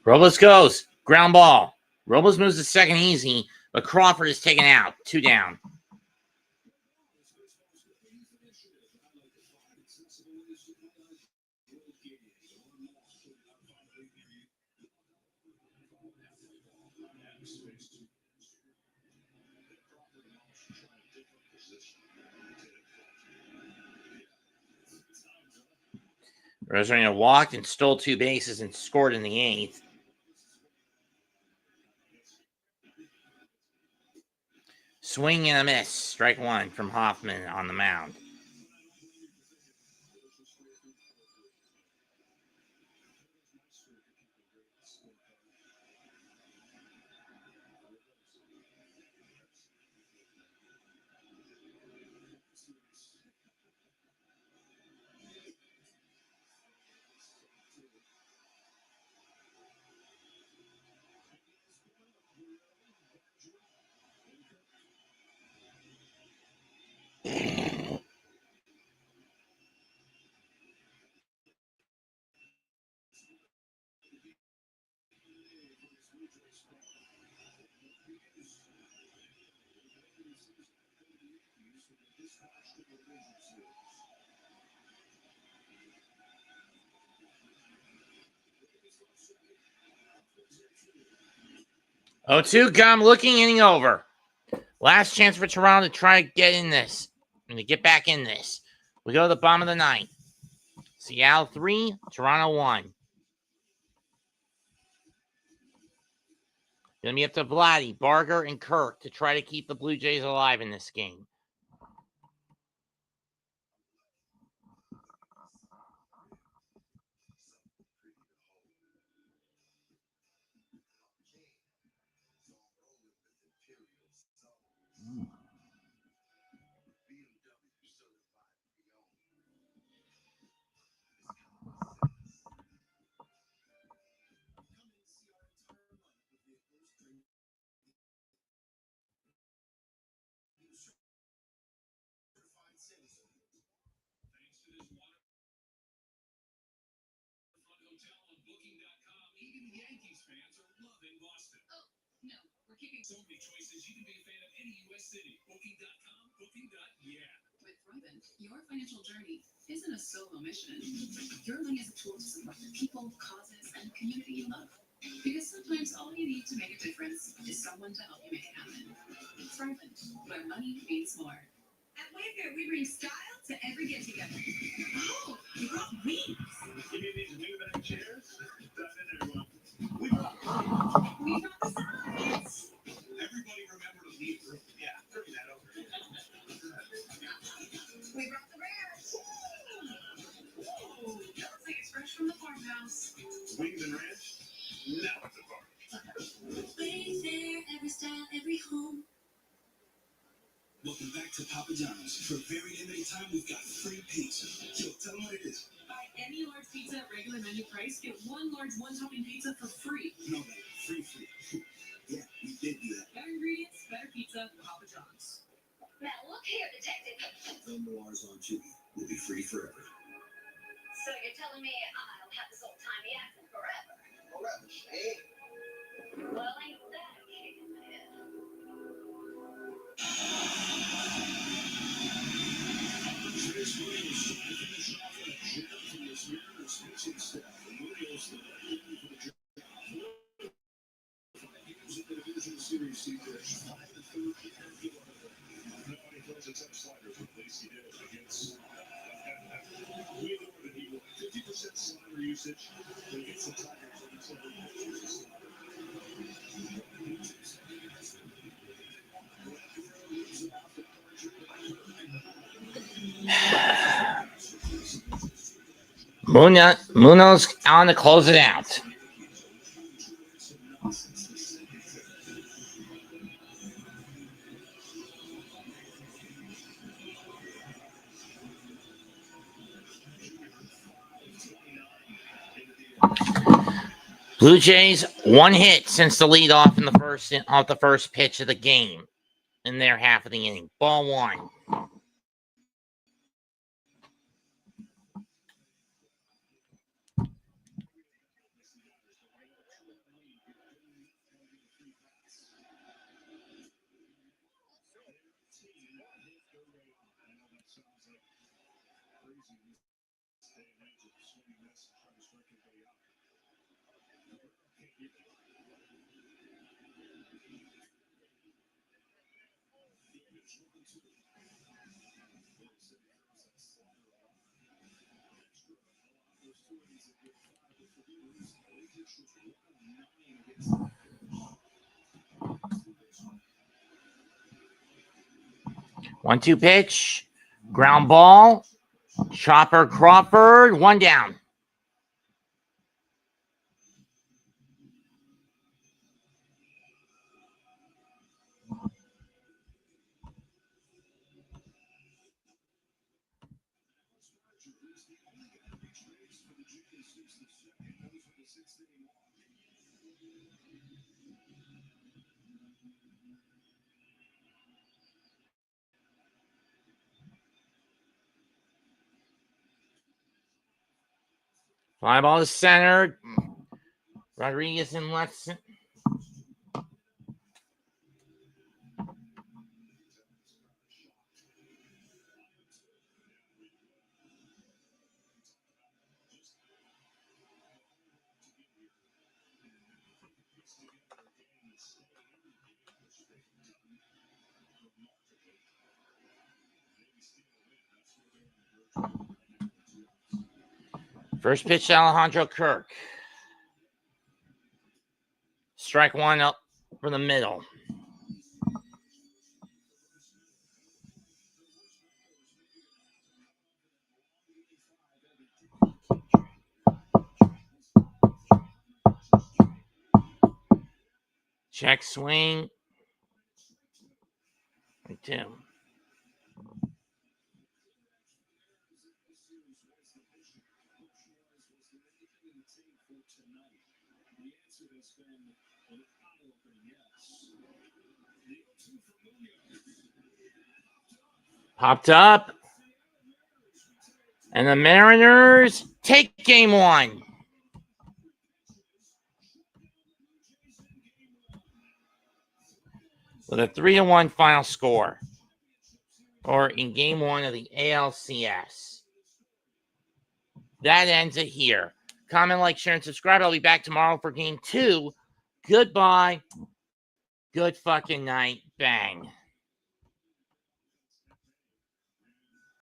S1: Robles goes. Ground ball. Robles moves to second easy, but Crawford is taken out. 2 down. Rosarino walked and stole 2 bases and scored in the 8th. Swing and a miss. Strike 1 from Hoffman on the mound. Oh, 2 come looking, inning over. Last chance for Toronto to try to get in this and to get back in this. We go to the bottom of the 9th. Seattle 3, Toronto 1. Going to be up to Vladdy, Barger, and Kirk to try to keep the Blue Jays alive in this game.
S4: Booking.com, even Yankees fans are loving Boston.
S3: No, we're keeping
S4: So many choices, you can be a fan of any U.S. city. Booking.com, booking.yeah.
S5: With Thrivent, your financial journey isn't a solo mission. Your money is a tool to support the people, causes, and community you love. Because sometimes all you need to make a difference is someone to help you make it happen. Thrivent, where money means more.
S3: At Wayfair, we bring style to every get-together. Oh, you brought wings.
S2: You need these wingback chairs? Dive in there, everyone.
S3: We brought the sides.
S8: Everybody remember to leave room.
S2: Yeah, bring that over.
S3: We brought the ranch. Whoa, that looks like it's fresh from the farmhouse.
S2: Wings and ranch? Now it's a bar.
S5: Wayfair, every style, every home.
S4: Welcome back to Papa John's. For a very limited time, we've got free pizza. Yo, tell them what it is.
S3: Buy any large pizza at regular menu price, get one large one-topping pizza for free.
S4: No, man, free. Yeah, we did do that.
S3: Better ingredients, better pizza, Papa John's.
S9: Now look here, detective.
S4: Film noirs on Tubi will be free forever.
S9: So you're telling me I'll have this old-timey accent forever?
S4: Forever, hey.
S9: Well, ain't that a kick in the head?
S2: Chris Williams trying to finish off on a gem from this Mariners pitching staff. Williams, the left for the job. 5 games in the division series, he pitched 5 to 3 and 11. Nobody throws a tough slider, but at least he did it against. We know that he will 50% slider usage, but against the Tigers, it's over 50%.
S1: Munoz on to close it out. Blue Jays 1 hit since the lead off in the first pitch of the game in their half of the inning. Ball 1. One-two pitch, ground ball, Chopper Crawford, 1 down. Fly ball to center. Rodriguez in left center. First pitch, Alejandro Kirk. Strike 1 up for the middle. Check swing. 2. Popped up. And the Mariners take game 1. with a 3-1 final score, or in game 1 of the ALCS. That ends it here. Comment, like, share, and subscribe. I'll be back tomorrow for game 2. Goodbye. Good fucking night. Bang.